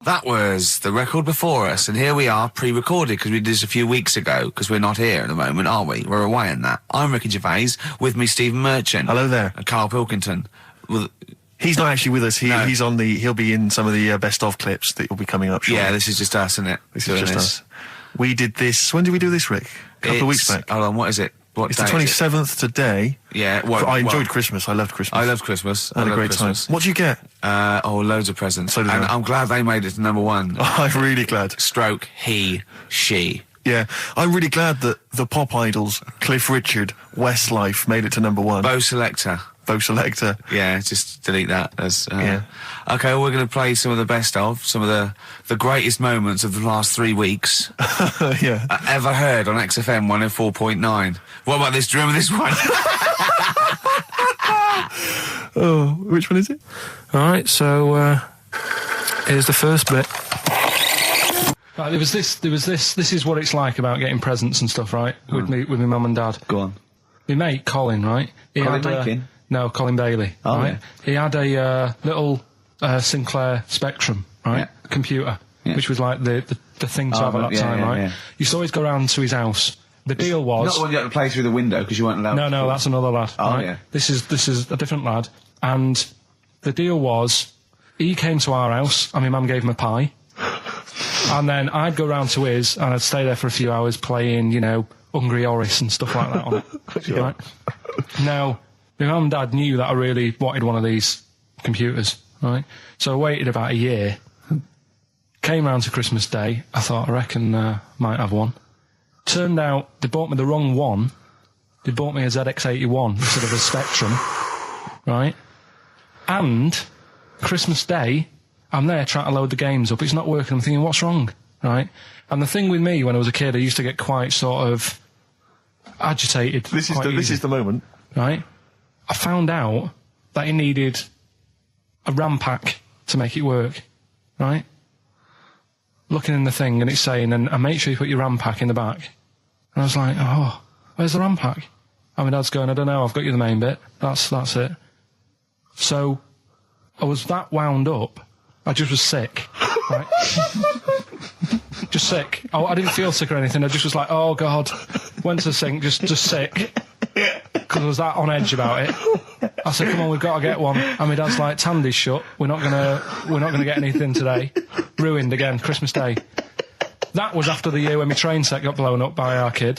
That was the record before us, and here we are, pre-recorded, because we did this a few weeks ago, because we're not here at the moment, are we? We're away in that. I'm Ricky Gervais, with me Stephen Merchant. Hello there. And Karl Pilkington. Well, he's not actually with us. No. He'll be in some of the best of clips that will be coming up shortly. Yeah, this is just us, isn't it? This is just us. We did this, when did we do this, Rick? A couple of weeks back. Hold on, what is it? It's the 27th today. Yeah, I enjoyed Christmas. I loved Christmas. I loved Christmas. I had a great time. What'd you get? Loads of presents. So did and I. I'm glad they made it to number one. I'm really glad. Stroke, he, she. Yeah, I'm really glad that the pop idols, Cliff Richard, Westlife, made it to number one. Bo Selector. Yeah, just delete that. Yeah. Okay, well, we're going to play some of the best of, some of the greatest moments of the last 3 weeks. Yeah. Ever heard on XFM 104.9. What about this? Do you remember this one? Oh, which one is it? All right, so here's the first bit. Right, there was this. This is what it's like about getting presents and stuff, right? With my mum and dad. Go on. My mate Colin, right? Colin Makin? No, Colin Bailey. Oh, right? yeah. He had a little Sinclair Spectrum, right? Yeah. Computer, Yeah. which was like the thing to have at that time, right? Yeah. Used to always go round to his house. The deal was Not the one you had to play through the window because you weren't allowed. No, that's another lad. Oh, right? yeah. This is a different lad, and the deal was he came to our house and my mum gave him a pie, and then I'd go round to his and I'd stay there for a few hours playing, Hungry Horace and stuff like that on it. Sure. Right? Now, my mum and dad knew that I really wanted one of these computers, right? So I waited about a year. Came round to Christmas Day. I thought, I reckon might have one. Turned out they bought me the wrong one. They bought me a ZX81 instead of a Spectrum, right? And Christmas Day, I'm there trying to load the games up. It's not working. I'm thinking, what's wrong, right? And the thing with me when I was a kid, I used to get quite sort of agitated. This quite is the moment. right? I found out that it needed a RAM pack to make it work, right? Looking in the thing and it's saying, and make sure you put your RAM pack in the back. And I was like, oh, where's the RAM pack? And my dad's going, I don't know, I've got you the main bit. That's it. So I was that wound up, I just was sick, right? Just sick. I didn't feel sick or anything, I just was like, oh God. Went to the sink, just sick. Because I was that on edge about it. I said, come on, we've got to get one. And my dad's like, Tandy's shut. We're not gonna get anything today. Ruined again, Christmas Day. That was after the year when my train set got blown up by our kid.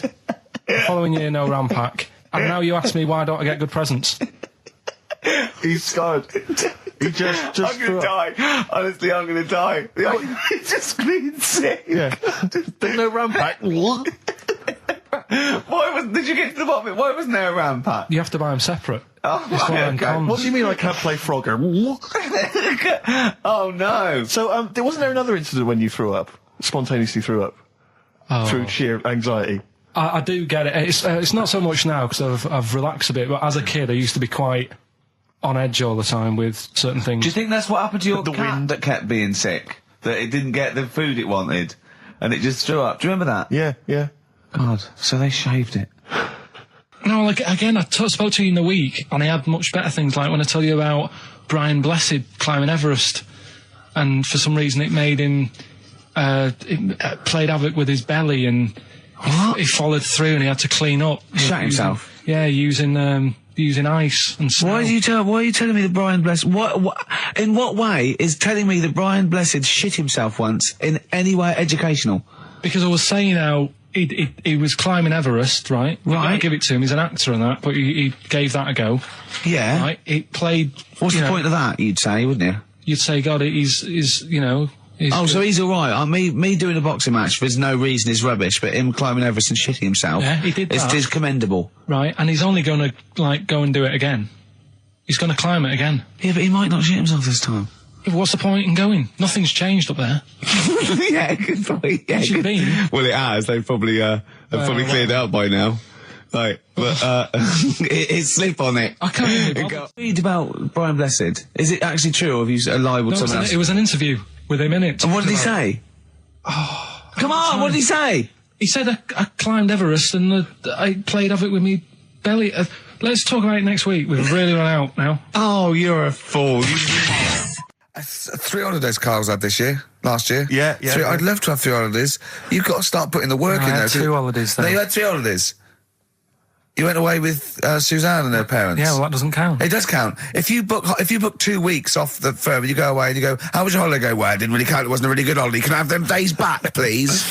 The following year, no RAM pack. And now you ask me why don't I get good presents? He's scarred. He just I'm gonna die. Honestly, I'm gonna die. He's just screaming sick. Yeah. There's no RAM pack. Did you get to the bottom of it? Why wasn't there a RAM pack? You have to buy them separate. Oh, It's one of them okay. cons. What do you mean I can't play Frogger? Oh no. So, wasn't there another incident when you threw up? Spontaneously threw up? Oh. Through sheer anxiety? I do get it. It's not so much now because I've relaxed a bit, but as a kid I used to be quite on edge all the time with certain things. Do you think that's what happened to your The cat wind. that kept being sick? That it didn't get the food it wanted, and it just threw up? Do you remember that? Yeah. God, so they shaved it. No, like, again, I spoke to you in the week, and I had much better things, like when I tell you about Brian Blessed climbing Everest, and for some reason it made him, it played havoc with his belly, and he followed through and he had to clean up. Shut himself? Yeah, using ice and snow. Why are you telling me that Brian Blessed... in what way is telling me that Brian Blessed shit himself once in any way educational? Because I was saying how he was climbing Everest, right? Right. I give it to him, he's an actor and that, but he gave that a go. Yeah. Right? It played... What's the point of that, you'd say, wouldn't you? You'd say, God, he's So he's alright. Me doing a boxing match for no reason is rubbish, but him climbing Everest and shitting himself... Yeah, he did that. It's commendable. Right, and he's only going to, go and do it again. He's going to climb it again. Yeah, but he might not shit himself this time. Yeah, but what's the point in going? Nothing's changed up there. Yeah, good point. Yeah, It should be. Well, it has. They've probably cleared it up by now. Like, but it's slip on it. I can't even be bothered. Read about Brian Blessed. Is it actually true, or have you libelled someone else? It was an interview with him in it. And what did he say? Come on, what did he say? He said I climbed Everest and I played havoc with me belly. Let's talk about it next week. We've really run out now. Oh, you're a fool. 3 holidays Carl's had this year. last year. Yeah. I'd love to have 3 holidays. You've got to start putting the work in I there. had 2 holidays then. No, you had 3 holidays. You went away with Suzanne and her parents. Yeah, well, that doesn't count. It does count. If you book 2 weeks off the firm, you go away and you go, how was your holiday? Go, well, it didn't really count. It wasn't a really good holiday. Can I have them days back, please?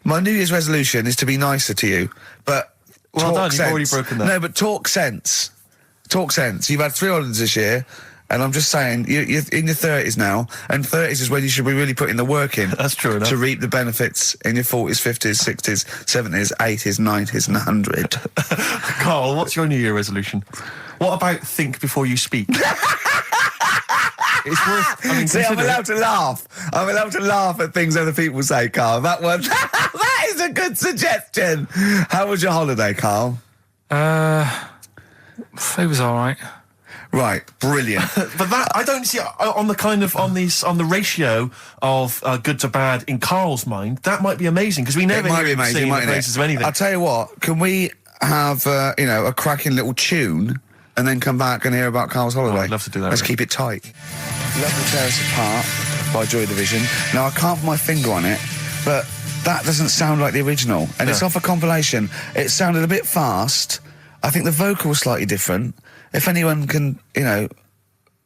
My New Year's resolution is to be nicer to you, but Well talk done, sense. you've already broken that. No, but talk sense. Talk sense. You've had 3 holidays this year, and I'm just saying, you're in your 30s now, and 30s is when you should be really putting the work in. That's true enough. To reap the benefits in your 40s, 50s, 60s, 70s, 80s, 90s, and 100. Karl, what's your New Year resolution? What about think before you speak? It's worth. I mean, See, I'm consider it. allowed to laugh. I'm allowed to laugh at things other people say, Carl. That one, that is a good suggestion. How was your holiday, Carl? It was all right. Right, brilliant. But that I don't see on the ratio of good to bad in Karl's mind. That might be amazing because we never It might hear be him amazing, singing the mightn't praises it? of anything. I'll tell you what. Can we have a cracking little tune and then come back and hear about Carl's holiday? I'd love to do that, Let's really. keep it tight. Love to Tear Us Apart by Joy Division. Now I can't put my finger on it, but that doesn't sound like the original, and it's off a compilation. It sounded a bit fast. I think the vocal was slightly different. If anyone can,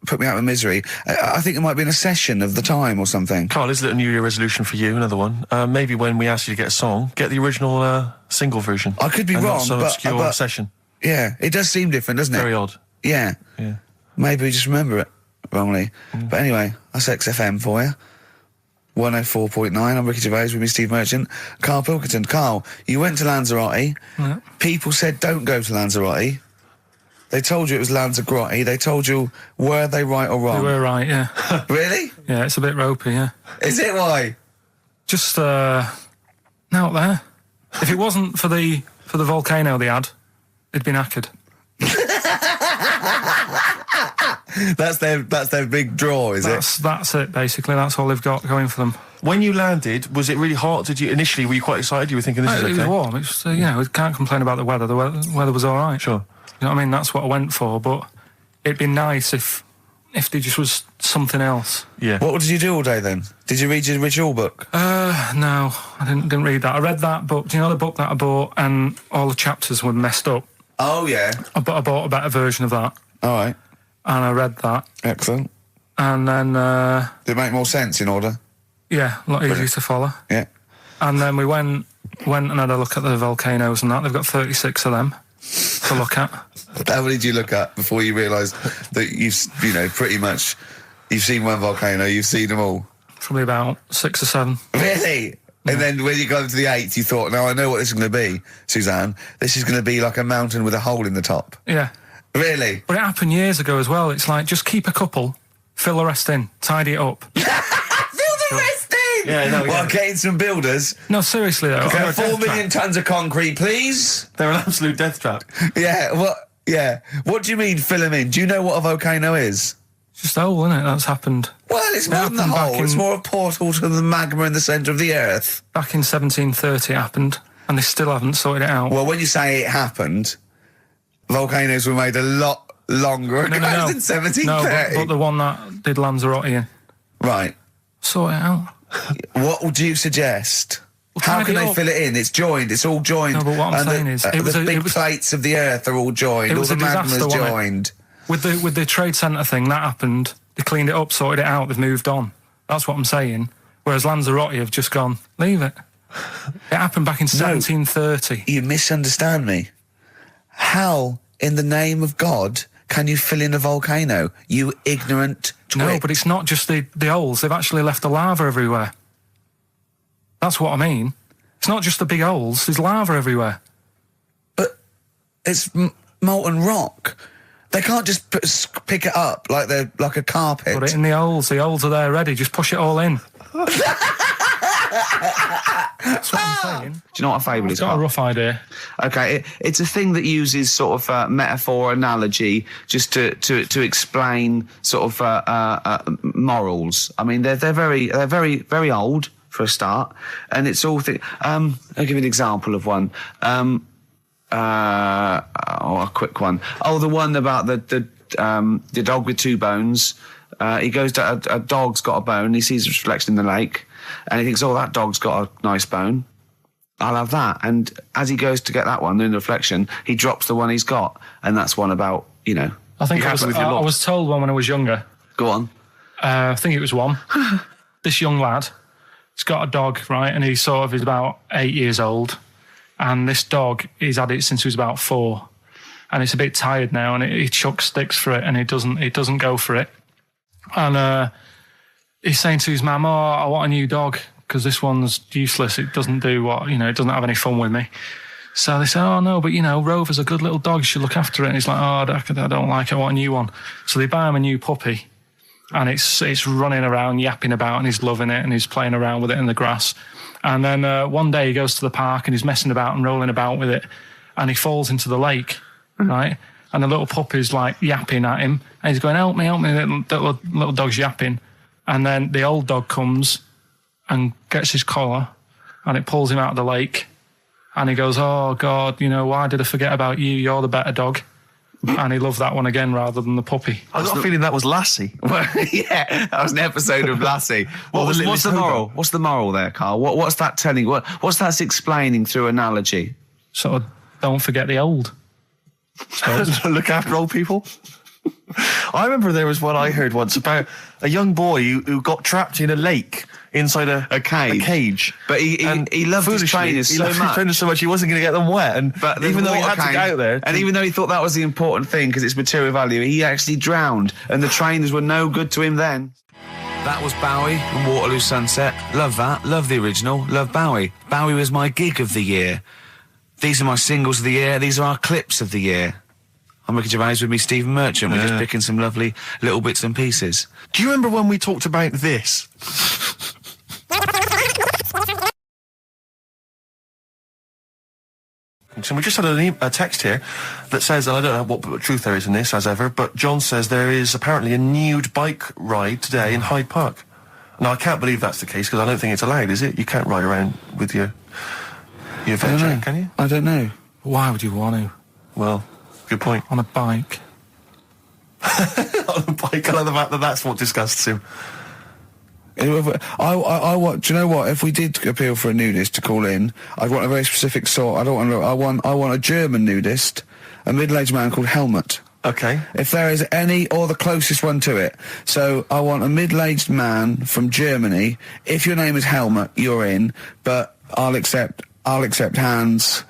put me out of misery, I think it might be in a session of the time or something. Karl, is it a New Year resolution for you? Another one. Maybe when we ask you to get a song, get the original single version. I could be and wrong, not some obscure but session. Yeah, it does seem different, doesn't it? Very odd. Yeah. Yeah. Maybe we just remember it wrongly. But anyway, that's XFM for you. 104.9, I'm Ricky Gervais with me, Steve Merchant. Karl Pilkington. Karl, you went to Lanzarote. Yeah. People said don't go to Lanzarote. They told you it was Lanzarote. They told you, were they right or They wrong? were right, yeah. Really? Yeah, it's a bit ropey, yeah. Is it why? Just, out there. If it wasn't for the volcano they had, it'd been knackered. That's their big draw, is it? That's it, basically. That's all they've got going for them. When you landed, was it really hot? Were you quite excited? You were thinking this is It was okay? warm. It's we can't complain about the weather. The weather was all right. Sure. You know what I mean? That's what I went for, but it'd be nice if there just was something else. Yeah. What did you do all day then? Did you read your ritual book? No, I didn't read that. I read that book. Do you know the book that I bought and all the chapters were messed up? Oh, yeah. I bought a better version of that, All right. and I read that, Excellent. and then, Did it make more sense in order? yeah, a lot easier to follow. Yeah. And then we went and had a look at the volcanoes and that. They've got 36 of them to look at. How many did you look at before you realised that pretty much, you've seen one volcano, you've seen them all? Probably about 6 or 7. Really? And then when you got to the 8th, you thought, now I know what this is going to be, Suzanne. This is going to be like a mountain with a hole in the top. Yeah. Really? But it happened years ago as well. It's like, just keep a couple, fill the rest in, tidy it up. Fill the rest in! Yeah, no, Well, yeah. getting some builders. No, seriously though. Okay, I'm a 4 death million trap. tons of concrete, please. They're an absolute death trap. Yeah, what? Yeah. What do you mean fill them in? Do you know what a volcano is? It's just a hole, isn't it? That's happened Well, it's more than the happened back hole. It's in- more a portal to the magma in the centre of the earth. back in 1730. It happened, and they still haven't sorted it out. Well, when you say it happened, volcanoes were made a lot longer ago than 1730. No, but the one that did Lanzarote in, Right. sort it out. What would you suggest? Well, How tidy can it they up. fill it in? It's joined. It's all joined. No, but what I'm And saying is, it was the a- big it was- plates of the earth are all joined. It All was the a disaster, magma's wasn't it? joined. With the Trade Centre thing, that happened. They cleaned it up, sorted it out, they've moved on. That's what I'm saying. Whereas Lanzarote have just gone, leave it. It happened back in 1730. You misunderstand me. How, in the name of God, can you fill in a volcano? You ignorant twit. No, but it's not just the holes. They've actually left the lava everywhere. That's what I mean. It's not just the big holes. There's lava everywhere. But it's molten rock. They can't just pick it up like they're like a carpet. Put it in the holes. The holes are there ready. Just push it all in. That's what I'm saying. Do you know what a fable is? Got a Carl? rough idea. Okay, it's a thing that uses sort of metaphor, analogy, just to explain sort of morals. I mean, they're very very old for a start, and it's all. I'll give you an example of one. A quick one. Oh, the one about the dog with 2 bones. He goes to a dog's got a bone. He sees a reflection in the lake, and he thinks, "Oh, that dog's got a nice bone. I'll have that." And as he goes to get that one in the reflection, he drops the one he's got, and that's one about, you know. I think You I happy with your lot? was told one when I was younger. Go on. I think it was one. This young lad, he's got a dog, right, and he's about 8 years old, and this dog, he's had it since he was about 4, and it's a bit tired now, and he chucks sticks for it, and it doesn't go for it, and he's saying to his mum, "Oh, I want a new dog because this one's useless. It doesn't do what, you know, it doesn't have any fun with me." So they say, "Oh no, but you know, Rover's a good little dog. You should look after it." And he's like, "Oh, I don't like it. I want a new one." So they buy him a new puppy. And it's running around, yapping about, and he's loving it, and he's playing around with it in the grass. And then one day he goes to the park and he's messing about and rolling about with it, and he falls into the lake, right? And the little puppy's like yapping at him, and he's going, help me, little dog's yapping. And then the old dog comes and gets his collar, and it pulls him out of the lake, and he goes, "Oh God, you know, why did I forget about you? You're the better dog." And he loved that one again rather than the puppy. I got a feeling that was Lassie. Well, yeah, that was an episode of Lassie. What's the moral? What's the moral there, Karl? What's that telling? What's that explaining through analogy? Sort of, don't forget the old. Look after old people. I remember there was one I heard once about a young boy who got trapped in a lake inside a cage. But he loved his trainers so much. He wasn't going to get them wet. But even though he had to get out there, and even though he thought that was the important thing because it's material value, he actually drowned, and the trainers were no good to him then. That was Bowie and Waterloo Sunset. Love that. Love the original. Love Bowie. Bowie was my gig of the year. These are my singles of the year. These are our clips of the year. I'm Ricky Gervais, with me Stephen Merchant. We're just picking some lovely little bits and pieces. Do you remember when we talked about this? So we just had a text here that says, and I don't know what truth there is in this, as ever, but John says there is apparently a nude bike ride today in Hyde Park. Now, I can't believe that's the case, because I don't think it's allowed, is it? You can't ride around with your veg, can you? I don't know. Why would you want to? Well, good point. On a bike. On a bike, I like the fact that that's what disgusts him. I want. Do you know what? If we did appeal for a nudist to call in, I'd want a very specific sort. I want a German nudist, a middle-aged man called Helmut. Okay. If there is any, or the closest one to it. So I want a middle-aged man from Germany. If your name is Helmut, you're in. But I'll accept Hans.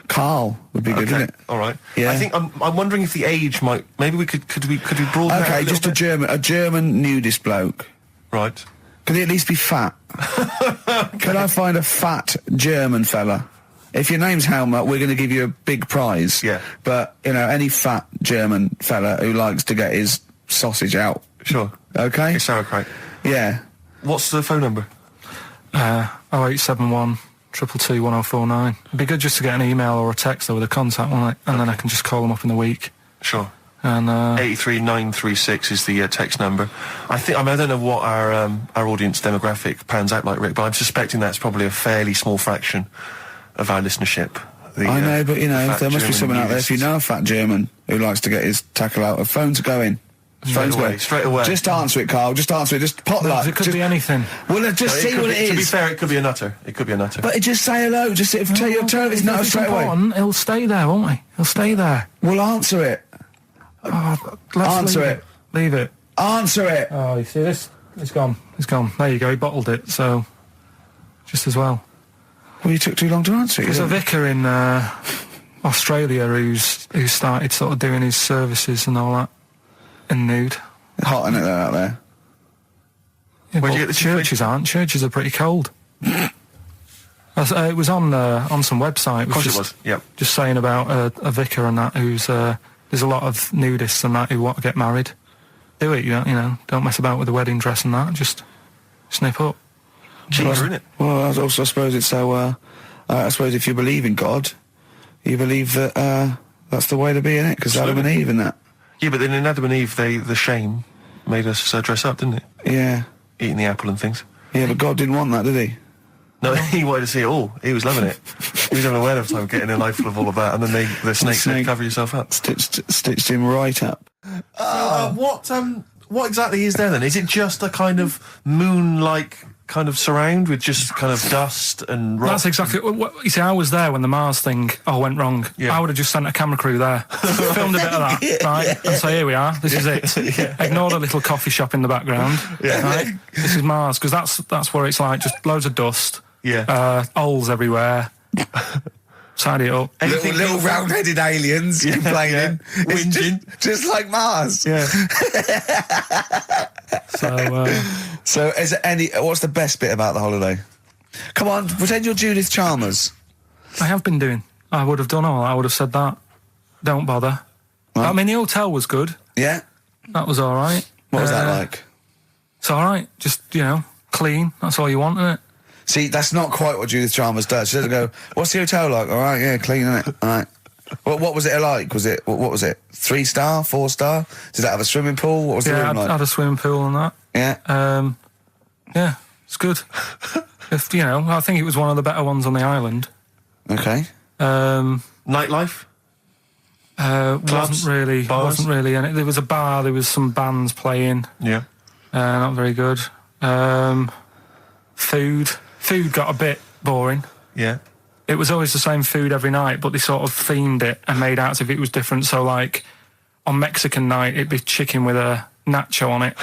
Karl would be good, wouldn't it? All right. Yeah. I think I'm wondering if the age might. Maybe we could broaden that Okay, a just little bit? a German nudist bloke. Right. Can he at least be fat? Can I find a fat German fella? If your name's Helmut, we're going to give you a big prize. Yeah. But, you know, any fat German fella who likes to get his sausage out. Sure. Okay? It's sauerkraut. Yeah. What's the phone number? 0871 222 1049. It'd be good just to get an email or a text with a contact on it, and then I can just call them up in the week. Sure. And 83936 is the text number. I don't know what our audience demographic pans out like, Rick, but I'm suspecting that's probably a fairly small fraction of our listenership. I know, but, you know, there must be German someone out there. If you know a fat German who likes to get his tackle out, phones are going. Straight away. Just answer it, Karl. Just answer it. Just pot luck. it could be anything. Well, just see what it is. To be fair, it could be a nutter. But just say hello. Just tell your turn. It's not straight away. He'll stay there, won't he? He'll stay there. Well, answer it. Answer it. Leave it. Answer it. Oh, you see this? It's gone. It's gone. There you go. He bottled it. So, just as well. Well, you took too long to answer it. There's a vicar in Australia who's started sort of doing his services and all that in nude. Hot, isn't it, out there? Yeah, Where'd you get the churches aren't. Churches are pretty cold. It was on some website. Of course it was. Yep. Just saying about a vicar and that who's there's a lot of nudists and that who want to get married. Do it, you know. Don't mess about with the wedding dress and that. Just snip up. Cheaper, isn't it? Well, I suppose it's so. I suppose if you believe in God, you believe that that's the way to be, innit? Because Adam and Eve and that. Yeah, but then in Adam and Eve, the shame made us dress up, didn't it? Yeah. Eating the apple and things. Yeah, but God didn't want that, did he? No, he wanted to see it all. He was loving it. You don't know ahead of time getting a knife full of all of that, and then the snake cover yourself up. Stitched him right up. What exactly is there then? Is it just a kind of moon-like kind of surround with just kind of dust and rock? That's exactly what you see. I was there when the Mars thing went wrong. Yeah. I would have just sent a camera crew there, filmed a bit of that, right, and say, here we are, this is it. Ignore the little coffee shop in the background. Right? This is Mars, because that's where it's like just loads of dust, holes everywhere. Tidy it up. Little round-headed aliens complaining, whinging, just like Mars. Yeah. So, is there what's the best bit about the holiday? Come on, pretend you're Judith Chalmers. I have been doing. I would have done all. I would have said that. Don't bother. Right. I mean, the hotel was good. Yeah. That was all right. What was that like? It's all right. Just clean. That's all you want, isn't it? See, that's not quite what Judith Chalmers does. She doesn't go, what's the hotel like? All right, yeah, clean, isn't it? All right. What was it like? What was it? 3-star, 4-star? Did it have a swimming pool? What was the room like? Yeah, had a swimming pool and that. Yeah. Yeah, it's good. I think it was one of the better ones on the island. Okay. Nightlife? Wasn't really. And there was a bar. There was some bands playing. Yeah. Not very good. Food got a bit boring. Yeah. It was always the same food every night, but they sort of themed it and made out as if it was different. So, like, on Mexican night, it'd be chicken with a nacho on it.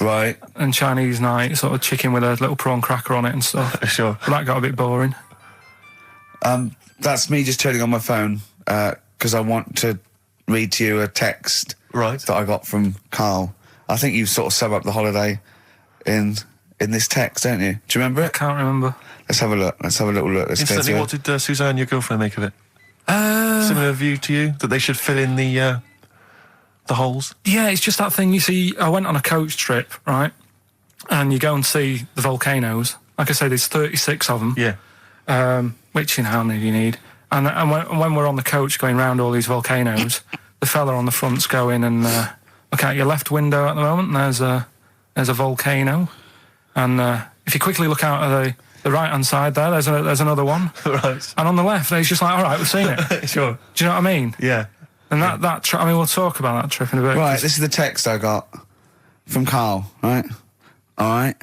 Right. And Chinese night, sort of chicken with a little prawn cracker on it and stuff. Sure. But that got a bit boring. That's me just turning on my phone, because I want to read to you a text that I got from Karl. I think you sort of sum up the holiday in this text, don't you? Do you remember it? I can't remember. Let's have a look. Let's have a little look. Instantly, what did Suzanne, your girlfriend, make of it? Similar view to you, that they should fill in the holes? Yeah, it's just that thing, you see, I went on a coach trip, right? And you go and see the volcanoes. Like I say, there's 36 of them. Yeah. Which, how many do you need? And when we're on the coach going round all these volcanoes, the fella on the front's going and look out your left window at the moment, and there's a volcano. And if you quickly look out at the right-hand side there, there's another one. Right. And on the left, it's just like, all right, we've seen it. Sure. Do you know what I mean? Yeah. And that trip, we'll talk about that trip in a bit. Right, this is the text I got from Karl, right? All right.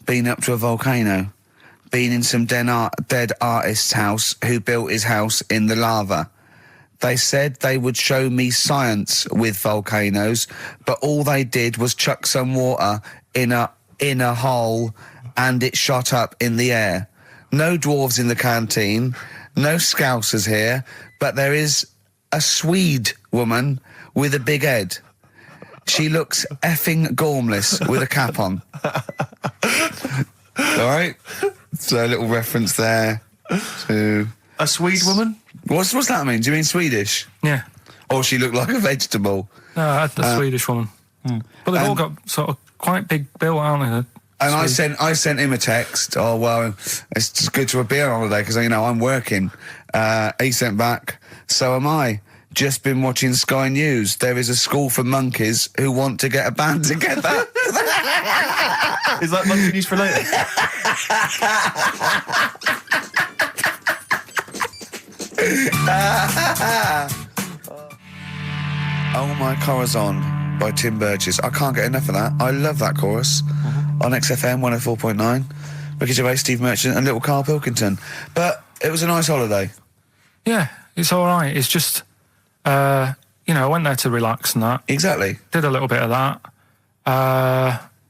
Been up to a volcano. Been in some dead artist's house who built his house in the lava. They said they would show me science with volcanoes, but all they did was chuck some water in a hole and it shot up in the air. No dwarves in the canteen, no scousers here, but there is a Swede woman with a big head. She looks effing gormless with a cap on. All right? So a little reference there to... A Swede woman? What's that mean? Do you mean Swedish? Yeah. Or she looked like a vegetable? No, the Swedish woman. But they've all got sort of quite big bill, aren't they? And I sent him a text. Oh, well, it's just good to be on holiday because, I'm working. He sent back, so am I. Just been watching Sky News. There is a school for monkeys who want to get a band together. Is that monkey news for later? Oh My Corazon by Tim Burgess. I can't get enough of that. I love that chorus. On XFM 104.9. Ricky Gervais, Steve Merchant and little Karl Pilkington. But it was a nice holiday. Yeah, it's all right. It's just, I went there to relax and that. Exactly. Did a little bit of that.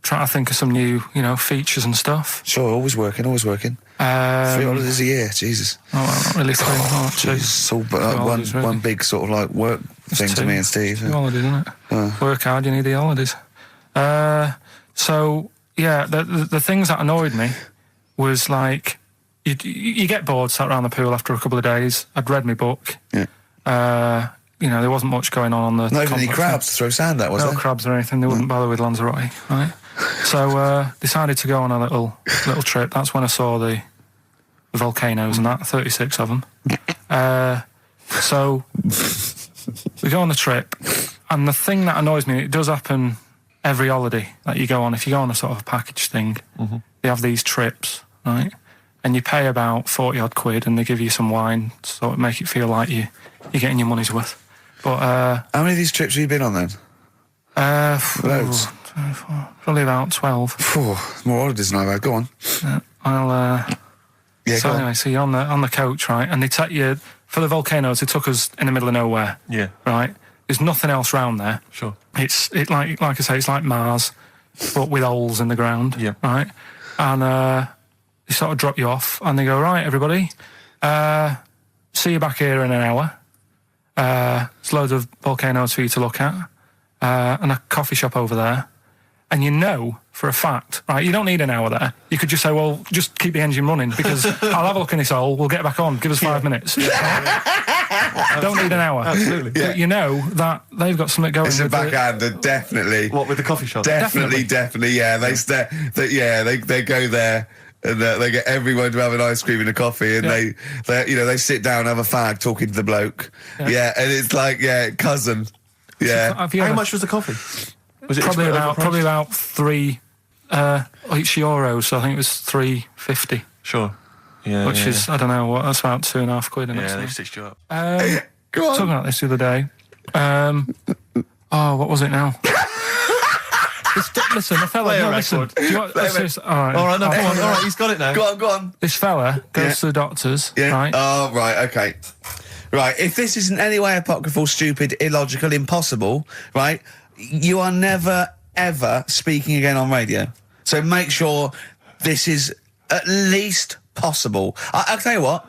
Trying to think of some new, features and stuff. Sure, always working. 3 holidays a year, Jesus. Oh, well, not really 3. Oh, it's all one big sort of like work thing to me and Steve. 2 holidays, isn't it? Work hard, you need the holidays. So, yeah, the things that annoyed me was like, you get bored, sat around the pool after a couple of days. I'd read my book. Yeah. There wasn't much going on the... Not even any crabs to throw sand at, was there? No crabs or anything. They wouldn't bother with Lanzarote, right? So, decided to go on a little trip. That's when I saw the volcanoes and that, 36 of them. So, we go on the trip, and the thing that annoys me, it does happen every holiday that you go on. If you go on a sort of a package thing, they have these trips, right? and you pay about 40 odd quid, and they give you some wine, so it make it feel like you're getting your money's worth. But how many of these trips have you been on then? Loads. Probably about 12. More holidays than I've had. Go on. So anyway, so you're on the coach, right? And they take you for the Volcanoes. They took us in the middle of nowhere. Yeah. Right. There's nothing else round there. Sure. It's like I say, it's like Mars, but with holes in the ground. Yeah. Right. And they sort of drop you off, and they go, right, everybody, see you back here in an hour. There's loads of volcanoes for you to look at, and a coffee shop over there. And you know for a fact, right, you don't need an hour there. You could just say, well, just keep the engine running, because I'll have a look in this hole, we'll get back on, give us 5 minutes. Don't need an hour. Absolutely. But you know that they've got something going. It's a backhander, definitely. What, with the coffee shop? Definitely, yeah. They go there. And they get everyone to have an ice cream and a coffee, and they sit down, have a fag, talking to the bloke. Yeah, and it's like, cousin. Yeah. How much was the coffee? Was it probably about €3 each euro? So I think it was $3.50. Sure. Yeah. Which is, I don't know what, that's about £2.50. Yeah, they stitched you up. Go on. Talking about this the other day. What was it now? Listen, the fella. Play a No, listen. record. Do you want, All right, no, come on. All right, he's got it now. Go on. This fella goes to the doctors, right? Oh, right, okay. Right, if this is in any way apocryphal, stupid, illogical, impossible, right, you are never, ever speaking again on radio. So make sure this is at least possible. I'll tell you what,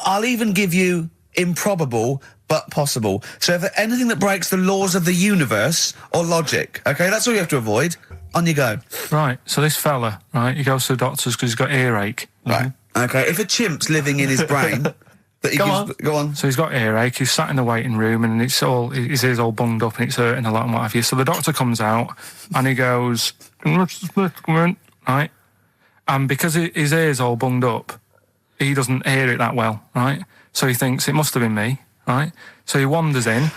I'll even give you improbable but possible. So if anything that breaks the laws of the universe or logic, okay, that's all you have to avoid. On you go. Right, so this fella, right, he goes to the doctors because he's got earache. Right, okay, if a chimp's living in his brain... Go on. So he's got earache, he's sat in the waiting room, and his ear's all bunged up and it's hurting a lot and what have you. So the doctor comes out and he goes, right? And because his ear's all bunged up, he doesn't hear it that well, right? So he thinks it must have been me, right? So he wanders in.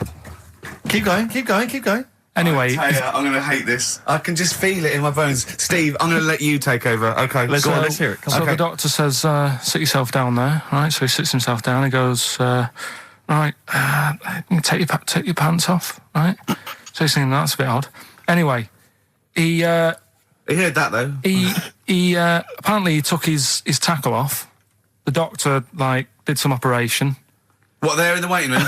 Keep going. Anyway, I'm going to hate this. I can just feel it in my bones. Steve, I'm going to let you take over. Okay, let's hear it. Come so on. the doctor says, sit yourself down there, right? So he sits himself down. He goes, right, take your pants off, right? So he's thinking that's a bit odd. Anyway, he heard that though. He apparently he took his tackle off. The doctor did some operation. What, there in the waiting room?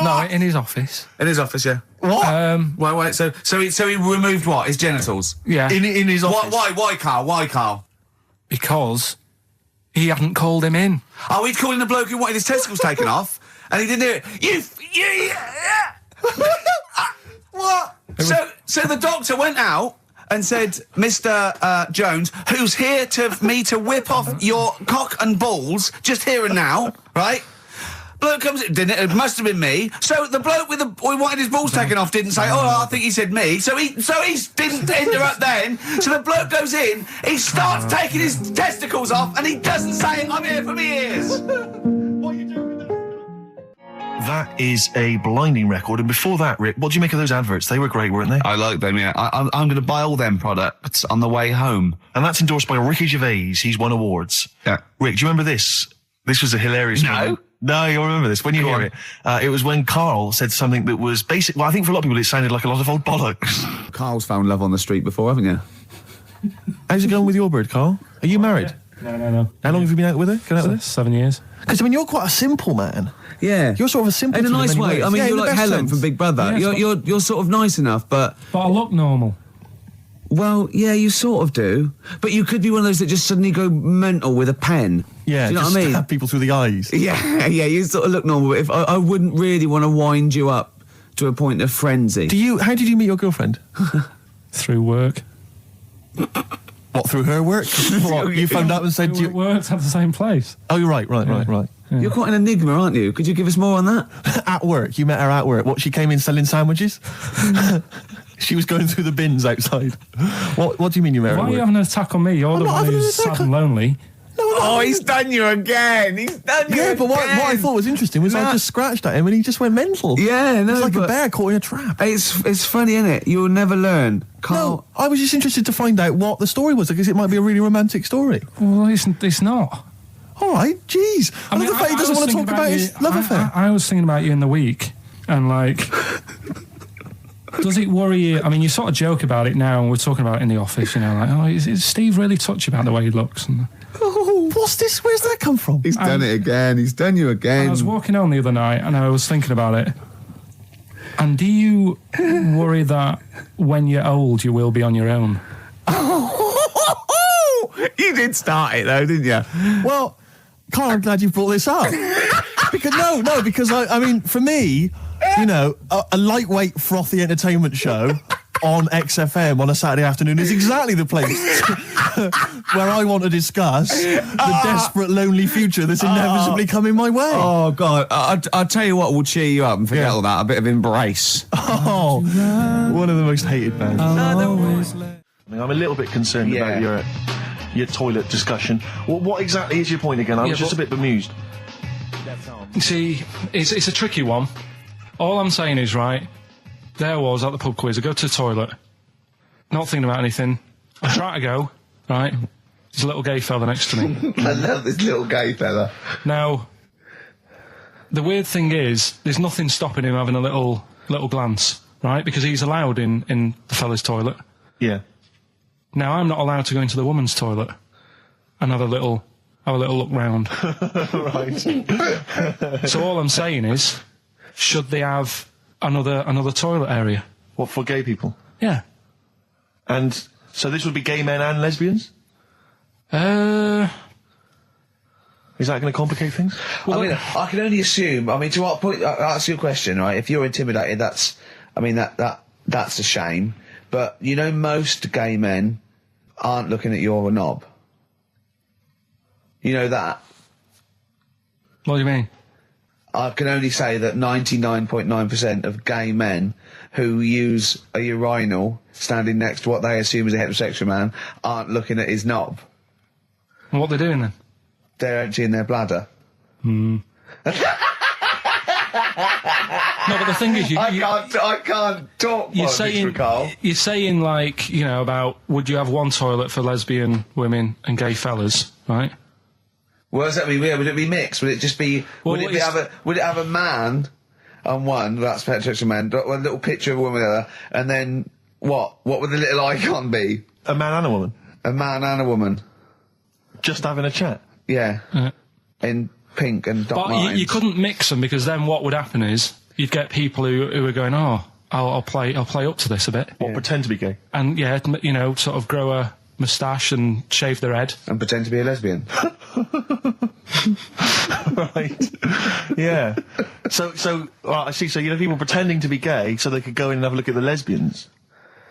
No, in his office. In his office, yeah. What? Wait. So he removed what? His genitals? Yeah. In his office. Why, Carl? Because he hadn't called him in. Oh, he'd called in the bloke who wanted his testicles taken off, and he didn't hear it. What? So the doctor went out and said, Mr. Jones, who's here to whip off your cock and balls just here and now, right? Bloke comes in, didn't it? It must have been me. So the bloke who wanted his balls taken off didn't say, I think he said me. So he didn't interrupt then. So the bloke goes in, he starts taking his testicles off, and he doesn't say, I'm here for me ears. What are you doing with that? That is a blinding record. And before that, Rick, what do you make of those adverts? They were great, weren't they? I like them, yeah. I'm going to buy all them products on the way home. And that's endorsed by Ricky Gervais. He's won awards. Yeah. Rick, do you remember this? This was a hilarious moment. No, you'll remember this when you hear it. It was when Karl said something that was basic. Well, I think for a lot of people it sounded like a lot of old bollocks. Karl's found love on the street before, haven't you? How's it going with your bird, Karl? Are you married? No. How long have you been out with her? 7 years. Because, you're quite a simple man. Yeah. You're sort of a simple in a nice way. Ways. You're like Helen from Big Brother. Yeah, you're sort of nice enough, but I look normal. Well, yeah, you sort of do. But you could be one of those that just suddenly go mental with a pen. Yeah, do you know what I mean? Stab people through the eyes. Yeah, you sort of look normal. But if I wouldn't really want to wind you up to a point of frenzy. How did you meet your girlfriend? Through work. What, through her work? What, you phoned up and said... We worked at the same place. Oh, you're right. Yeah. You're quite an enigma, aren't you? Could you give us more on that? At work. You met her at work. What, she came in selling sandwiches? She was going through the bins outside. What do you mean you met her Why at are you work? having an attack on me? You're the one who's sad and lonely. Oh, he's done you again. Yeah, but what I thought was interesting was I just scratched at him and he just went mental. Yeah, no, it's like but a bear caught in a trap. It's funny, isn't it? You'll never learn. Carl. No, I was just interested to find out what the story was, because it might be a really romantic story. Well, it's not. All right, jeez. I love the fact he doesn't want to talk about his love affair. I was thinking about you in the week, and like, does it worry you? I mean, you sort of joke about it now, and we're talking about it in the office, you know, like, oh, is Steve really touchy about the way he looks? And, Oh, what's this? Where's that come from? He's done it again. He's done you again. I was walking home the other night, and I was thinking about it. And do you worry that when you're old, you will be on your own? You did start it though, didn't you? Well, Carl, I'm glad you brought this up. because I mean, for me, you know, a lightweight, frothy entertainment show on XFM on a Saturday afternoon is exactly the place where I want to discuss the desperate, lonely future that's inevitably coming my way. Oh, God. I'll tell you what will cheer you up and forget all that. A bit of Embrace. Oh, one of the most hated bands. I'm a little bit concerned about your toilet discussion. What exactly is your point again? I was just a bit bemused. See, it's a tricky one. All I'm saying is, right, there was at the pub quiz, I go to the toilet, not thinking about anything. I try to go, right, there's a little gay fella next to me. I love this little gay fella. Now, the weird thing is, there's nothing stopping him having a little glance, right, because he's allowed in the fella's toilet. Yeah. Now, I'm not allowed to go into the woman's toilet and have a little look round. Right. So all I'm saying is, should they have another toilet area? What, for gay people? Yeah. And so this would be gay men and lesbians? Is that going to complicate things? Well, I mean, I can only assume. I mean, to what point? I'll ask you a question, right? If you're intimidated, that's a shame. But you know, most gay men aren't looking at you're a knob. You know that. What do you mean? I can only say that 99.9% of gay men who use a urinal standing next to what they assume is a heterosexual man aren't looking at his knob. And what they're doing then? They're emptying their bladder. No, but the thing is, I can't talk. You're saying like, you know, about would you have one toilet for lesbian women and gay fellas, right? What does that mean? Would it be mixed? Would it just be? Well, would it have a man on one? That's heterosexual man. A little picture of a woman on the other, and then what? What would the little icon be? A man and a woman? A man and a woman. Just having a chat? Yeah. In pink and dot But lines. you couldn't mix them, because then what would happen is you'd get people who are going, oh, I'll play up to this a bit. What, pretend to be gay? And yeah, you know, sort of grow a moustache and shave their head. And pretend to be a lesbian. Right. Yeah. So, well, I see, so you know people pretending to be gay so they could go in and have a look at the lesbians?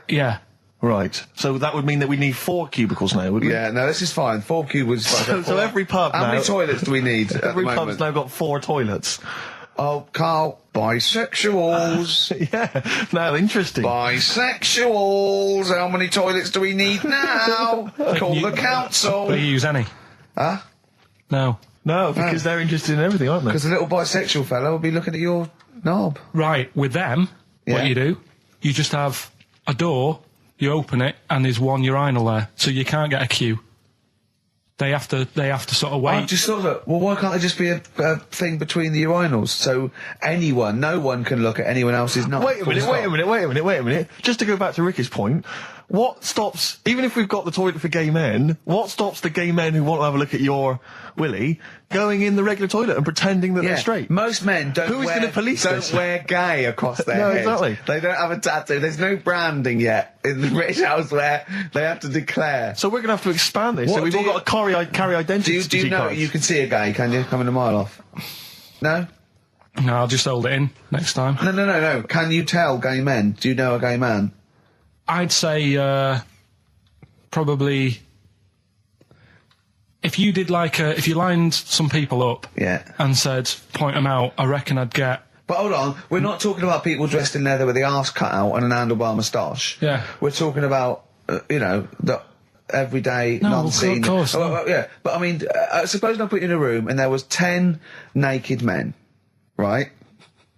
Yeah. Right. So that would mean that we need 4 cubicles now, would we? Yeah, no, this is fine. 4 cubicles. So every pub How now... many toilets do we need at Every the pub's moment? now got 4 toilets. Oh, Carl, bisexuals. Yeah. Now, interesting. Bisexuals. How many toilets do we need now? Call the council. Do you use any? Huh? No. No, because they're interested in everything, aren't they? Because the little bisexual fellow will be looking at your knob. Right, with them, what Yeah. you just have a door, you open it, and there's one urinal there, so you can't get a queue. They have to sort of wait. I just thought that, well, why can't there just be a thing between the urinals so no one can look at anyone else's knob? Wait a minute. Just to go back to Ricky's point, what stops, even if we've got the toilet for gay men, what stops the gay men who want to have a look at your willy going in the regular toilet and pretending that they're straight? Most men don't wear gay across their No, head. exactly. They don't have a tattoo. There's no branding yet in the British house where they have to declare. So we're going to have to expand this. What So we've do all got to carry identity Do you know cards. you can see a gay, can you? Coming a mile off. No? No, I'll just hold it in next time. No. Can you tell gay men? Do you know a gay man? I'd say probably if you did if you lined some people up and said point them out, I reckon I'd get. But hold on, we're not talking about people dressed in leather with the arse cut out and an handlebar moustache. Yeah. We're talking about the everyday, non-seen. Of course. Yeah, but I mean, suppose I put you in a room and there was 10 naked men, right?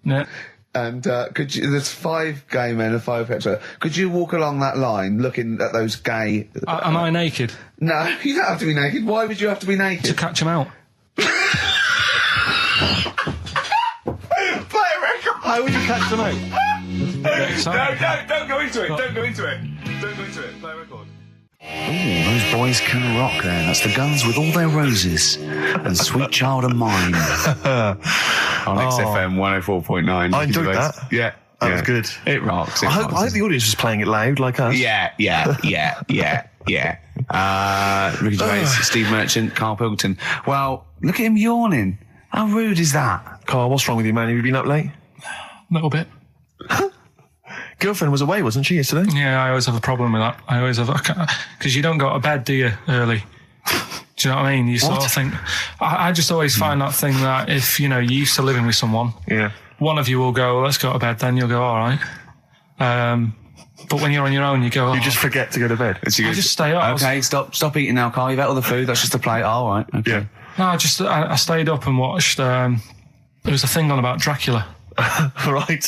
Yeah. And there's 5 gay men and 5 hetero. Could you walk along that line looking at those gay... Am I naked? No, you don't have to be naked. Why would you have to be naked? To catch them out. Play a record! How would you catch them out? Don't go into it. Don't go into it. Don't go into it. Play a record. Ooh, those boys can rock there. That's the Guns with All Their Roses and Sweet Child of Mine. On XFM 104.9. I enjoyed that. Yeah. That was good. It rocks. I hope the audience was playing it loud like us. Yeah. Ricky Gervais, Steve Merchant, Karl Pilkington. Well, look at him yawning. How rude is that? Carl, what's wrong with you, man? Have you been up late? A little bit. Girlfriend was away, wasn't she, yesterday? Yeah, I always have a problem with that. I always have... Because you don't go to bed, do you, early? Do you know what I mean? You sort of think... I just always find that thing that if, you're used to living with someone... Yeah. One of you will go, let's go to bed, then you'll go, all right. But when you're on your own, you go... You just forget to go to bed. I just stay up. Okay, stop eating now, Carl. You've ate all the food. That's just a plate. All right. Okay. Yeah. No, I stayed up and watched... there was a thing on about Dracula. Right.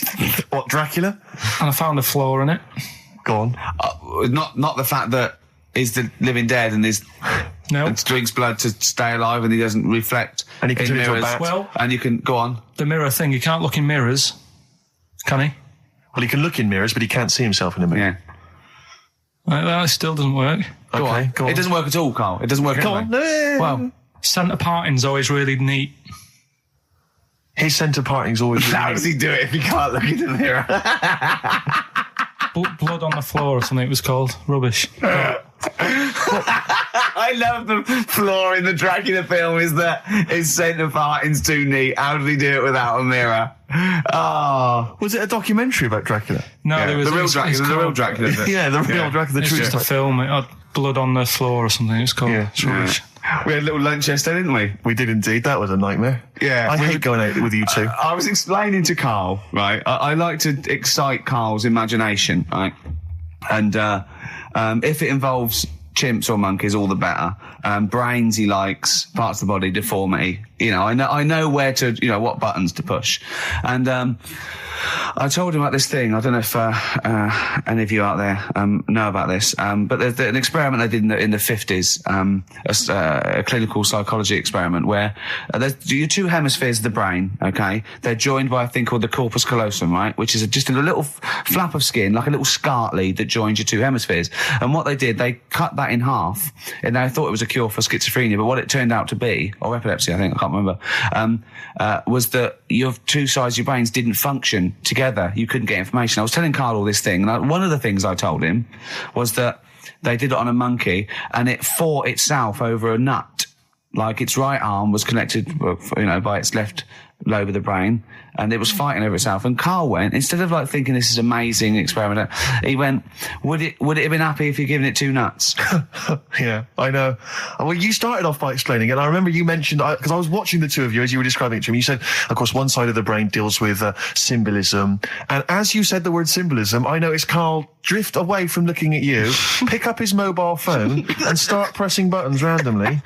What, Dracula? And I found a flaw in it. Go on. Not the fact that he's the living dead and and drinks blood to stay alive and he doesn't reflect and he can in turn into a mirrors. bat. Well, and you can go on. The mirror thing, you can't look in mirrors, can he? Well, he can look in mirrors, but he can't see himself in a mirror. Yeah. That still doesn't work. Go on. It doesn't work at all, Carl. It doesn't work Go anyway. on. No. Well, Centre parting's always really neat. His centre parting's always... how does he do it if he can't look in the mirror? Blood on the floor or something it was called. Rubbish. I love the flaw in the Dracula film is that his centre parting's too neat. How did he do it without a mirror? Oh. Was it a documentary about Dracula? No, Yeah, there was... the real Dracula. The real Dracula. Yeah, the real Dracula. It's just a film. It had blood on the floor or something it's called. Yeah. It's rubbish. We had a little lunch yesterday, didn't we? We did indeed. That was a nightmare. Yeah. I hate going out with you two. I was explaining to Carl, right? I like to excite Carl's imagination, right? And if it involves chimps or monkeys, all the better. Brains he likes, parts of the body, deformity. I know where to, what buttons to push. And I told him about this thing. I don't know if any of you out there know about this, but there's an experiment they did in the 50s, a clinical psychology experiment where there's your 2 hemispheres of the brain, okay? They're joined by a thing called the corpus callosum, right? Which is just a little flap of skin, like a little scarlet lead that joins your 2 hemispheres. And what they did, they cut that in half, and they thought it was a cure for schizophrenia, but what it turned out to be, or epilepsy, I think, I can't remember, was that your 2 sides of your brains didn't function together. You couldn't get information. I was telling Carl all this thing, and one of the things I told him was that they did it on a monkey, and it fought itself over a nut. Like its right arm was connected, by its left lobe of the brain, and it was fighting over itself. And Carl went, instead of thinking this is amazing experiment, he went, would it have been happy if you'd given it 2 nuts? Yeah, I know. Well, you started off by explaining it, and I remember you mentioned, because I was watching the 2 of you as you were describing it to me, you said, of course, one side of the brain deals with symbolism, and as you said the word symbolism, I noticed Carl drift away from looking at you, pick up his mobile phone, and start pressing buttons randomly.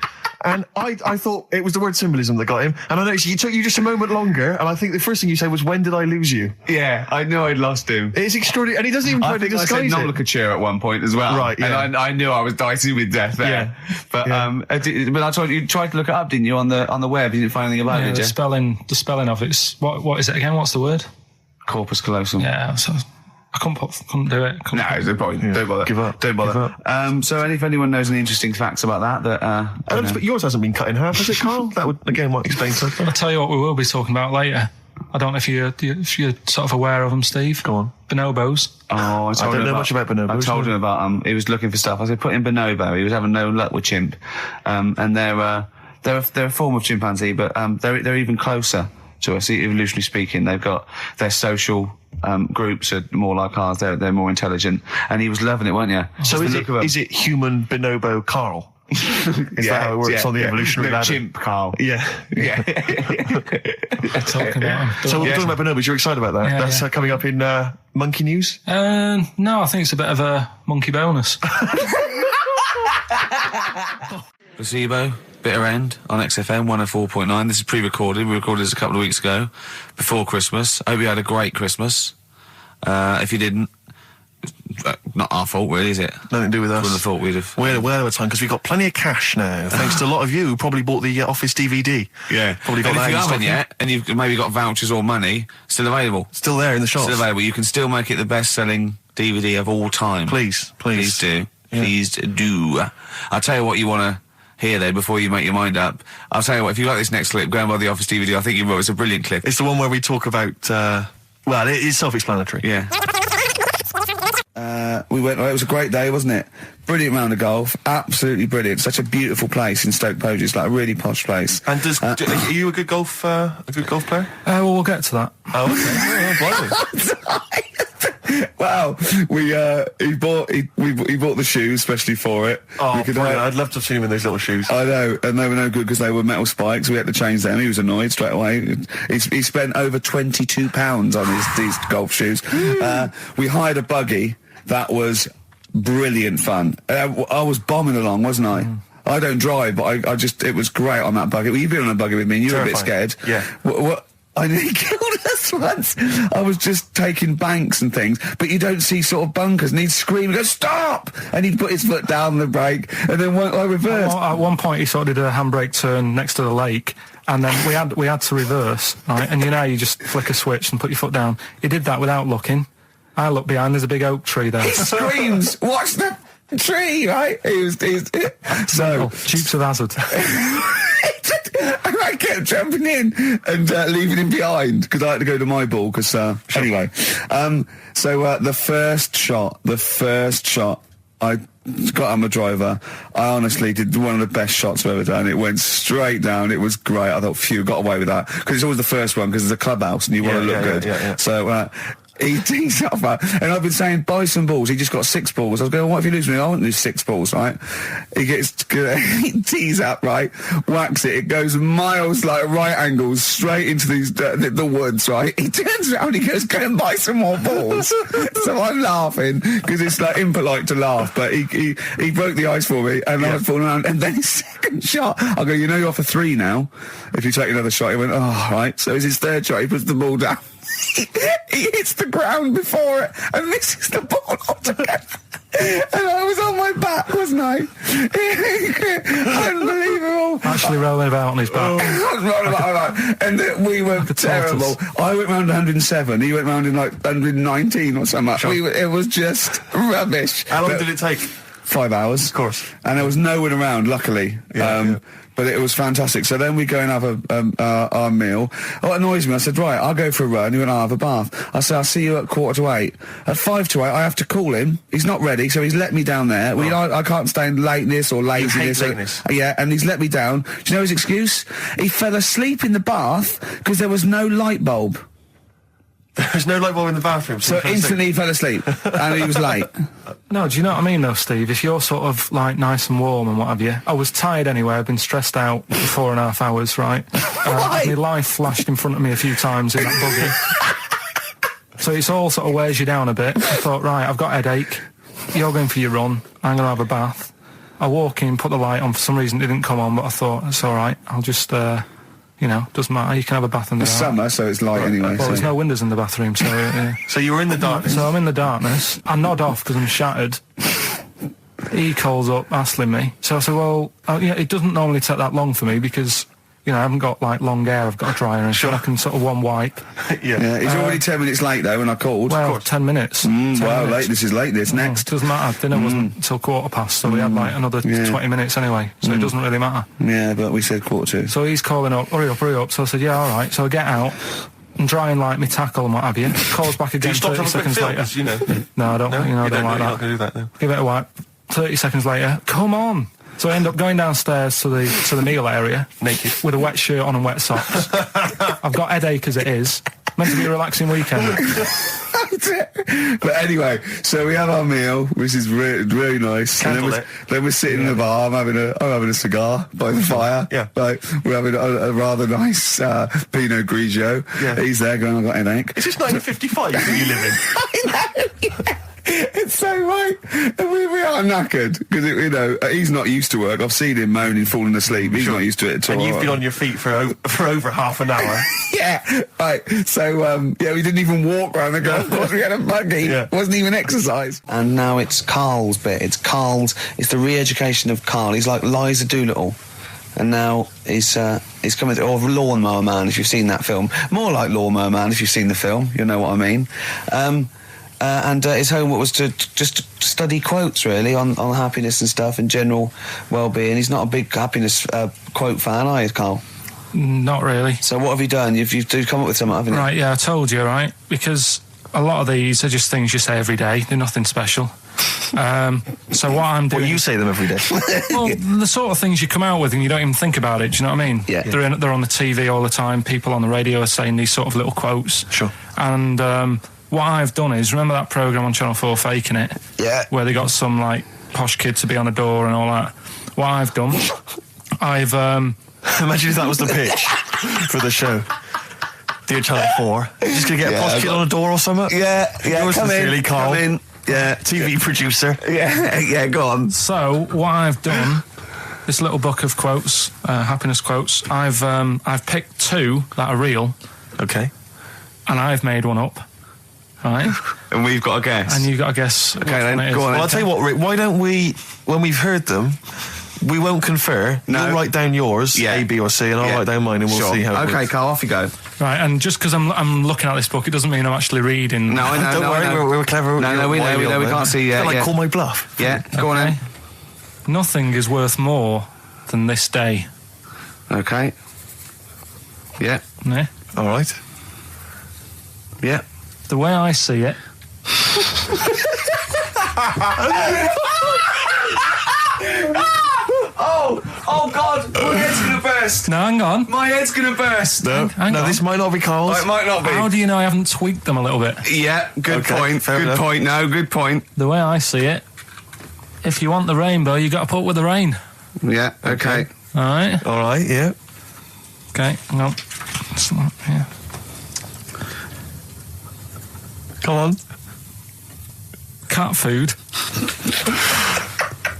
And I thought it was the word symbolism that got him. And I noticed it took you just a moment longer. And I think the first thing you said was, when did I lose you? Yeah, I knew I'd lost him. It's extraordinary. And he doesn't even try to disguise I said it. nomenclature at one point as well. Right, yeah. And I knew I was dicey with death there. Yeah. But, Yeah. but I told you tried to look it up, didn't you, on the web? You didn't find anything about it, did The you? spelling of it's... What is it again? What's the word? Corpus callosum. Yeah, so I couldn't do it. No, it's no point. Yeah. Don't bother. Give up. Don't bother. Give up. So if anyone knows any interesting facts about that But yours hasn't been cut in half, has it, Carl? That would, again, might explain something. I'll tell you what we will be talking about later. I don't know if you're sort of aware of them, Steve. Go on. Bonobos. Oh, I don't know much about bonobos. I told him about he was looking for stuff. I said, put in bonobo. He was having no luck with chimp. And they're a form of chimpanzee, but they're even closer to us, evolutionarily speaking. They've got their social groups are more like ours. They're more intelligent. And he was loving it, weren't you? So is it human bonobo Carl? Is that how it works on the evolutionary ladder? Chimp, Carl. Yeah. Yeah. Talking about them. So we're talking about bonobos. You're excited about that? Yeah, That's coming up in Monkey News? No, I think it's a bit of a monkey bonus. Placebo, Bitter End on XFM 104.9. This is pre-recorded. We recorded this a couple of weeks ago, before Christmas. Hope you had a great Christmas. If you didn't, not our fault, really, is it? Nothing to do with us. Wouldn't have thought we'd have. We're well over time because we've got plenty of cash now, thanks to a lot of you who probably bought the Office DVD. Yeah. Probably got And that if you in haven't stock. yet, and you've maybe got vouchers or money, still available. Still there in the shops. Still available. You can still make it the best-selling DVD of all time. Please. Please do. Yeah. Please do. I'll tell you what you want to hear there before you make your mind up. I'll tell you what, if you like this next clip, go and buy the Office DVD. I think you will. It's a brilliant clip. It's the one where we talk about, well, it is self-explanatory. Yeah. We went, it was a great day, wasn't it? Brilliant round of golf. Absolutely brilliant. Such a beautiful place in Stoke Poges, like a really posh place. And are you a good golf player? Well, we'll get to that. Oh, okay. Wow, he bought the shoes especially for it. Oh, brilliant. I'd love to have seen him in those little shoes. I know, and they were no good because they were metal spikes. We had to change them. He was annoyed straight away. He spent over £22 on these golf shoes. We hired a buggy that was brilliant fun. I was bombing along, wasn't I? I don't drive, but I just, it was great on that buggy. Well, you've been on a buggy with me and you were a bit scared. Yeah. What I nearly killed us once. I was just taking banks and things, but you don't see sort of bunkers, and he'd scream and go, stop! And he'd put his foot down the brake, and then I reversed. At one point, he sort of did a handbrake turn next to the lake, and then we had to reverse, right? And you know, how you just flick a switch and put your foot down. He did that without looking. I look behind, there's a big oak tree there. He screams, watch the tree, right? So Dukes of Hazzard. and I kept jumping in and leaving him behind because I had to go to my ball. Because anyway, the first shot, I got on my driver. I honestly did one of the best shots I've ever done. It went straight down. It was great. I thought, phew, got away with that because it's always the first one because it's a clubhouse and you want to look good. Yeah. So. He tees up, and I've been saying, buy some balls. He just got 6 balls. I was going, what if you lose me? I won't lose 6 balls, right? He tees up, right? Whacks it. It goes miles, like right angles, straight into these the woods, right? He turns around, he goes, go and buy some more balls. So I'm laughing because it's like impolite to laugh, but he broke the ice for me, and I was falling around. And then his second shot, I go, you know, you're off a 3 now. If you take another shot, he went, oh, right. So it's his third shot. He puts the ball down. He hits the ground before it and misses the ball altogether. And I was on my back, wasn't I? Unbelievable. Actually rolling about on his back. And we were terrible. I went round 107. He went round in like 119 or something. Sure. It was just rubbish. How long did it take? 5 hours. Of course. And there was no one around, luckily. But it was fantastic. So then we go and have our meal. What annoys me, I said, right, I'll go for a run. He went, I'll have a bath. I said, I'll see you at 7:45. At 7:55, I have to call him. He's not ready, so he's let me down there. I can't stand lateness or laziness. You hate lateness. Yeah, and he's let me down. Do you know his excuse? He fell asleep in the bath because there was no light bulb. There's no light bulb in the bathroom. So instantly he fell asleep, and he was late. No, do you know what I mean, though, Steve? If you're sort of, like, nice and warm and what have you. I was tired anyway. I've been stressed out for 4.5 hours, right? My life flashed in front of me a few times in that buggy. So it's all sort of wears you down a bit. I thought, right, I've got a headache. You're going for your run. I'm going to have a bath. I walk in, put the light on. For some reason, it didn't come on, but I thought, it's all right. I'll just... doesn't matter. You can have a bath in the It's summer, so it's light anyway. Well, there's no windows in the bathroom, so... So you were in the darkness? So I'm in the darkness. I nod off because I'm shattered. He calls up, hassling me. So I said, well, it doesn't normally take that long for me because, I haven't got, like, long hair. I've got a dryer and sure. I can sort of one wipe. Yeah, he's already 10 minutes late, though, when I called. Well, 10 minutes. 10 wow, minutes. this is late, this. Next. Doesn't matter. Dinner wasn't until 7:15, so we had, like, another 20 minutes anyway, so it doesn't really matter. Yeah, but we said 7:45. So he's calling up, hurry up. So I said, yeah, all right. So I get out and dry and like my tackle and what have you. Calls back again 30 seconds later. No, I don't. I don't like that. You're not going to do that, no. Give it a wipe. 30 seconds later, come on. So I end up going downstairs to the meal area. Naked. With a wet shirt on and wet socks. I've got headache as it is. Meant to be a relaxing weekend. But anyway, so we have our meal, which is really nice. And then we're sitting in the bar. I'm having a cigar by the fire. Yeah. Like, we're having a rather nice Pinot Grigio. Yeah. He's there going, I've got a headache. Is this 1955 that you live in? I know. Yeah. So, right, we are knackered, because, you know, he's not used to work. I've seen him moaning, falling asleep. He's not used to it at all. And you've been on your feet for over half an hour. Yeah, right. So, we didn't even walk around the golf course. We had a buggy. Yeah. It wasn't even exercise. And now it's Karl's bit. It's the re-education of Karl. He's like Liza Doolittle. And now he's coming to, or Lawnmower Man, if you've seen that film. More like Lawnmower Man, if you've seen the film. You know what I mean. And his homework was to just study quotes, really, on happiness and stuff and general well-being. He's not a big happiness quote fan, are you, Karl? Not really. So what have you done? You've come up with something, haven't you? Right, yeah, I told you, right? Because a lot of these are just things you say every day. They're nothing special. So what I'm doing... Well, you say them every day. Well, the sort of things you come out with and you don't even think about it, do you know what I mean? Yeah. They're on the TV all the time. People on the radio are saying these sort of little quotes. Sure. And what I've done is, remember that programme on Channel 4, Faking It? Yeah. Where they got some, like, posh kid to be on a door and all that. What I've done, I've... Imagine if that was the pitch for the show. Dear Channel 4, you're just going to get a posh kid on a door or something? Yeah, Yours sincerely, Karl. Come in. Yeah. TV producer. Yeah, go on. So, what I've done, this little book of quotes, happiness quotes, I've picked two that are real. Okay. And I've made one up. Right? And we've got a guess. And you've got to guess. Okay, then, go on. Well, I'll tell you what, Rick, why don't we, when we've heard them, we won't confer. No. You'll write down yours, A, B or C, and I'll write down mine and we'll see how it Okay, works. Karl, off you go. Right, and just because I'm looking at this book, it doesn't mean I'm actually reading. No, I know. Don't worry, we're clever. No, we know, we can't see yet. Like, call my bluff. Yeah, go on then. Nothing is worth more than this day. Okay. Yeah. Yeah? All right. Yeah. The way I see it... Oh God, my head's gonna burst. No, hang on. My head's gonna burst. No, Hang on. this might not be Karl's. Oh, it might not be. How do you know I haven't tweaked them a little bit? Yeah, good Okay, point. fair Good enough. point. No, good point. The way I see it, if you want the rainbow, you got to put up with the rain. Yeah, okay. All right? All right, yeah. Okay, hang on. Yeah. Come on. Cat food,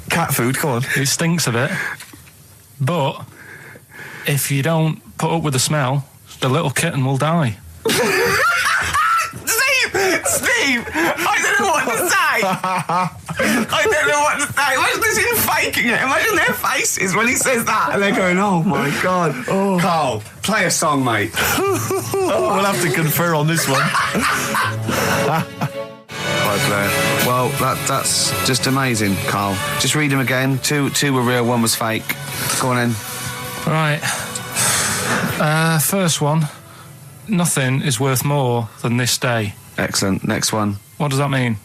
Cat food, come on. it stinks a bit. But if you don't put up with the smell, the little kitten will die. Steve, I don't know what to say. I don't know what to say. Imagine this in faking it. Imagine their faces when he says that, and they're going, "Oh my God." Oh. Karl, play a song, mate. We'll have to confer on this one. Right, Blair. Well, that's just amazing, Karl. Just read them again. Two were real, one was fake. Go on then. Right. First one. Nothing is worth more than this day. Excellent. Next one. What does that mean?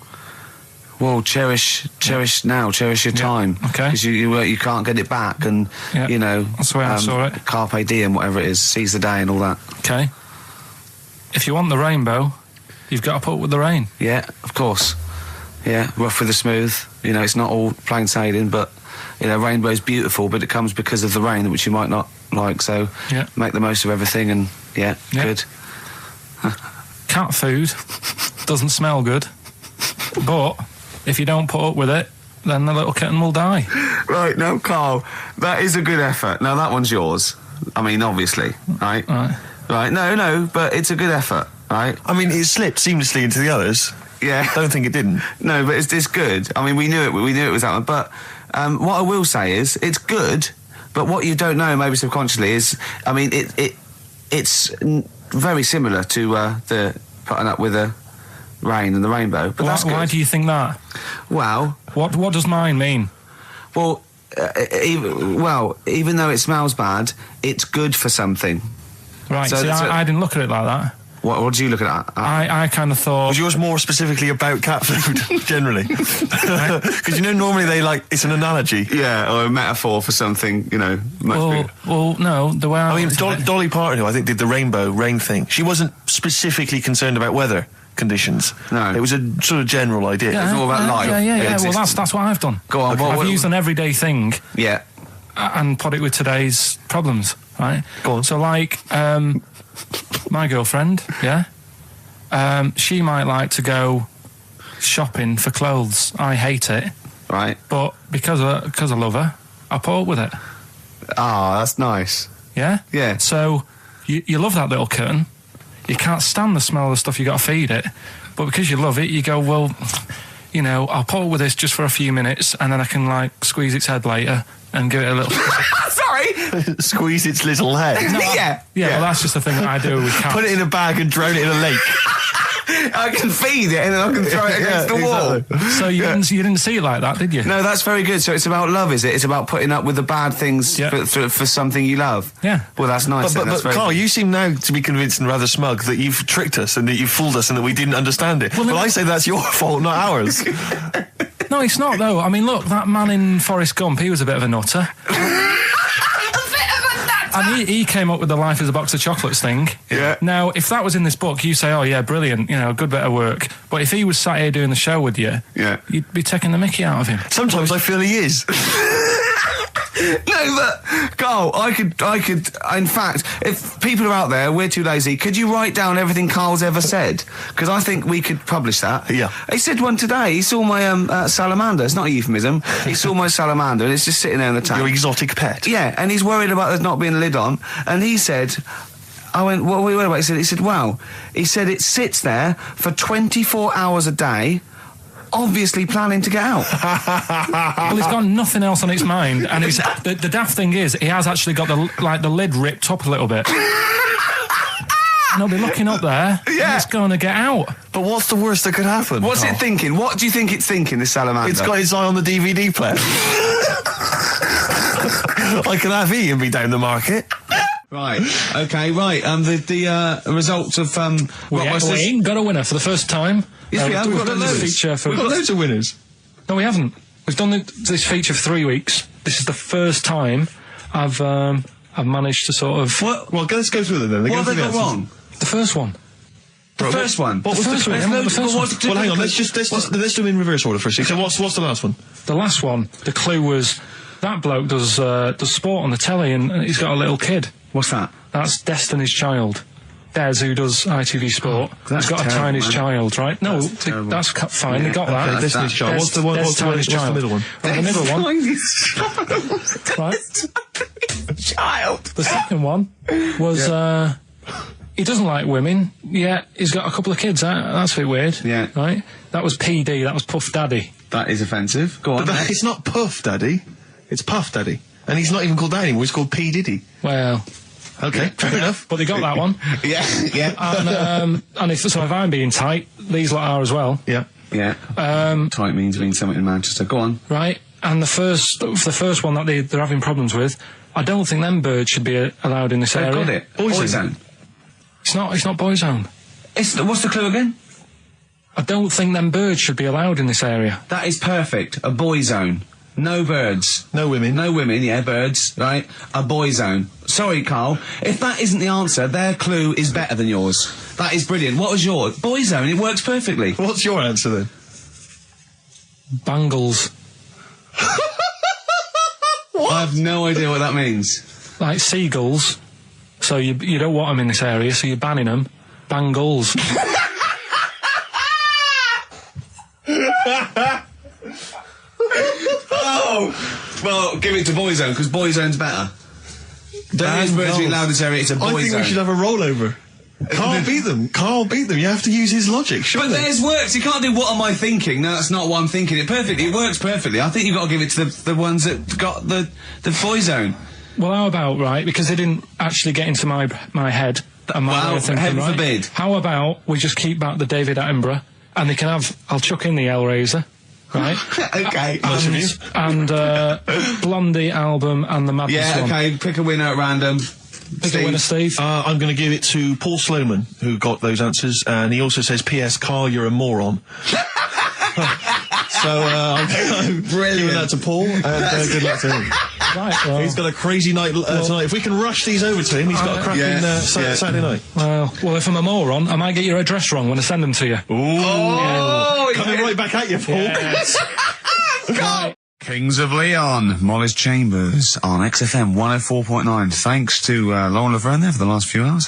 Well, cherish now, cherish your time. Okay. Because you can't get it back, and you know that's the way I saw it. Carpe diem, whatever it is, seize the day and all that. Okay. If you want the rainbow, you've got to put up with the rain. Yeah, of course. Yeah, rough with the smooth. You know, it's not all plain sailing, but you know, rainbow's beautiful, but it comes because of the rain, which you might not like. So make the most of everything, and good. Cat food doesn't smell good, but if you don't put up with it, then the little kitten will die. Right, now, Karl, that is a good effort. Now, that one's yours. I mean, obviously, right? Right, no, but it's a good effort, right? I mean, it slipped seamlessly into the others. Yeah. Don't think it didn't. No, but it's good. I mean, we knew it was that one. But what I will say is, it's good, but what you don't know, maybe subconsciously, is, I mean, it's very similar to the putting up with the rain and the rainbow. But that's good. Why do you think that? Well... What does mine mean? Well, even though it smells bad, it's good for something. Right, so, I didn't look at it like that. What did you look at? I kind of thought... Was yours more specifically about cat food, generally? Because, normally it's an analogy. Yeah, or a metaphor for something, much bigger. Well, no, the way I mean, Dolly Parton, who I think did the rainbow rain thing, she wasn't specifically concerned about weather conditions. No. It was a sort of general idea. It's all about life. Yeah. Well, that's what I've done. Go on. Okay. I've used an everyday thing. Yeah. And put it with today's problems, right? Go on. So, like, my girlfriend, she might like to go shopping for clothes. I hate it. Right. But because I love her, I put up with it. Ah, that's nice. Yeah? Yeah. So, you love that little kitten. You can't stand the smell of the stuff you got to feed it. But because you love it, you go, well, you know, I'll put up with this just for a few minutes, and then I can, like, squeeze its head later and give it a little... Sorry! Squeeze its little head. Yeah. Yeah, well, that's just the thing that I do with cats. Put it in a bag and drone it in a lake. I can feed it and then I can throw it against the wall. Exactly. So you didn't see it like that, did you? No, that's very good. So it's about love, is it? It's about putting up with the bad things for something you love. Yeah. Well, that's nice. But that's very Karl, good. you seem now to be convinced and rather smug that you've tricked us and that you've fooled us and that we didn't understand it. Well, I say that's your fault, not ours. No, it's not, though. I mean, look, that man in Forrest Gump, he was a bit of a nutter. And he came up with the life as a box of chocolates thing. Yeah. Now, if that was in this book, you say, oh, yeah, brilliant, you know, good bit of work. But if he was sat here doing the show with you, you'd be taking the mickey out of him. Sometimes I feel he is. No, but Karl, I could. In fact, if people are out there, we're too lazy. Could you write down everything Karl's ever said? Because I think we could publish that. Yeah. He said one today. He saw my salamander. It's not a euphemism. He saw my salamander, and it's just sitting there in the tank. Your exotic pet. Yeah, and he's worried about there not being a lid on. And he said, I went, what are we worried about? He said, wow. He said it sits there for 24 hours a day, obviously planning to get out. Well, it's got nothing else on its mind, and it's the daft thing is, he has actually got the lid ripped up a little bit. And he'll be looking up there, and it's going to get out. But what's the worst that could happen? What's it thinking? What do you think it's thinking, this salamander? It's got its eye on the DVD player. I can have Ian be down the market. Right. Okay. Right. The results of We ain't got a winner for the first time. Yes, we have. We've We've done got this loads. feature for... We've got loads of winners. No, we haven't. We've done this feature for 3 weeks. This is the first time I've managed to sort of... What? Well, let's go through them then. What have they got wrong? The first one. The first one. What was The first one. the The first one. Well, hang on. Let's do them in reverse order first. So what's the last one? The last one, the clue was that bloke does sport on the telly and he's got a little kid. What's that? That's Destiny's Child. Des, who does ITV Sport, that's has got terrible, a tiny man. child, right? No, terrible. that's fine. Yeah, They got that. okay, Destiny's Child. What's the middle one? Well, the middle one. Right. Child. The second one was he doesn't like women. Yeah, he's got a couple of kids. That's a bit weird. Yeah. Right. That was PD. That was Puff Daddy. That is offensive. Go on. But it's not Puff Daddy. It's Puff Daddy. And he's not even called that anymore. He's called P. Diddy. Well. Okay, fair enough. But they got that one. Yeah. And if I'm being tight, these lot are as well. Yeah. Yeah. Tight means something in Manchester. Go on. Right. And the first one that they're having problems with, I don't think them birds should be allowed in this area. Got it. Boyzone. It's not Boyzone. What's the clue again? I don't think them birds should be allowed in this area. That is perfect. A boy zone. No birds. No women. No women, yeah, birds, right? A boy zone. Sorry, Karl. If that isn't the answer, their clue is better than yours. That is brilliant. What was yours? Boy zone, it works perfectly. What's your answer then? Bangles. I have no idea what that means. Like seagulls. So you don't want them in this area, so you're banning them. Bangles. Oh! Well, give it to Boyzone, because Boyzone's better. There is birds being allowed in this area, it's a Boyzone. I think we should have a rollover. Karl beat them. Karl beat them. You have to use his logic, surely. But theirs works. You can't do what am I thinking. No, that's not what I'm thinking. It perfectly. It works perfectly. I think you've got to give it to the ones that got the Boyzone. Well, how about, right, because they didn't actually get into my head and my way of thinking, heaven right? forbid. How about we just keep back the David Attenborough, and they can have, I'll chuck in the Hellraiser, right? Okay. And Blondie album and the Madness Yeah, one. okay. Pick a winner at random. Pick a winner, Steve. I'm going to give it to Paul Sloman, who got those answers, and he also says, P.S. Karl, you're a moron. So, I'm giving that to Paul, and good luck to him. Right, well, He's got a crazy night tonight. If we can rush these over to him, he's got a cracking Saturday night. well, if I'm a moron, I might get your address wrong when I send them to you. Oh, Coming right back at you, Paul. Yes. Right. Kings of Leon, Molly's Chambers on XFM 104.9. Thanks to Lauren Laverne there for the last few hours.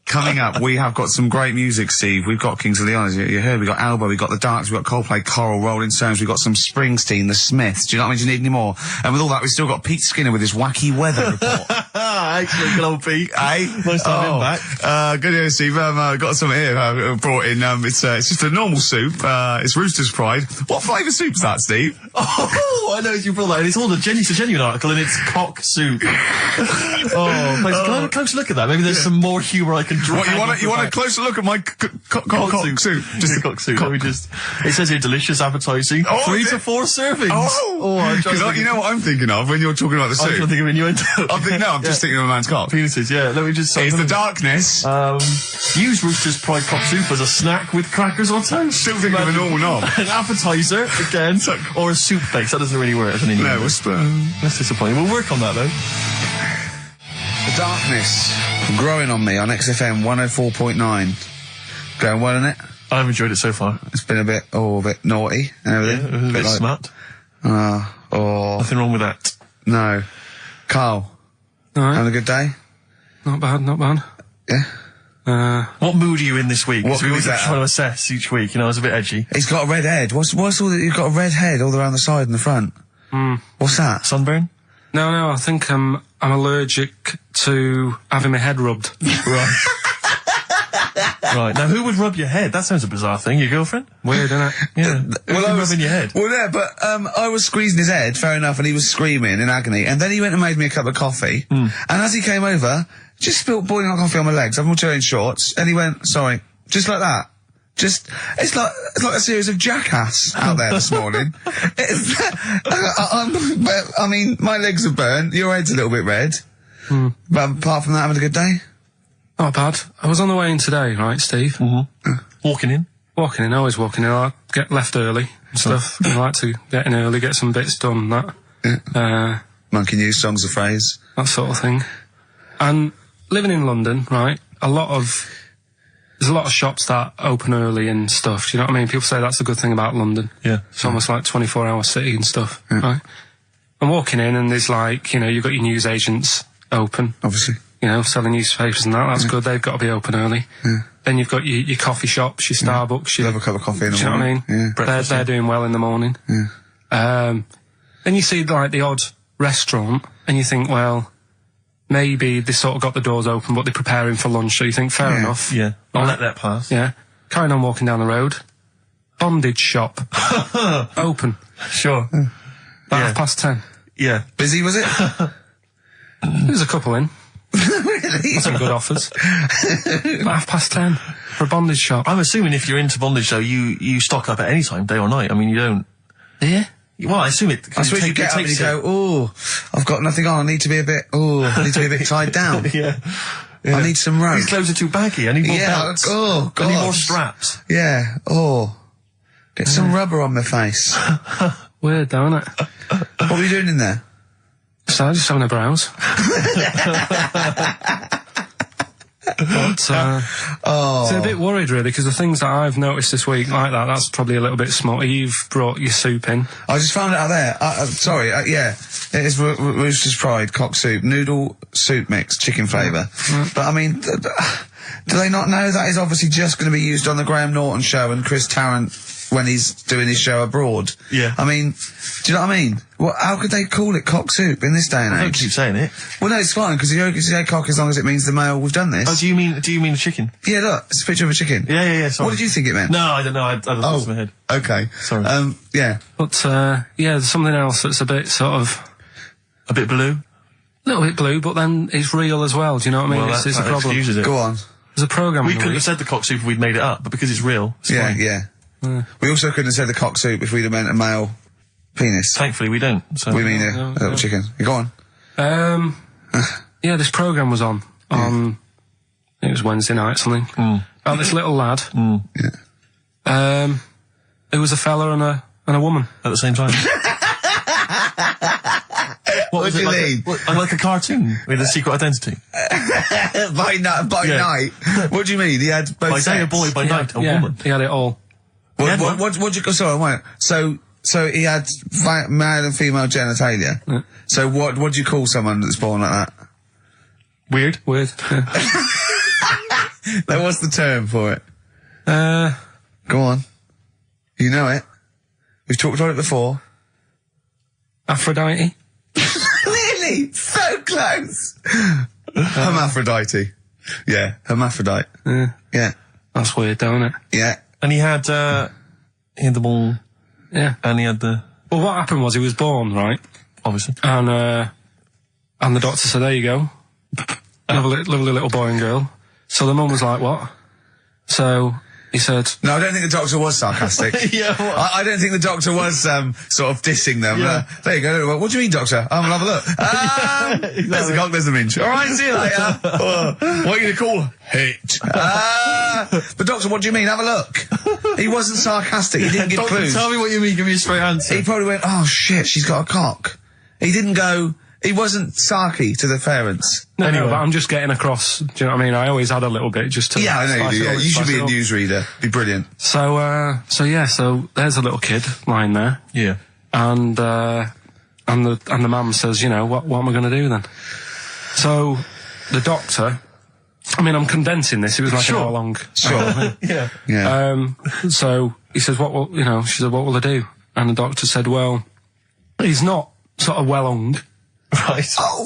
Coming up, we have got some great music, Steve. We've got Kings of Leon, as you heard. We've got Alba, we've got The Darks, we've got Coldplay, Coral, Rolling Stones, we've got some Springsteen, The Smiths. Do you know what I mean? Do you need any more? And with all that, we've still got Pete Skinner with his wacky weather report. Excellent, good old Pete. Hey? Nice to have him back. Good news, Steve. Got some here brought in. It's just a normal soup. It's Rooster's Pride. What flavour soup's that, Steve? Oh, I know you brought that. And it's all it's a genuine article, and it's cock soup. Can I have a closer look at that? Maybe there's some more humour I can draw. What, you want a closer look at my cock soup? Just a cock soup. Let me just. It says here delicious, appetising. 3 to 4 servings. Because you know what I'm thinking of when you're talking about the soup. I'm thinking of innuendo. I'm just thinking of a man's cock. Penises, yeah. Let me just. It's the darkness. Use Rooster's Pride cock soup as a snack with crackers or toast. Still thinking of a normal knob. An appetiser again, or a soup base. That doesn't really work as an innuendo. No, a spoon. That's disappointing. We'll work on that though. The darkness growing on me on XFM 104.9. Going well, isn't it? I've enjoyed it so far. It's been a bit naughty and everything. Yeah, a bit like, smart. Nothing wrong with that. No. Carl, Alright. having a good day? Not bad. Yeah. What mood are you in this week? What we mood always is that? try to assess each week. You know, it's a bit edgy. He's got a red head. What's all that? You've got a red head all around the side and the front. What's that? Sunburn? No, I think I'm allergic to having my head rubbed. Right. Right. Now, who would rub your head? That sounds a bizarre thing. Your girlfriend? Weird, isn't it? Yeah. Rubbing your head? Well, yeah, but I was squeezing his head, fair enough, and he was screaming in agony. And then he went and made me a cup of coffee. And as he came over, just spilt boiling hot coffee on my legs. I'm all wearing shorts, and he went, sorry, just like that. It's like a series of Jackass out there this morning. I mean, my legs are burnt. Your head's a little bit red. But apart from that, having a good day? Not bad. I was on the way in today, right, Steve? Walking in? Walking in, always walking in. I get left early and stuff. I like to get in early, get some bits done, that. Monkey News, songs of phrase. That sort of thing. And living in London, right, there's a lot of shops that open early and stuff. Do you know what I mean? People say that's a good thing about London. Yeah. It's almost like 24-hour city and stuff, right? I'm walking in and there's like, you've got your news agents open. Obviously. Selling newspapers and that. That's good. They've got to be open early. Then you've got your coffee shops, your Starbucks. Have a cup of coffee in the morning. Do you know what I mean? Yeah. They're doing well in the morning. Then you see like the odd restaurant and you think, well, maybe they sort of got the doors open, but they're preparing for lunch. So you think, fair enough. Yeah. I'll Right. let that pass. Yeah. Carrying on walking down the road. Bondage shop. Open. Sure. About 10:30. Yeah. Busy, was it? There's a couple in. Really? Some good offers. About 10:30 for a bondage shop. I'm assuming if you're into bondage, though, you stock up at any time, day or night. I mean, you don't... Yeah. Well, I assume it... I suppose you get up and you go, I've got nothing on, I need to be a bit tied down. Yeah. I need some rope. These clothes are too baggy. I need more belts. Oh, God. I need more straps. Yeah, get some rubber on my face. Weird, though, isn't it? What were you doing in there? So just having a browse. But, so a bit worried really, because the things that I've noticed this week like that's probably a little bit smutty. You've brought your soup in. I just found it out there. Sorry, yeah. It is Rooster's Pride, cock soup, noodle soup mix, chicken flavour. But I mean, do they not know that is obviously just going to be used on the Graham Norton show and Chris Tarrant when he's doing his show abroad? Yeah. I mean, do you know what I mean? How could they call it cock soup in this day and I don't age? keep saying it. Well, no, it's fine, because you can say cock as long as it means the male, we've done this. Oh, do you mean a chicken? Yeah, look, it's a picture of a chicken. Yeah, sorry. What did you think it meant? No, I don't know. I had thoughts in my head. Okay. Sorry. Yeah. But there's something else that's a bit sort of A bit blue? a little bit blue, but then it's real as well. Do you know what I mean? Well, it's a that problem. excuses it. Go on. There's a program. We in the couldn't week. have said the cock soup if we'd made it up, but because it's real, it's Yeah, fine. yeah. We also couldn't have said the cock soup if we'd have meant a male penis. Thankfully, we don't. So. We mean a little chicken. You go on. This program was on. It was Wednesday night, something. About this little lad. Yeah. Who was a fella and a woman. At the same time. What was do it you like? mean? Like a cartoon with a secret identity. By night. What do you mean? He had both By day a sets? boy, by night a Yeah, woman. he had it all. What'd you go? Sorry, wait. So he had male and female genitalia. Yeah. So what do you call someone that's born like that? Weird. Weird. Yeah. Now, what's the term for it? Go on. You know it. We've talked about it before. Aphrodite. Really? So close. Hermaphrodite. Yeah, hermaphrodite. Yeah. That's weird, don't it? Yeah. And he had the ball. Yeah. And he had the... Well, what happened was he was born, right? Obviously. And the doctor said, there you go. Lovely little boy and girl. So the mum was like, what? So he said... No, I don't think the doctor was sarcastic. Yeah, I don't think the doctor was sort of dissing them. Yeah. There you go. What do you mean, doctor? I'll have a look. There's the cock, there's the minge. All right, see you later. What are you going to call hit? But doctor, what do you mean? Have a look. He wasn't sarcastic. He didn't give Doctor, clues. tell me what you mean. Give me a straight answer. He probably went, oh shit, she's got a cock. He didn't go... He wasn't sarky to the parents. No, Anyway. but I'm just getting across. Do you know what I mean? I always had a little bit just to... Yeah, I know you do. Yeah. You should be a news. newsreader. Be brilliant. So there's a little kid lying there. Yeah. And the mum says, you know, what am I going to do then? So the doctor, I mean, I'm condensing this. It was like an hour long. Sure. Yeah. Yeah. So he says, she said, what will I do? And the doctor said, well, he's not sort of well hung. Right. Oh,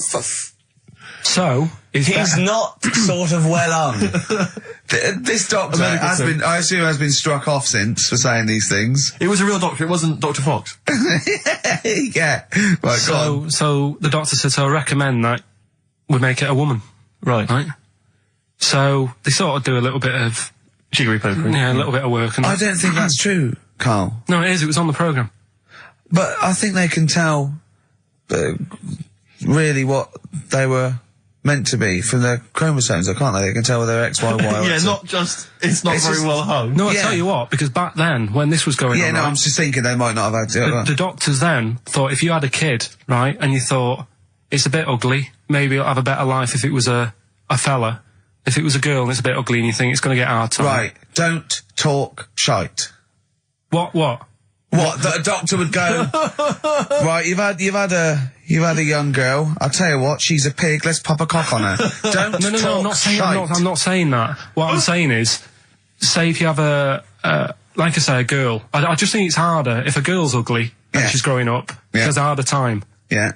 So he's better. not sort of well on. This doctor has been struck off since for saying these things. It was a real doctor. It wasn't Dr. Fox. Yeah. Right, go on. So the doctor said, so I recommend that we make it a woman. Right. So they sort of do a little bit of... Jiggery pokery. Yeah, a little bit of work. And I don't think that's true, Carl. No, it is. It was on the programme. But I think they can tell really what they were meant to be from their chromosomes, can't they? They can tell whether they're X, Y, Y, or Yeah, X. it's not very well hung. No, I Yeah. tell you what, because back then, when this was going Yeah, on... no, right, I'm just thinking they might not have had the doctors then thought if you had a kid, right, and you thought, it's a bit ugly, maybe it'll have a better life if it was a fella. If it was a girl and it's a bit ugly and you think it's going to get hard time. Right, don't talk shite. What? What? That a doctor would go, right, you've had a young girl, I'll tell you what, she's a pig, let's pop a cock on her. Don't No, talk I'm not saying, shite. I'm not saying that. What I'm saying is, say if you have like I say, a girl. I just think it's harder if a girl's ugly and Yeah. she's growing up. Yeah. She has a harder time. Yeah.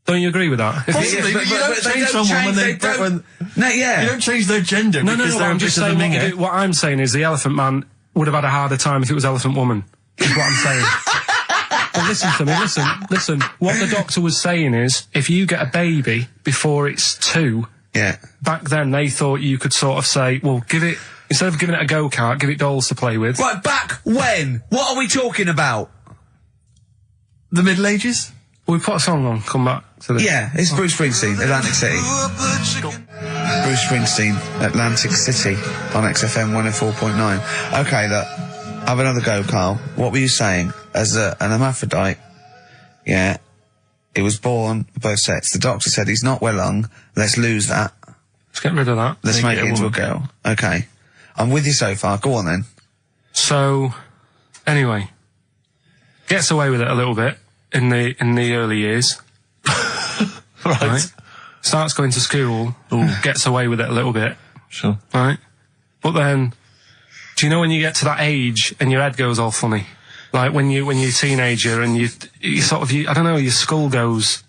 Don't you agree with that? Possibly, but you don't they change don't someone change, when No, yeah. you don't change their gender No, because they're I'm a just bit of a saying minger. what I'm saying is the elephant man would have had a harder time if it was elephant woman. Is what I'm saying. But listen to me, listen. What the doctor was saying is, if you get a baby before it's 2, Yeah. back then they thought you could sort of say, well, instead of giving it a go-kart, give it dolls to play with. Right, back when? What are we talking about? The Middle Ages? We put a song on, come back to this. Yeah, it's Bruce Springsteen, Atlantic City. Bruce Springsteen, Atlantic City, on XFM 104.9. Okay, look, have another go, Carl. What were you saying? As an hermaphrodite, yeah, he was born both sets. The doctor said he's not well hung, let's lose that. Let's get rid of that. Let's make it it a into a woman. girl. Okay. I'm with you so far, go on then. So, anyway, gets away with it a little bit in the early years. Right. Starts going to school, gets away with it a little bit, Sure. right? But then, do you know when you get to that age and your head goes all funny? Like when you're a teenager and you sort of, I don't know, your skull goes...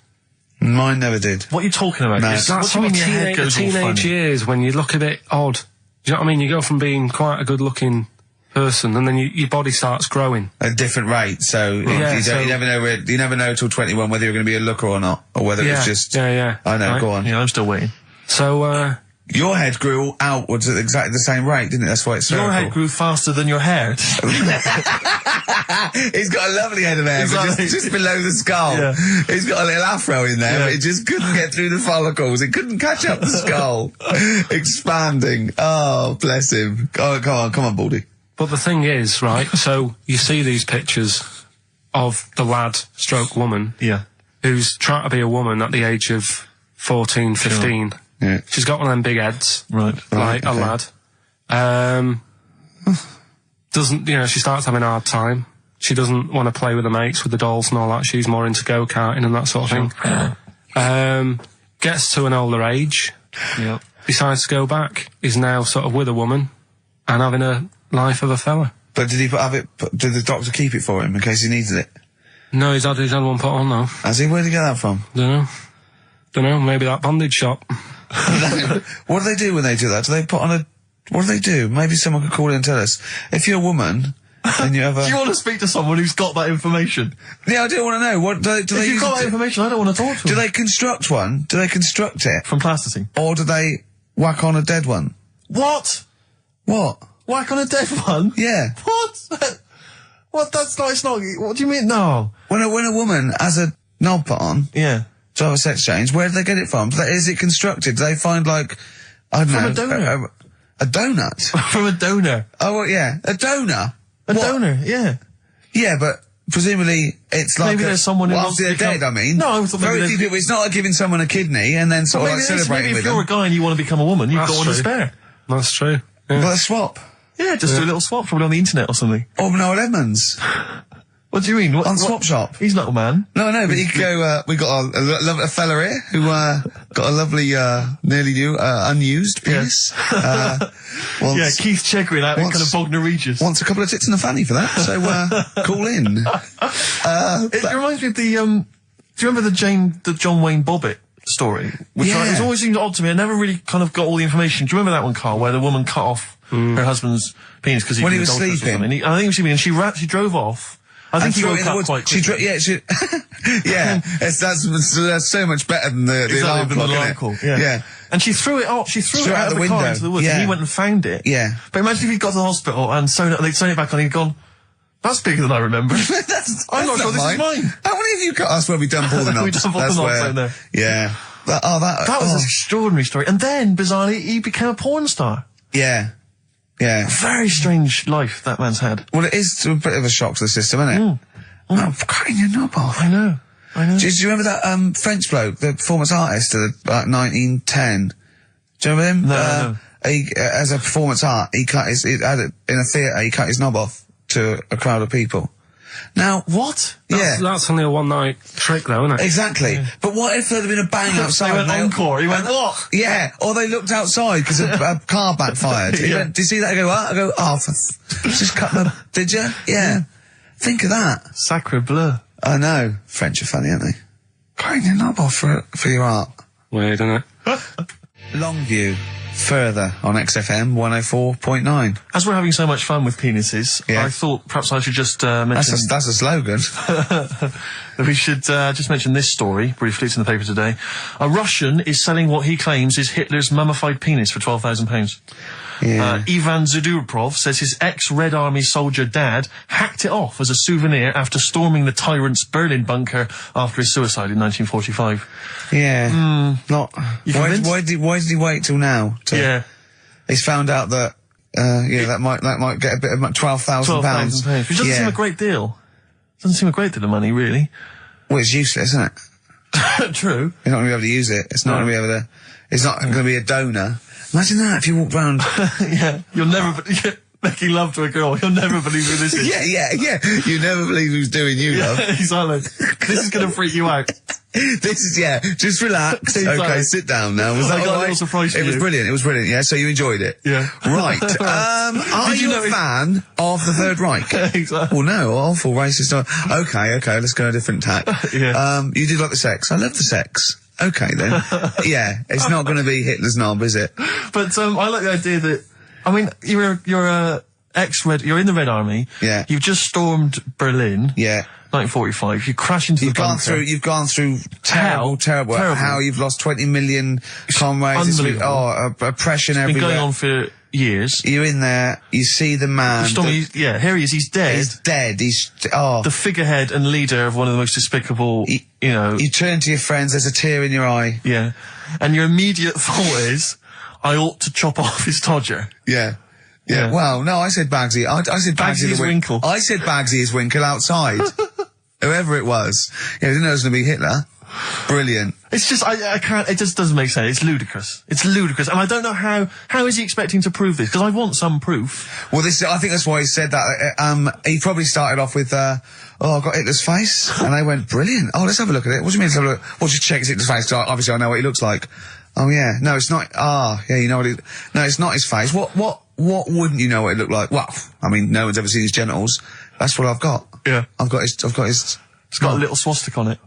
Mine never did. What are you talking about? No. What That's do you sort mean of your head goes all teenage funny? years when you look a bit odd. Do you know what I mean? You go from being quite a good-looking person and then your body starts growing. At a different rate, so you never know till 21 whether you're going to be a looker or not, or whether it's just... Yeah. I know, Right. go on. Yeah, I'm still waiting. So, Your head grew outwards at exactly the same rate, didn't it? That's why it's Your spherical. head grew faster than your hair. He's got a lovely head of hair, but Exactly. just below the skull. Yeah. He's got a little afro in there, Yeah. but it just couldn't get through the follicles. It couldn't catch up the skull. Expanding. Oh, bless him. Oh, come on, Baldy. but the thing is, right, so you see these pictures of the lad stroke woman Yeah. who's trying to be a woman at the age of 14, 15. Yeah. She's got one of them big heads, Right. like a okay. lad. She starts having a hard time. She doesn't want to play with the mates, with the dolls and all that. She's more into go-karting and that sort of thing. Gets to an older age. Yeah. decides to go back. He's now sort of with a woman and having a life of a fella. But did did the doctor keep it for him in case he needed it? No, he's had one put on now. Has he? Where'd he get that from? Don't know, maybe that bondage shop. What do they do when they do that? Do they put on what do they do? Maybe someone could call in and tell us. If you're a woman, and you have a... Do you want to speak to someone who's got that information? Yeah, I do want to know. What do If you've got that information, I don't want to talk to them. Do they construct one? Do they construct it? From plasticine. Or do they whack on a dead one? What? What? Whack on a dead one? Yeah. What? What? That's not, it's not, what do you mean? No. When a woman has a knob put on Yeah. to have a sex change, where do they get it from? Is it constructed? Do they find, like, I don't know... From a donor. A donut? From a donor. Oh, well, yeah. A donor? A donor, yeah. Yeah, but presumably it's like... Maybe there's someone who well, wants after to they're become... dead, I mean. No, I thought maybe very few people. It's not like giving someone a kidney and then sort of like celebrating maybe with if you're them. a guy and you want to become a woman, you've That's got one to true. spare. That's true. Yeah. Well, a swap. Yeah, just do a little swap, probably on the internet or something. Or Noel Edmonds. What do you mean? On Swap Shop. He's not a man. No, but you could go, we got a fella here who, got a lovely, nearly new, unused penis. Yeah, Keith Chegwin out in kind of Bognor Regis. Wants a couple of tits in the fanny for that, so, call in. It reminds me of the, do you remember the John Wayne Bobbitt story? Which Yeah. it's always seemed odd to me. I never really kind of got all the information. Do you remember that one, Carl, where the woman cut off her husband's penis because When he was sleeping. I think he was sleeping, and she drove off. I think he woke up quite quickly. Yeah, that's so much better than the alarm clock, isn't it? Yeah. And she threw it off. She threw it out of the car window. into the woods, Yeah. and he went and found it. Yeah. But imagine if he'd got to the hospital and they'd sewn it back on, he'd gone, that's bigger than I remember. I'm not sure this is mine. How many of you got us where we dump all the knobs? We dump all the knobs out there. Yeah. That was an extraordinary story. And then, bizarrely, he became a porn star. Yeah. Yeah. Very strange life that man's had. Well, it is a bit of a shock to the system, isn't it? Oh, cutting your knob off. I know. Do you remember that French bloke, the performance artist of like 1910? Do you remember him? No. He, as a performance art, in a theatre, he cut his knob off to a crowd of people. Now, what? That's only a one-night trick, though, isn't it? Exactly. Yeah. But what if there had been a bang outside? They went encore. He went, what? Yeah. Or they looked outside because a car backfired. He went, did you see that? I go, what? I go, just cut my... Did you? Yeah. Think of that. Sacre bleu. I know. French are funny, aren't they? Cutting your knob off for your art. Weird, isn't it? Longview. Further on XFM 104.9. As we're having so much fun with penises, I thought perhaps I should just mention... That's a slogan. We should just mention this story, briefly. It's in the paper today. A Russian is selling what he claims is Hitler's mummified penis for £12,000. Yeah. Ivan Zadurprov says his ex-Red Army soldier dad hacked it off as a souvenir after storming the tyrant's Berlin bunker after his suicide in 1945. Yeah. Not... You why did he wait till now? He's found out that, that might get a bit of £12,000. £12,000. Which doesn't seem a great deal. Doesn't seem a great deal of money, really. Well, it's useless, isn't it? True. You're not going to be able to use it. It's not going to be able to... It's not going to be a donor. Imagine that if you walked round... Yeah, you'll never... making love to a girl, you'll never believe who this is. Yeah. You never believe who's doing you, love. Exactly. This is going to freak you out. This is, just relax. Okay, sit down now. Was that I got all a little right? surprise for It was you. brilliant, yeah? So you enjoyed it? Yeah. Right. Are you a fan of the Third Reich? Exactly. Well, no, awful racist. Okay, let's go a different tack. Yeah. You did like the sex. I love the sex. Okay, then. Yeah, it's not going to be Hitler's knob, is it? But, I like the idea that, I mean, you're in the Red Army. Yeah. You've just stormed Berlin. Yeah. 1945. You crash into the bunker. You've gone through terrible. How you've lost 20 million comrades. Unbelievable. Oppression It's been everywhere. going on for years. You're in there, you see the man. Here he is, he's dead. He's dead, the figurehead and leader of one of the most despicable, You turn to your friends, there's a tear in your eye. Yeah. And your immediate thought is, I ought to chop off his todger. Yeah. Well, no, I said Bagsy. I said Bagsy is Winkle. I said Bagsy is Winkle outside. Whoever it was. Yeah, I didn't know it was going to be Hitler. Brilliant. It's just, I can't, it just doesn't make sense. It's ludicrous. And I don't know how is he expecting to prove this? Because I want some proof. Well, I think that's why he said that. He probably started off with, I've got Hitler's face. And they went, brilliant. Oh, let's have a look at it. What do you mean let's have a look? Well, just check Hitler's face. 'Cause obviously I know what he looks like. Oh yeah. No, it's not. Yeah. You know what? No, it's not his face. What wouldn't you know what it looked like? Well, I mean, no one's ever seen his genitals. That's what I've got. Yeah. I've got his. It's got a little swastika on it.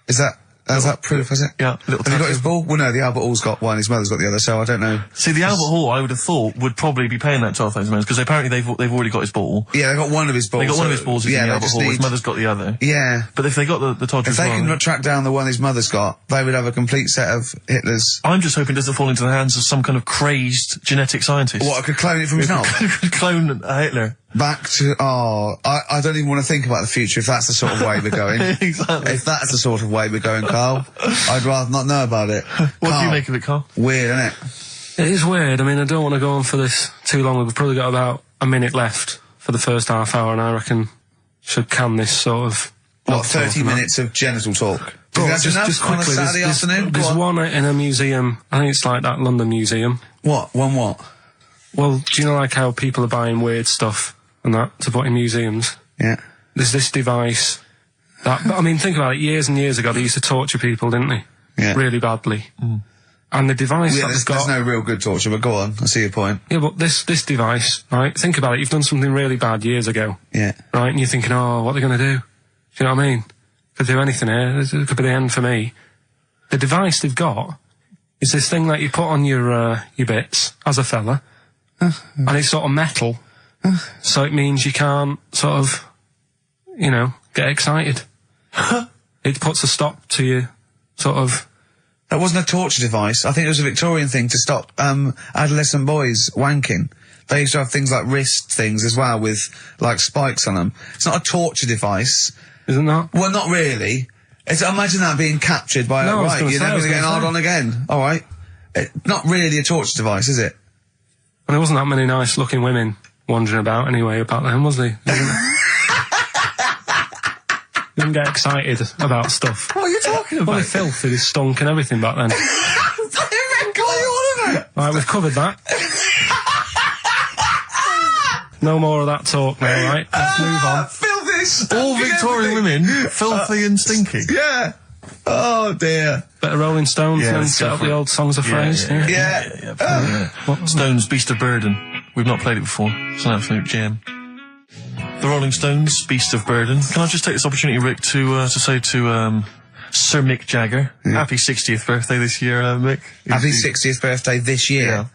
Is that proof, is it? Yeah, little Have you got his ball? Well, no, the Albert Hall's got one, his mother's got the other, so I don't know. See, the Albert Hall, I would have thought, would probably be paying that £12,000, because apparently they've already got his ball. Yeah, they got one of his balls. They got one of his balls in the Albert Hall, his mother's got the other. Yeah. But if they got the Todger If they can track down the one his mother's got, they would have a complete set of Hitler's... I'm just hoping it doesn't fall into the hands of some kind of crazed genetic scientist. What, I could clone it from his knob? Could clone Hitler. Back to... I don't even want to think about the future if that's the sort of way we're going. Exactly. If that's the sort of way we're going, Carl, I'd rather not know about it. What do you make of it, Carl? Weird, isn't it? It is weird. I mean, I don't want to go on for this too long. We've probably got about a minute left for the first half hour, and I reckon should can this sort of... What, 30 minutes of genital talk? But That's enough just on a quickly, Saturday afternoon? There's one in a museum. I think it's like that London museum. What? One what? Well, do you know like how people are buying weird stuff and that to put in museums? Yeah. There's this device that, I mean, think about it, years and years ago they used to torture people, didn't they? Yeah. Really badly. Mm. And the device Yeah, that they've got... there's no real good torture, but go on, I see your point. Yeah, but this device, right, think about it, you've done something really bad years ago. Yeah. Right, and you're thinking, oh, what are they going to do? Do you know what I mean? Could do anything here, it could be the end for me. The device they've got is this thing that you put on your bits, as a fella, and it's sort of metal, so it means you can't sort of, you know, get excited. It puts a stop to you, sort of... That wasn't a torture device. I think it was a Victorian thing to stop adolescent boys wanking. They used to have things like wrist things as well with, like, spikes on them. It's not a torture device. Isn't that? Well, not really. Imagine that being captured by No, right, you're never going to get hard on again. All right. Not really a torture device, is it? And there wasn't that many nice-looking women wandering about anyway back then, was there? Didn't get excited about stuff. What are you talking about? Well, the filth, it stunk and everything back then. Right, we've covered that. No more of that talk now, right? Let's move on. Filthy, all Victorian women, filthy and stinky. Yeah. Oh dear. Bit of Rolling Stones Yeah, and let's set go up for the it. old songs of phrase. Yeah. Stones, Beast of Burden. We've not played it before. It's an absolute gem. The Rolling Stones, Beast of Burden. Can I just take this opportunity, Rick, to say to Sir Mick Jagger, happy 60th birthday this year, Mick. Happy 60th birthday this year. Yeah.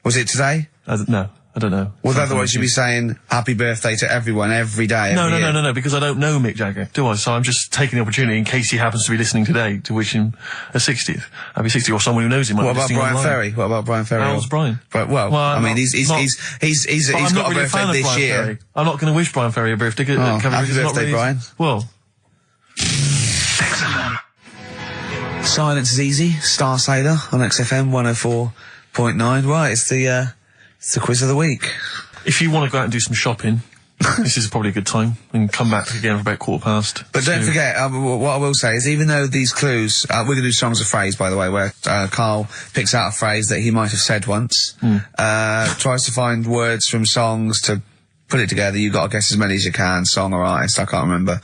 Was it today? No, I don't know. Well, otherwise you'd be saying happy birthday to everyone every day. No, because I don't know Mick Jagger, do I? So I'm just taking the opportunity in case he happens to be listening today to wish him a 60th. Happy 60th, or someone who knows him. What about Brian Ferry? What about Brian Ferry? How's Brian? Well, I mean, he's got a birthday this year. Ferry. I'm not going to wish Brian Ferry a birthday. Happy birthday, Brian. Well. Silence is easy. Star Sailor on XFM 104.9. Right, it's the quiz of the week. If you want to go out and do some shopping, this is probably a good time, and come back again for about 15:15. But don't forget, what I will say is, even though these clues, we're going to do songs of phrase, by the way, where Karl picks out a phrase that he might have said once, tries to find words from songs to put it together. You've got to guess as many as you can, song or artist, I can't remember.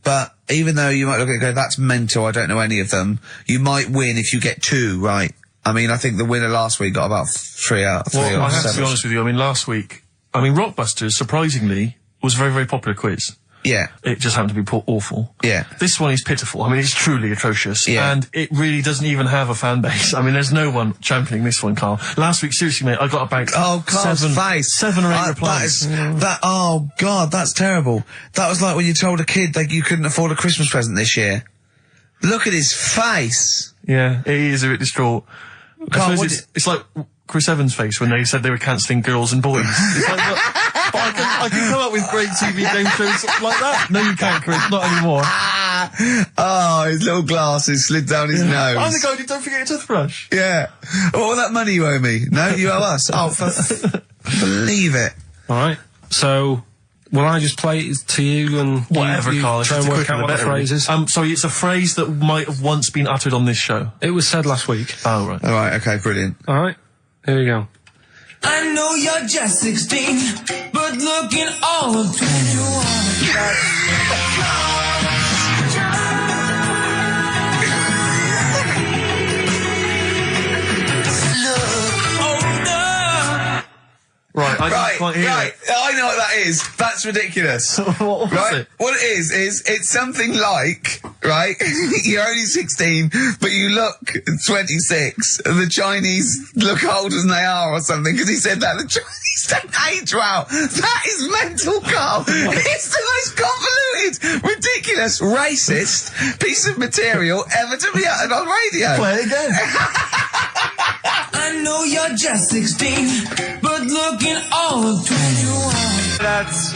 But even though you might look at it and go, that's mental, I don't know any of them, you might win if you get 2 right. I mean, I think the winner last week got about 3 out of 3 Well, or I have 7. to be honest with you, I mean, last week, Rockbusters, surprisingly, was a very, very popular quiz. Yeah. It just happened to be awful. Yeah. This one is pitiful. I mean, it's truly atrocious. Yeah. And it really doesn't even have a fan base. I mean, there's no one championing this one, Carl. Last week, seriously, mate, I got about Carl's face. 7 or 8 replies. Oh, God, that's terrible. That was like when you told a kid that you couldn't afford a Christmas present this year. Look at his face. Yeah, he is a bit distraught. Carl, It's like Chris Evans' face when they said they were cancelling Girls and Boys. It's like, look, but I can come up with great TV game shows like that. No, you can't, Chris. Not anymore. Oh, his little glasses slid down his nose. I'm the guy who don't forget your toothbrush. Yeah. What was that money you owe me? No, you owe us. Oh, believe it. All right. So, will I just play it to you and whatever, you Carl? try and work out what the phrase is? Sorry, it's a phrase that might have once been uttered on this show. It was said last week. Oh, right. All right, okay, brilliant. All right. Here we go. I know you're just 16, but looking all of 21. didn't quite hear right. it. I know what that is. That's ridiculous. What was right? it? What it is it's something like, right? You're only 16, but you look 26. And the Chinese look older than they are, or something. Because he said that the Chinese don't age well. That is mental, Carl. It's the most convoluted, ridiculous, racist piece of material ever to be uttered on radio. Play it again. I know you're just 16, but looking all of 21. That's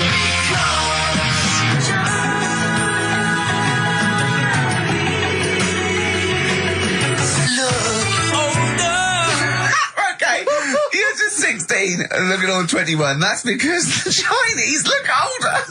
okay. You're just 16 and looking all 21. That's because the Chinese look older.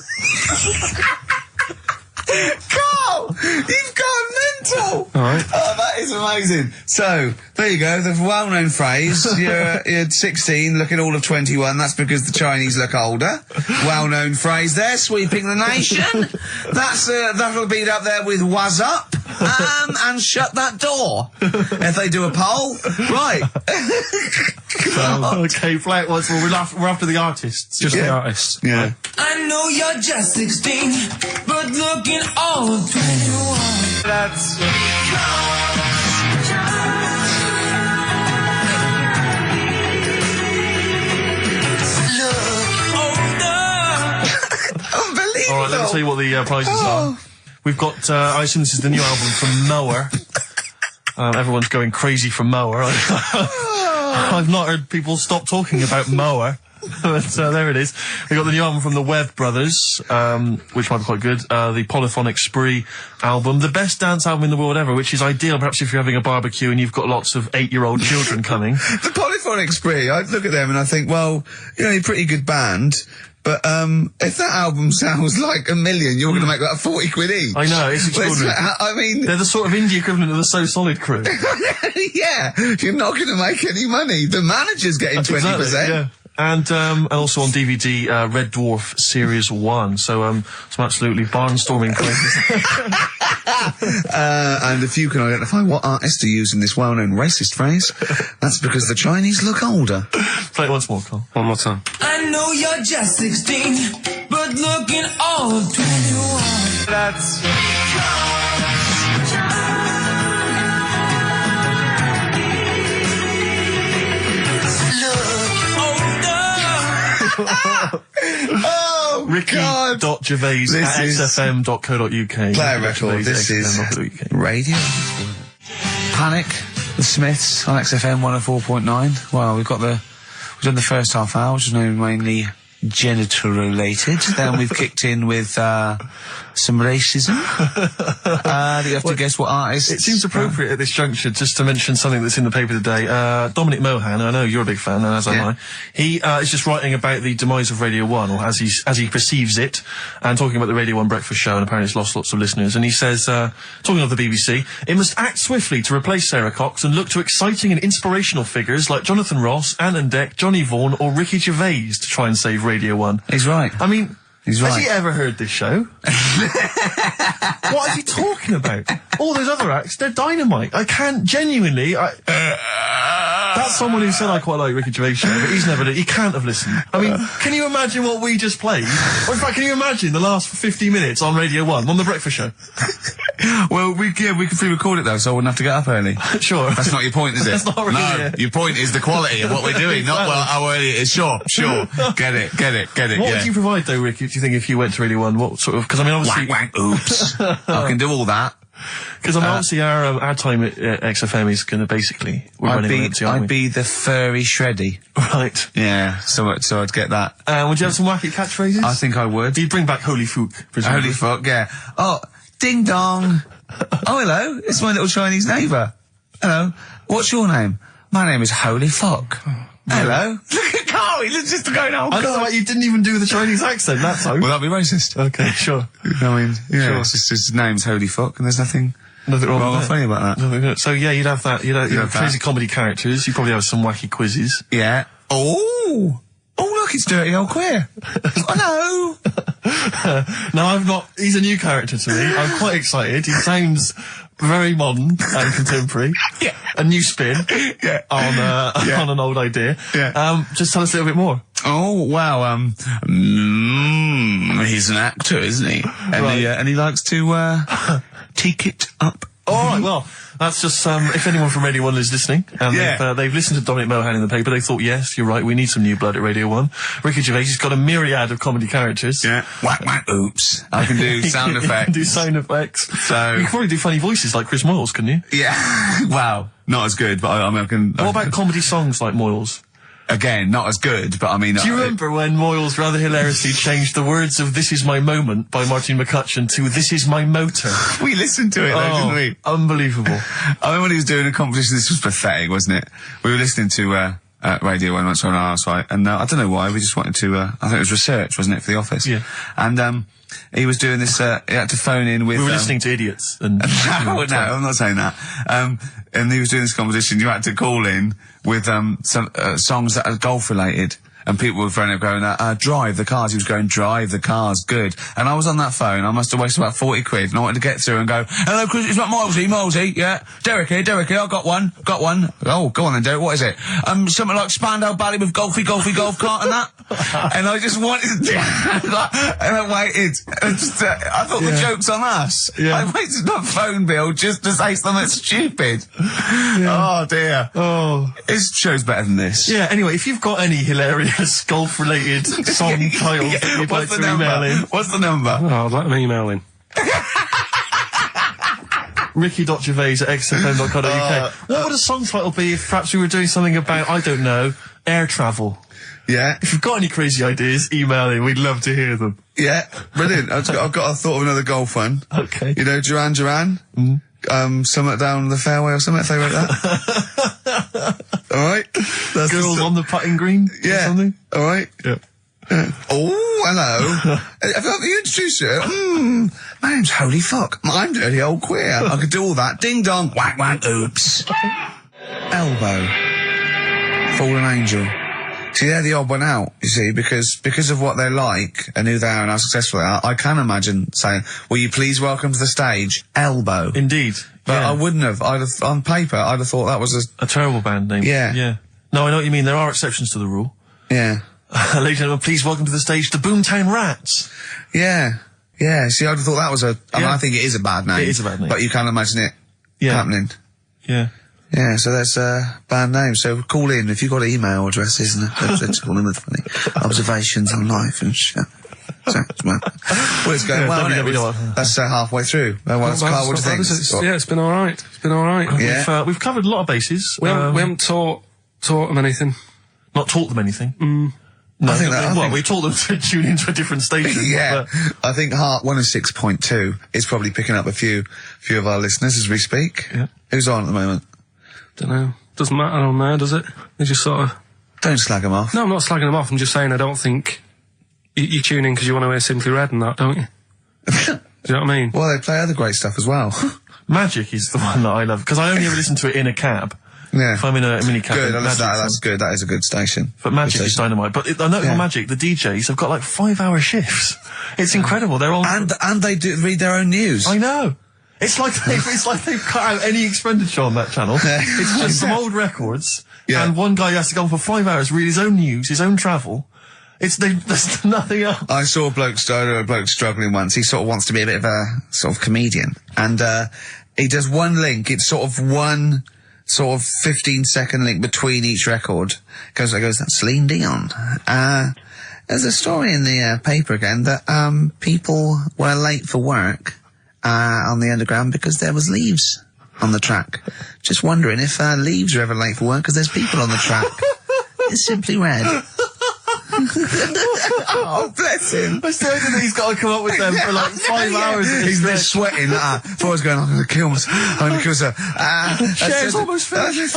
Carl, you've gone mental. All right. Oh, that is amazing. So, there you go, the well-known phrase, you're 16, looking all of 21, that's because the Chinese look older. Well-known phrase there, sweeping the nation. That'll be up there with "was up," and "shut that door." If they do a poll, right. Okay, play it once more. We're after the artists. Just the artists. Yeah. I know you're just 16, but looking all of 21. That's unbelievable. All right, let me tell you what the prizes are. We've got, I assume this is the new album from Mower. Everyone's going crazy for Mower. I've not heard people stop talking about Mower. But there it is. We got the new album from the Webb Brothers, which might be quite good. The Polyphonic Spree album, the best dance album in the world ever, which is ideal perhaps if you're having a barbecue and you've got lots of 8-year-old children coming. The Polyphonic Spree, I look at them and I think, well, you know, you're a pretty good band, but if that album sounds like $1 million, you're going to make that 40 quid each. I know, it's extraordinary. I mean... They're the sort of indie equivalent of the So Solid crew. Yeah, you're not going to make any money. The manager's getting 20%. Exactly, yeah. And also on DVD, Red Dwarf Series 1. So, some absolutely barnstorming places. And if you can identify what artist are using this well-known racist phrase, that's because the Chinese look older. Play it once more, Carl. One more time. I know you're just 16, but looking all of 21. That's... Oh, Ricky.Gervais at xfm.co.uk. Play a record. This is radio. Panic, the Smiths on XFM 104.9. Well, we've done the first half hour, which is mainly genital related. Then we've kicked in with some racism. You have to guess what artist. It seems appropriate at this juncture just to mention something that's in the paper today. Dominic Mohan, I know you're a big fan, and as am I. He is just writing about the demise of Radio 1, or as he perceives it, and talking about the Radio 1 breakfast show, and apparently it's lost lots of listeners. And he says, talking of the BBC, it must act swiftly to replace Sarah Cox and look to exciting and inspirational figures like Jonathan Ross, Ant and Dec, Johnny Vaughan, or Ricky Gervais to try and save Radio 1. He's right. I mean... He's right. Has he ever heard this show? What is he talking about? All those other acts, they're dynamite. I can't genuinely... That's someone who said I quite like Ricky Gervais Show, but he's never... He can't have listened. I mean, can you imagine what we just played? Or in fact, can you imagine the last 50 minutes on Radio 1, on The Breakfast Show? Well, we can pre-record it though, so I wouldn't have to get up early. Sure. That's not your point, is it? That's not really it. Your point is the quality of what we're doing, not how early it is. Sure. Get it. What would you provide though, Ricky, do you think, if you went to Radio 1? What sort of... Because I mean, obviously... Wank, oops. I can do all that. Because I mean, obviously our time at XFM is going to basically... I'd be the furry shreddy. Right. Yeah, so I'd get that. Would you have some wacky catchphrase? I think I would. You'd bring back Holy Fook, presumably. Holy fuck, yeah. Oh, ding dong. Oh, hello, it's my little Chinese neighbour. Hello, what's your name? My name is Holy Fuck. Hello. Look at Carl, he's just going, oh, I don't know why you didn't even do the Chinese accent, that's so. Well, that'd be racist. Okay, sure. I mean, yeah, Sure. it's just his name's Holy Fuck, and there's nothing wrong or with funny about that. So yeah, you'd have that. You'd have crazy comedy characters. You'd probably have some wacky quizzes. Yeah. Oh, look, it's Dirty Old Queer. Hello. No, I've not. He's a new character to me. I'm quite excited. He sounds very modern and contemporary. Yeah. A new spin. Yeah. On an old idea. Yeah. Just tell us a little bit more. Oh, well, he's an actor, isn't he? And he likes to, take it up. All right, well, that's just, if anyone from Radio 1 is listening, and they've listened to Dominic Mohan in the paper, they thought, yes, you're right, we need some new blood at Radio 1. Ricky Gervais has got a myriad of comedy characters. Yeah. Whack, whack, oops. I can do sound effects. You can do sound effects. So... You can probably do funny voices like Chris Moyles, couldn't you? Yeah. Wow. Not as good, but I mean, I can... What about comedy songs like Moyles? Again, not as good, but I mean... Do you remember when Moyles rather hilariously changed the words of This Is My Moment by Martin McCutcheon to This Is My Motor? We listened to it though, didn't we? Unbelievable. I remember when he was doing a competition, this was pathetic, wasn't it? We were listening to, Radio 1 once on our site, and I don't know why, we just wanted to, I think it was research, wasn't it, for the office? Yeah. And, he was doing this, he had to phone in with... We were listening to idiots and... No, I'm not saying that. And he was doing this competition, you had to call in with, some, songs that are golf related. And people were phoning up going, drive the cars. He was going, drive the cars, good. And I was on that phone, I must have wasted about 40 quid, and I wanted to get through and go, hello, Chris, it's not Milesy, yeah. Derek here, I got one. Oh, go on then, Derek, what is it? Something like Spandau Ballet with golf cart and that. And I just wanted to, and I waited. And just, I thought the joke's on us. Yeah. I waited my phone bill just to say something stupid. Oh dear. Oh. His show's better than this. Yeah, anyway, if you've got any hilarious golf-related song titles that you'd like to email in... What's the number? Oh, I'd like them emailing. Ricky.gervais@xfm.co.uk. What would a song title be if perhaps we were doing something about, I don't know, air travel? Yeah. If you've got any crazy ideas, email in. We'd love to hear them. Yeah, brilliant. I've got a thought of another golf one. Okay. You know, Duran Duran? Something down the fairway or something, if they wrote that. Alright? Girls on the putting green? Yeah. Or something? Alright? Yeah. Oh, hello. Have you introduced you? My name's Holy Fuck. I'm Dirty Old Queer. I could do all that. Ding dong. Whack whack oops. Elbow. Fallen Angel. See, they're the odd one out, you see, because of what they're like and who they are and how successful they are, I can imagine saying, will you please welcome to the stage, Elbow. Indeed. But yeah. I wouldn't have. On paper, I'd have thought that was a terrible band name. Yeah. Yeah. No, I know what you mean. There are exceptions to the rule. Yeah. Ladies and gentlemen, please welcome to the stage the Boomtown Rats. Yeah. Yeah. See, I'd have thought that was I mean, I think it is a bad name. It is a bad name. But you can't imagine it happening. Yeah. Yeah, so that's a bad name. So call in if you've got email addresses and let's call in with funny observations on life and shit. So, well, it's going well, isn't it? That's halfway through. Carl, what do you think? Yeah, it's been alright. It's been alright. Yeah. We've covered a lot of bases. We haven't taught them anything. Not taught them anything? No, I think we taught them to tune into a different station. Yeah. I think Heart 106.2 is probably picking up a few of our listeners as we speak. Yeah. Who's on at the moment? Don't know. Doesn't matter on there, does it? They just sort of... Don't slag them off. No, I'm not slagging them off. I'm just saying I don't think... You tune in because you want to hear Simply Red and that, don't you? Do you know what I mean? Well, they play other great stuff as well. Magic is the one that I love, because I only ever listen to it in a cab. Yeah. If I'm in a minicab. Good, that's good. That is a good station. But Magic is dynamite. But I know on Magic, the DJs have got like 5-hour shifts. It's incredible. They're all... And they do read their own news. I know. It's like they've cut out any expenditure on that channel. It's just some old records, and one guy has to go on for 5 hours, read his own news, his own travel. There's nothing else. I saw a bloke struggling once. He sort of wants to be a bit of a sort of comedian, and he does one link. It's sort of one 15-second link between each record. Goes, that's Celine Dion. There's a story in the paper again that people were late for work. On the underground because there was leaves on the track. Just wondering if leaves are ever late for work because there's people on the track. It's Simply Red. Oh, bless him. I still think he's got to come up with them for like 5 hours. He's been sweating. Before I was going, I'm going to kill myself. I'm going to kill myself. Share's almost finished.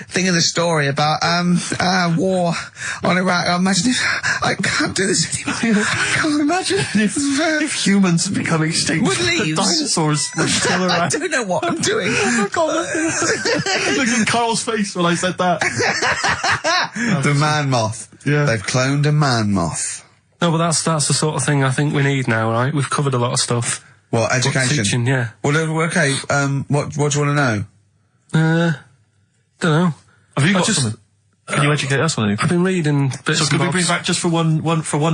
Thinking the story about war on Iraq. I imagine if I can't do this anymore. I can't imagine if humans become extinct. With leaves. Dinosaurs would still around. I don't know what I'm doing. Look at Carl's face when I said that. The man moth. Yeah. They've cloned a man moth. No, but that's the sort of thing I think we need now, right? We've covered a lot of stuff. What, education? Teaching, yeah. Well, okay, what do you want to know? Don't know. Have you got something? Can you educate us on anything? I've been reading bits So and could we bobs. bring back just for one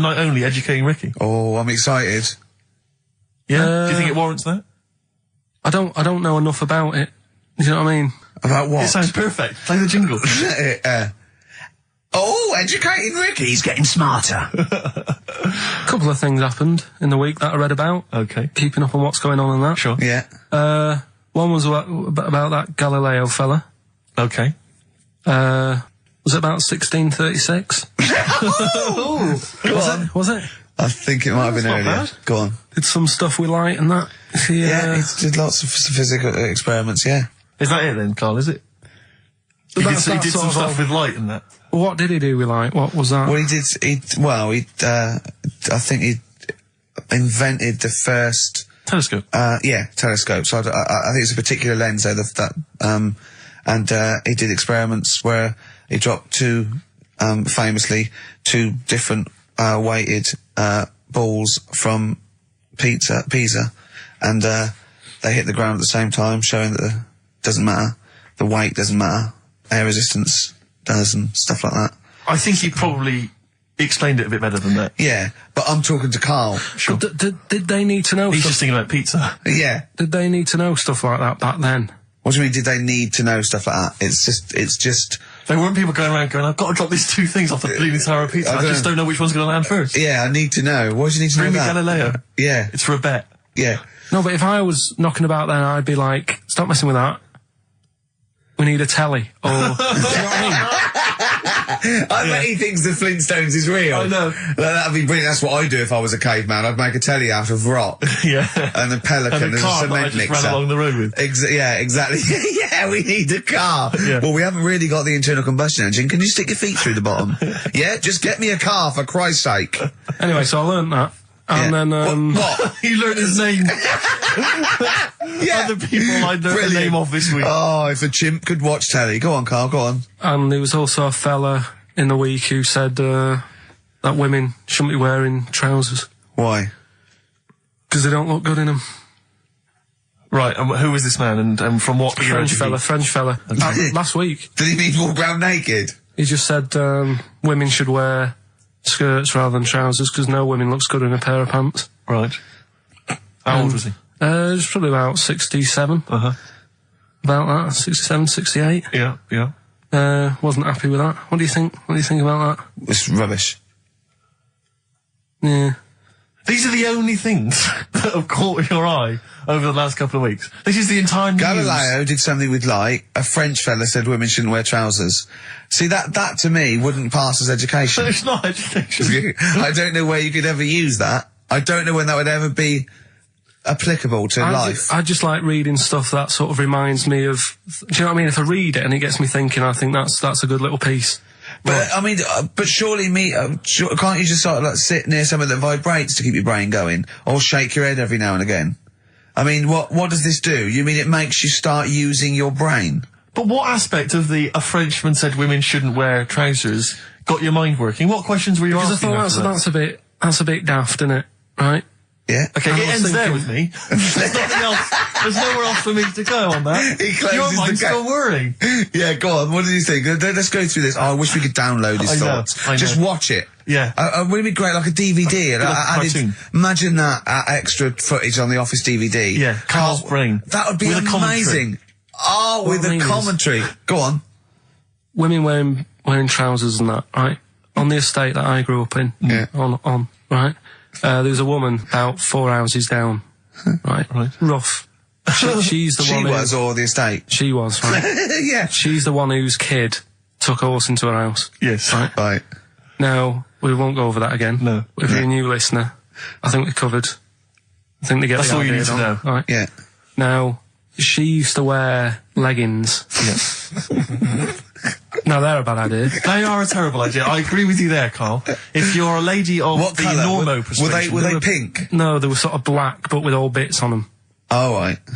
night only, educating Ricky? Oh, I'm excited. Yeah. Do you think it warrants that? I don't know enough about it. You know what I mean? About what? It sounds perfect. Play the jingle. Educating Ricky. He's getting smarter. A couple of things happened in the week that I read about. Okay. Keeping up on what's going on in that. Sure. Yeah. One was about that Galileo fella. Okay. Was it about 1636? Was it? I think it might have been not earlier. bad. Go on. Did some stuff with light and that. Yeah, he did lots of physical experiments, yeah. Is that it then, Carl? Is it? He did some stuff with light and that. What did he do with light? What was that? Well, I think he invented the first... Telescope. Telescope. So I think it's a particular lens though, and he did experiments where he dropped famously two different weighted balls from Pisa, and they hit the ground at the same time, showing that doesn't matter, the weight doesn't matter, air resistance does, and stuff like that. I think he probably explained it a bit better than that. Yeah, but I'm talking to Karl. Sure. Did they need to know He's stuff? just thinking about pizza. Yeah. Did they need to know stuff like that back then? What do you mean, did they need to know stuff like that? It's just... There weren't people going around going, I've got to drop these two things off the bleeding tower of pizza. I just don't know which one's going to land first. Yeah, I need to know. Why do you need to Bring me know that? Galileo. Yeah. It's for a bet. Yeah. No, but if I was knocking about then, I'd be like, stop messing with that. We need a telly. Or, do you know what I mean? I bet he thinks the Flintstones is real. I know. That'd be brilliant. That's what I'd do if I was a caveman. I'd make a telly out of rock. Yeah. And a pelican And a as car a that I cement just mixer. ran along the road with. Yeah, exactly. Yeah, we need a car. Yeah. Well, we haven't really got the internal combustion engine. Can you stick your feet through the bottom? Yeah, just get me a car, for Christ's sake. Anyway, so I learnt that. And Yeah. then, What? You learned his name. Yeah. Other people I learned the Brilliant. name of this week. Oh, if a chimp could watch telly. Go on, Karl, go on. and there was also a fella in the week who said, that women shouldn't be wearing trousers. Why? Because they don't look good in them. Right, and who was this man and from what era did he- French fella. Last week. Did he mean walk around naked? He just said, women should wear skirts rather than trousers because no woman looks good in a pair of pants. Right. How old was he? It's probably about 67. Uh-huh. About that, 67, 68. Yeah, yeah. Wasn't happy with that. What do you think? What do you think about that? It's rubbish. Yeah. These are the only things that have caught your eye over the last couple of weeks. This is the entire news. Galileo did something with light. A French fella said women shouldn't wear trousers. See, that to me wouldn't pass as education. It's not education. I don't know where you could ever use that. I don't know when that would ever be applicable to life. I just like reading stuff that sort of reminds me of. Do you know what I mean? If I read it and it gets me thinking, I think that's a good little piece. But I mean, but surely can't you just sort of like sit near something that vibrates to keep your brain going, or shake your head every now and again? I mean, what does this do? You mean it makes you start using your brain? But what aspect of a Frenchman said women shouldn't wear trousers got your mind working? What questions were you Because I asking? thought that's a bit daft, isn't it? Right? Yeah. Okay, I it was ends there thinking- with me. There's nothing else. There's nowhere else for me to go on that. He closes Your the mind's gate. still whirring. Yeah, go on. What did you think? Let's go through this. Oh, I wish we could download his I know, thoughts. I know. Just watch it. Yeah. Wouldn't it be great, like a DVD? And like a cartoon. Imagine that extra footage on the Office DVD. Yeah, Carl's brain. That would be With a commentary. amazing. Oh, with What I a mean is- commentary. Go on. Women wearing trousers and that, right? On the estate that I grew up in. Yeah. On, right? There was a woman about 4 houses down. Right? Right. Rough. She's the She one was, or the estate. She was, right? Yeah. She's the one whose kid took a horse into her house. Yes. Right. Right. Now, we won't go over that again. No. If you're a new listener, I think we covered. I think they get That's the all you idea need to now. know. Right. Yeah. Now, she used to wear leggings. Yeah. Now, they're a bad idea. They are a terrible idea. I agree with you there, Carl. If you're a lady of What the colour? normo Were persuasion... they pink? No, they were sort of black, but with all bits on them. Oh, right. Do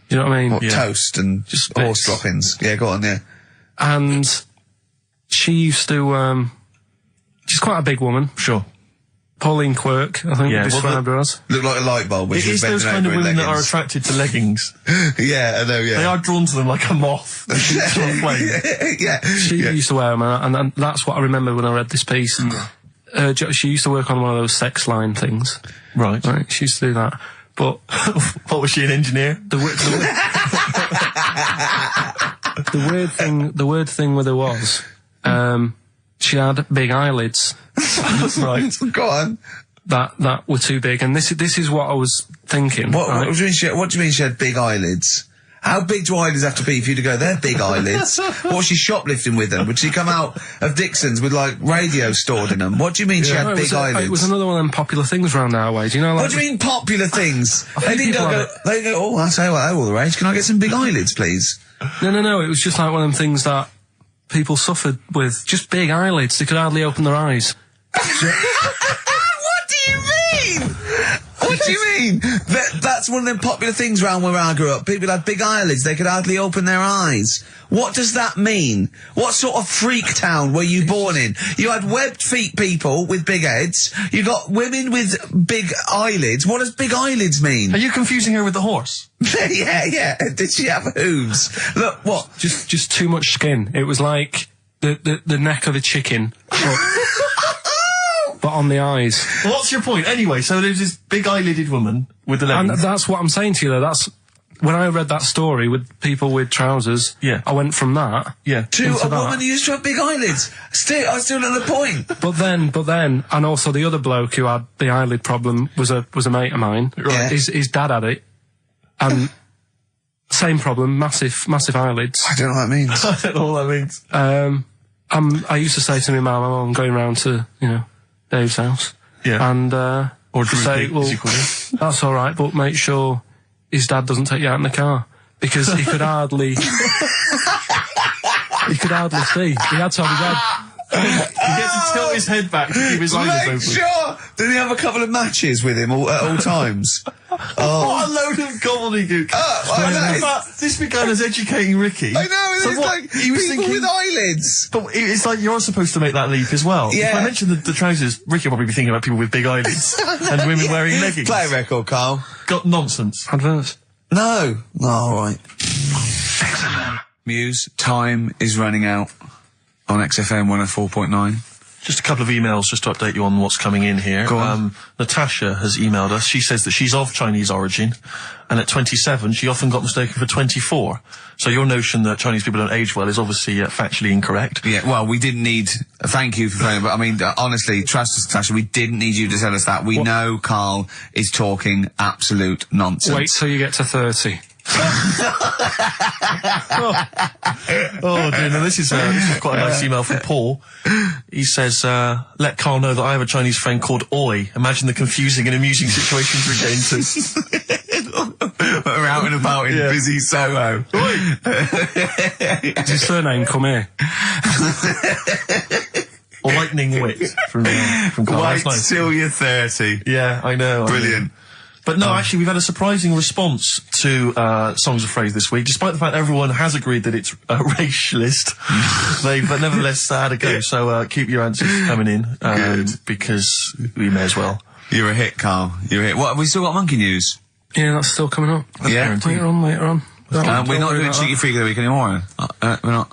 you know what I mean? What, Yeah. toast and Just horse bits. droppings? Yeah, go on, yeah. And she used to, she's quite a big woman, Sure. Pauline Quirk, I think Yeah, we well, described her as. Look like a light bulb. Which It is those kind of women that are attracted to leggings. Yeah, I know, yeah. They are drawn to them like a moth. To a flame. Yeah. She yeah. used to wear them, and that's what I remember when I read this piece. She used to work on one of those sex line things. Right. Right, she used to do that. But What was she, an engineer? the weird thing with her was, she had big eyelids Right. Go on. that were too big, and this is what I was thinking. What right? do you mean she had big eyelids? How big do eyelids have to be for you to go, they're big eyelids? What was she shoplifting with them? Would she come out of Dixon's with, like, radio stored in them? What do you mean she No, had big eyelids? It was another one of them popular things around our way. Do you know? Like, What do you mean popular things? They think didn't people go, have they go, oh, I say, well, they're all the rage. Can I get some big eyelids, please? No. It was just like one of them things that people suffered with. Just big eyelids. They could hardly open their eyes. What do you mean? What do you mean? That's one of them popular things round where I grew up. People had big eyelids. They could hardly open their eyes. What does that mean? What sort of freak town were you born in? You had webbed feet people with big heads. You got women with big eyelids. What does big eyelids mean? Are you confusing her with the horse? Yeah. Did she have hooves? Look, what? Just too much skin. It was like the neck of a chicken, but on the eyes. What's your point? Anyway, so there's this big eyelidded woman with the And leggings. that's what I'm saying to you, though. That's when I read that story with people with trousers. Yeah. I went from that. Yeah. To into a that. woman who used to have big eyelids. I still don't know the point. But then, and also the other bloke who had the eyelid problem was a mate of mine. Right. His dad had it, and same problem, massive eyelids. I don't know what that means. I don't know what that means. I used to say to my mum, I'm going round to Dave's house. Yeah. And Or to say, Droopy, well, as you call him. that's all right, but make sure his dad doesn't take you out in the car, because he could hardly see. He had to have his head. He gets to tilt his head back to keep his eyes Make open. sure! Did he have a couple of matches with him at all times? What a load of gobbledygook. I know. This began as educating Ricky. I know, So it's what, like he was people thinking, with eyelids. but it's like you're supposed to make that leap as well. Yeah. If I mentioned the trousers, Ricky will probably be thinking about people with big eyelids and women wearing leggings. Play a record, Carl. Got nonsense. Adverts. No. Oh, all right. Muse, time is running out on XFM 104.9. Just a couple of emails just to update you on what's coming in here. Go on. Natasha has emailed us. She says that she's of Chinese origin, and at 27 she often got mistaken for 24. So your notion that Chinese people don't age well is obviously factually incorrect. Yeah, well, we didn't need... thank you for phoning, but I mean, honestly, trust us, Natasha, we didn't need you to tell us that. We know Carl is talking absolute nonsense. Wait till you get to 30. Oh dear, now this is quite a nice email from Paul. He says, let Carl know that I have a Chinese friend called Oi. Imagine the confusing and amusing situations we get into. We're out and about in busy Soho. Does his surname come here? Or lightning wit from Carl. Wait That's nice. till you're 30. Yeah, I know. Brilliant. But no, actually, we've had a surprising response to Songs of Phrase this week, despite the fact everyone has agreed that it's racialist. They've nevertheless had a go. So keep your answers coming in, because we may as well. You're a hit, Carl. You're a hit. What, have we still got monkey news? Yeah, that's still coming up. Yeah. Later on. We're not doing Cheeky Freak of the Week anymore. We're not.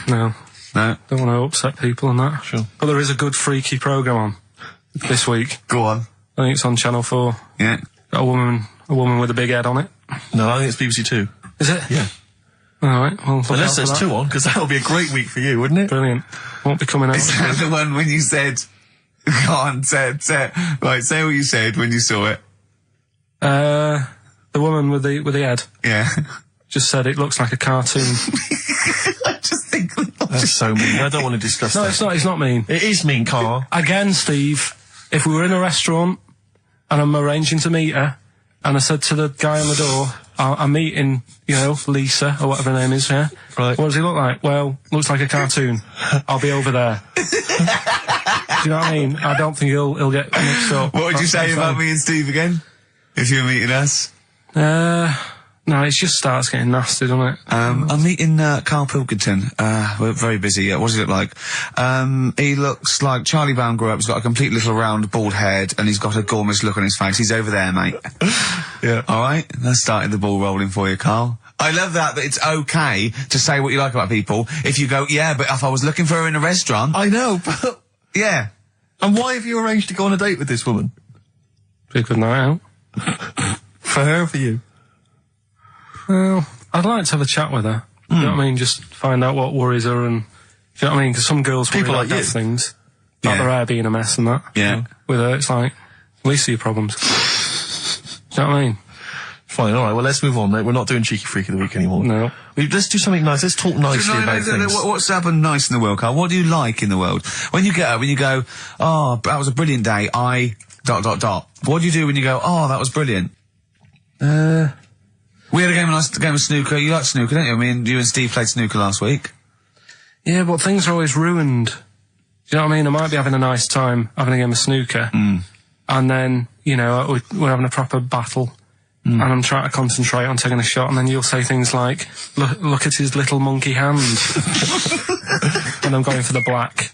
No. No. Don't want to upset people and that. Sure. But there is a good freaky programme on this week. Go on. I think it's on Channel 4. Yeah. Got a woman with a big head on it. No, I think it's BBC Two. Is it? Yeah. Alright, well, look out Unless for there's that. two on, because that would be a great week for you, wouldn't it? Brilliant. Won't be coming out. Is that the one when you said... Go on, say right, say what you said when you saw it. The woman with the head Yeah. just said it looks like a cartoon. I just think... That's so mean. I don't want to discuss No, that. it's not mean. It is mean, Carl. Again, Steve, if we were in a restaurant and I'm arranging to meet her, and I said to the guy on the door, I'm meeting, Lisa, or whatever her name is, yeah? Right. What does he look like? Well, looks like a cartoon. I'll be over there. Do you know what I mean? I don't think he'll get mixed up. What would you That's say what I'm about saying. me and Steve again? If you were meeting us? No, it just starts getting nasty, doesn't it? I'm meeting Karl Pilkington. We're very busy. What does he look like? He looks like Charlie Brown grew up. He's got a complete little round bald head, and he's got a gormless look on his face. He's over there, mate. Yeah. All right, that's started the ball rolling for you, Karl. I love that it's okay to say what you like about people. If you go, yeah, but if I was looking for her in a restaurant, I know, but... yeah. And why have you arranged to go on a date with this woman? Be a good night out. For her or for you? Well, I'd like to have a chat with her. You know what I mean? Just find out what worries her and... You know what I mean? Because some girls People worry like about you. things. Yeah. Like their hair being a mess and that. Yeah. With her, it's like, least of your problems. You know what I mean? Fine, alright, well let's move on, mate. We're not doing Cheeky Freak of the Week anymore. No. Let's do something nice. Let's talk nicely about things. What's happened nice in the world, Karl? What do you like in the world? When you get up, when you go, oh, that was a brilliant day, What do you do when you go, oh, that was brilliant? We had a game of snooker. You like snooker, don't you? I mean, you and Steve played snooker last week. Yeah, but things are always ruined. Do you know what I mean? I might be having a nice time having a game of snooker. And then, you know, we're having a proper battle. And I'm trying to concentrate on taking a shot, and then you'll say things like, look at his little monkey hand. And I'm going for the black.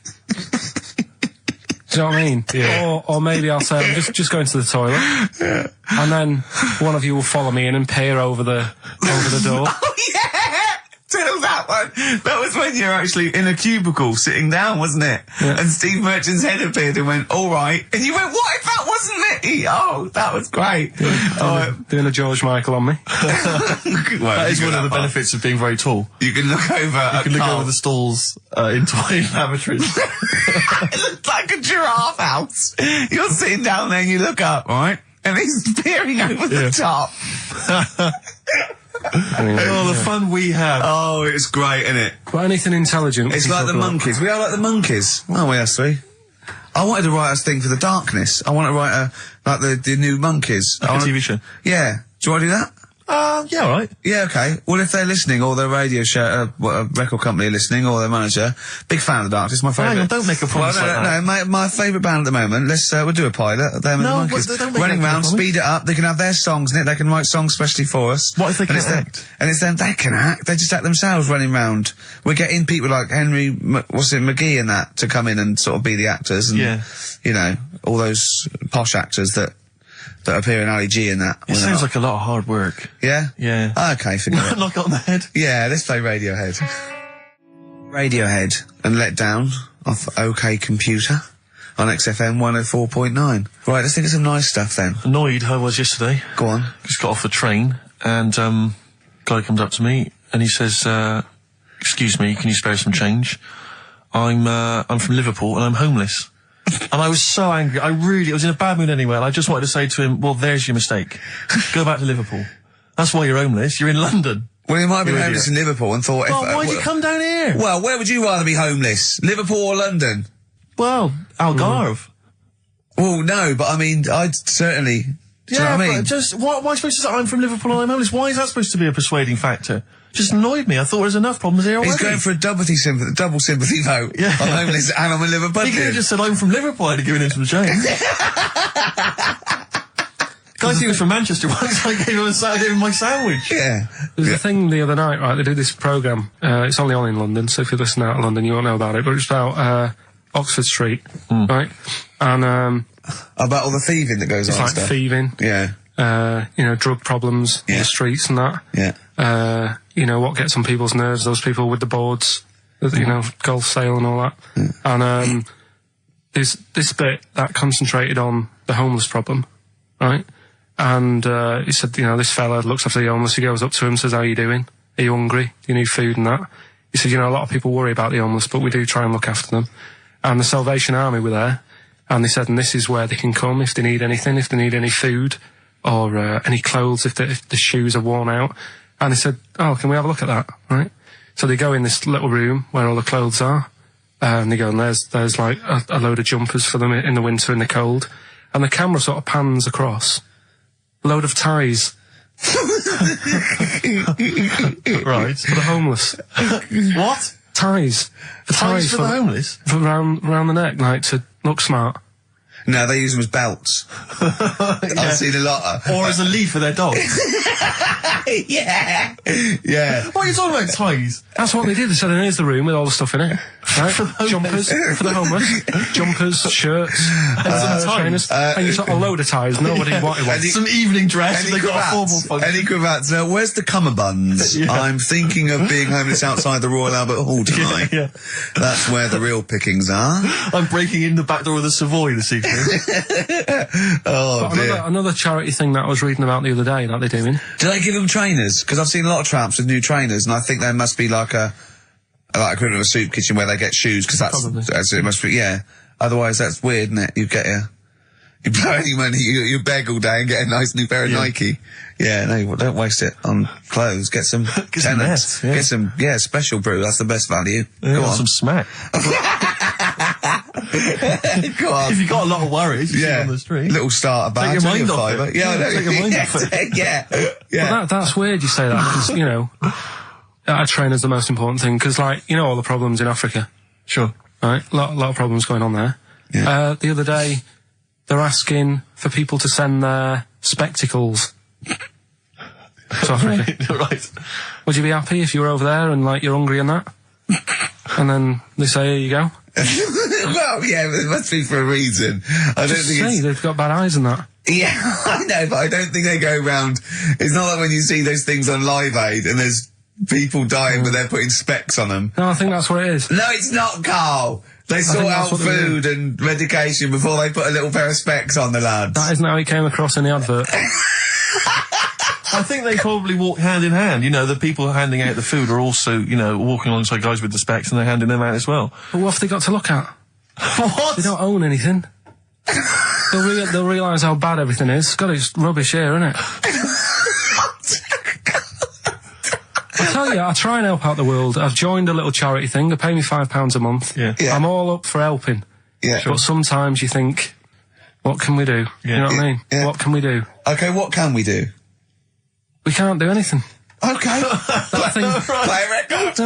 Do you know what I mean? Yeah. Or maybe I'll say, I'm just going to the toilet. Yeah. And then one of you will follow me in and peer over the door. Oh, yeah! Tell that one. That was when you were actually in a cubicle sitting down, wasn't it? Yeah. And Steve Merchant's head appeared and went, all right. And you went, what if that wasn't me? Oh, that was great. Doing a George Michael on me. That is one of the benefits of being very tall. You can look over You can look over the stalls in toilet lavatories. It looked like a giraffe house. You're sitting down there and you look up, right? And he's peering over the top. Oh, the fun we have. Oh, it's great, isn't it? But anything intelligent. It's like the monkeys. We are like the monkeys. Aren't we, us three? I wanted to write a thing for the darkness. I want to write like the new monkeys. Like a TV show? Yeah. Do you want to do that? Yeah, alright. Yeah, okay. Well, if they're listening, or their radio show, a record company are listening, or their manager, big fan of the Darkness, my favourite. Hang on, don't make a promise like that. No, my favourite band at the moment. We'll do a pilot. Them and the Monkeys. Don't make Running that round, promise. speed it up. They can have their songs in it. They can write songs specially for us. What if they can and act? And it's them. They can act. They just act themselves running round. We're getting people like McGee and that to come in and sort of be the actors. And, you know, all those posh actors that appear in Ali G and that. It sounds like a lot of hard work. Yeah? Yeah. Okay, forget it. Knock it on the head. Yeah, let's play Radiohead. Radiohead and Let Down off OK Computer on XFM 104.9. Right, let's think of some nice stuff then. Annoyed I was yesterday. Go on. Just got off the train, and guy comes up to me and he says, "Excuse me, can you spare some change? I'm from Liverpool and I'm homeless." And I was so angry. I was in a bad mood anyway, and I just wanted to say to him, well, there's your mistake. Go back to Liverpool. That's why you're homeless. You're in London. Well, he might have been You homeless in idiot. Liverpool and thought... Oh, why'd you come down here? Well, where would you rather be homeless? Liverpool or London? Well, Algarve. Well, no, but I mean, I'd certainly... Do you know what I mean? But just, why am I supposed to say I'm from Liverpool and I'm homeless? Why is that supposed to be a persuading factor? Just annoyed me. I thought there was enough problems here already. He's going for a double sympathy vote. Yeah. I'm homeless and I'm a Liverpool. He could have just said, I'm from Liverpool, I'd have given him some change. Guy he was from Manchester once, I gave him my sandwich. Yeah. There's a thing the other night, right, they did this programme, it's only on in London, so if you listen out of London you won't know about it, but it's about Oxford Street, right? And about all the thieving that goes it's on like and stuff. thieving, Yeah. you know, drug problems in the streets and that. Yeah. You know, what gets on people's nerves, those people with the boards, you know, golf sale and all that. And there's this bit that concentrated on the homeless problem, right? And he said, you know, this fella looks after the homeless, he goes up to him, says, how you doing? Are you hungry? Do you need food and that? He said, you know, a lot of people worry about the homeless, but we do try and look after them. And the Salvation Army were there, and they said, and this is where they can come if they need anything, if they need any food, or any clothes, if the shoes are worn out. And they said, oh, can we have a look at that, right? So they go in this little room where all the clothes are, and they go, and there's like a load of jumpers for them in the winter, in the cold. And the camera sort of pans across. Load of ties. Right. For the homeless. What? Ties. Ties for the homeless? For round the neck, like, to look smart. No, they use them as belts. I've seen a lot of... Or as a lead for their dog. Yeah. Yeah. What are you talking about, ties? That's what they did. They said, here's the room with all the stuff in it. Right? Jumpers for the homeless. Jumpers, shirts, trainers. And you got a load of ties. Nobody wanted one. Some evening dress, and they got a formal function. Any cravats? Where's the cummerbunds? Yeah. I'm thinking of being homeless outside the Royal Albert Hall tonight. Yeah. That's where the real pickings are. I'm breaking in the back door of the Savoy this evening. Oh, dear. Another charity thing that I was reading about the other day that they're doing. Do they give them trainers? Because I've seen a lot of tramps with new trainers, and I think there must be like a equivalent of a soup kitchen where they get shoes, because that's it must be, yeah. Otherwise, that's weird, isn't it? You blow any money, you beg all day and get a nice new pair of Nike. Yeah, no, don't waste it on clothes. Get some tenants. Get some, special brew. That's the best value. Yeah, Go on. some smack. Go on. If you got a lot of worries, you see on the street. Little starter bag. Take your mind off fiver. it. Yeah, I know. Take your mind off it. Yeah. But that's weird you say that, because, you know, a trainer's the most important thing, because, like, you know all the problems in Africa. Sure. Right? A lot of problems going on there. Yeah. The other day, they're asking for people to send their spectacles to Africa. Right. Would you be happy if you were over there and, like, you're hungry and that? And then they say, here you go. Well, yeah, but it must be for a reason. I don't think it's... they've got bad eyes and that. Yeah, I know, but I don't think they go around... It's not like when you see those things on Live Aid and there's people dying but they're putting specs on them. No, I think that's what it is. No, it's not, Carl. They sort out food and medication before they put a little pair of specs on the lads. That isn't how he came across in the advert. I think they probably walk hand in hand. You know, the people handing out the food are also, you know, walking alongside guys with the specs and they're handing them out as well. But what have they got to look at? What? They don't own anything. They'll realise how bad everything is. God, it's rubbish here, isn't it? I tell you, I try and help out the world. I've joined a little charity thing. They pay me £5 a month. Yeah. I'm all up for helping. Yeah. But sometimes you think, what can we do? Yeah. You know what I mean? Yeah. What can we do? Okay, what can we do? We can't do anything. Okay. That thing. Play a record.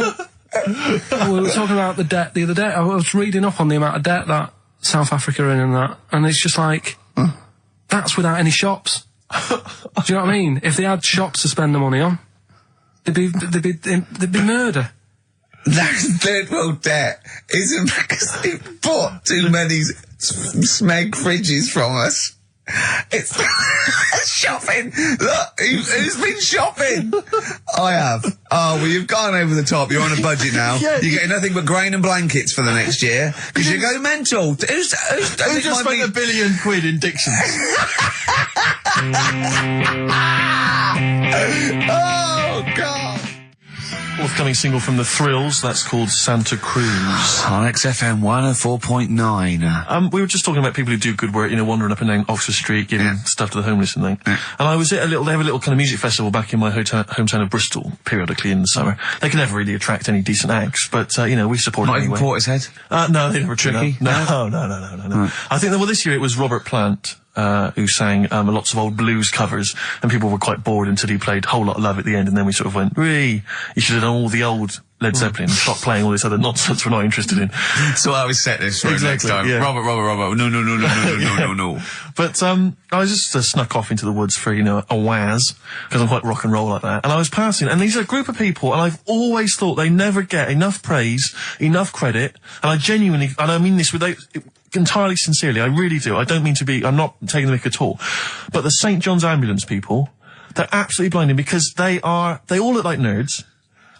We were talking about the debt the other day. I was reading up on the amount of debt that South Africa are in and that, and it's just like, that's without any shops. Do you know what I mean? If they had shops to spend the money on, there'd be murder. That's third world debt. Isn't because they bought too many smeg fridges from us. It's shopping. Look, who's been shopping? I have. Oh, well, you've gone over the top. You're on a budget now. Yeah. You're getting nothing but grain and blankets for the next year because you go mental. Who just spent £1 billion in dictions? Oh, God. Forthcoming single from The Thrills, that's called Santa Cruz. On XFM 104.9. We were just talking about people who do good work, you know, wandering up and down Oxford Street, giving stuff to the homeless and thing. And I was at they have a little kind of music festival back in my hometown of Bristol, periodically in the summer. They can never really attract any decent acts, but, you know, we support it anyway. Not even Portishead? No, they never turned up. Tricky? No. Right. I think that, well, this year it was Robert Plant, who sang lots of old blues covers, and people were quite bored until he played Whole Lot of Love at the end, and then we sort of went, you should have done all the old Led Zeppelin and stopped playing all this other nonsense we're not interested in. So I was set this for next time. Yeah. Robert. No. But I was just snuck off into the woods for, you know, a waz, because I'm quite rock and roll like that. And I was passing, and these are a group of people, and I've always thought they never get enough praise, enough credit, and I genuinely, and I mean this entirely sincerely, I really do. I don't mean to be, I'm not taking the mick at all. But the St. John's Ambulance people, they're absolutely blinding because they all look like nerds.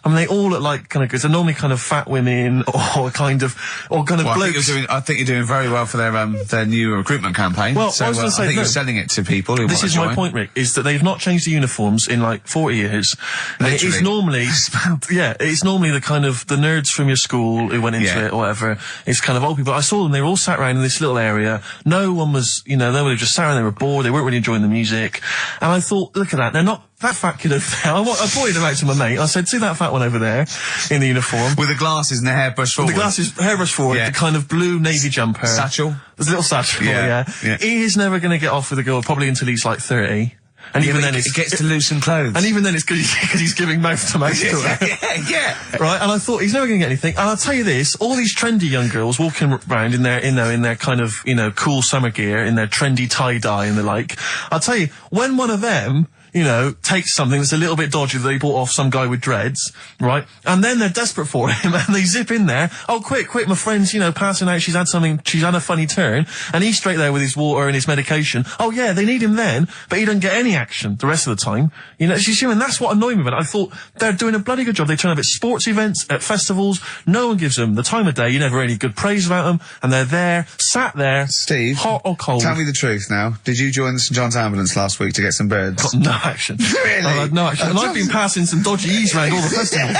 I mean, they all look like kind of, they're normally kind of fat women or kind of blokes. I think you're doing very well for their new recruitment campaign. Well, so I was going to say, I think you're selling it to people who want to join. This is my point, Rick, is that they've not changed the uniforms in like 40 years. And it is normally, it's normally the kind of, the nerds from your school who went into it or whatever. It's kind of old people. I saw them, they were all sat around in this little area. No one was, you know, they were just sat around, they were bored, they weren't really enjoying the music. And I thought, look at that, they're not, that fat kid over there, I pointed him out to my mate. I said, see that fat one over there in the uniform? With the glasses and the hairbrush forward. The glasses, hairbrush forward, the kind of blue navy jumper. Satchel. There's a little satchel, yeah. He is never going to get off with a girl, probably until he's like 30. And even then it gets to loosen clothes. And even then it's because he's giving mouth to mouth to her. Yeah. Right, and I thought, he's never going to get anything. And I'll tell you this, all these trendy young girls walking around in their kind of, you know, cool summer gear, in their trendy tie-dye and the like, I'll tell you, when one of them you know, takes something that's a little bit dodgy that they bought off some guy with dreads, right? And then they're desperate for him, and they zip in there. Oh, quick, my friend's, you know, passing out. She's had a funny turn, and he's straight there with his water and his medication. Oh yeah, they need him then, but he doesn't get any action the rest of the time. You know, and that's what annoyed me about it. I thought they're doing a bloody good job. They turn up at sports events, at festivals. No one gives them the time of day. You never hear any good praise about them, and they're there, sat there, Steve, hot or cold. Tell me the truth now. Did you join the St John's ambulance last week to get some birds? Got no action. Really? I had no action. And I've been passing some dodgy E's around all the festivals.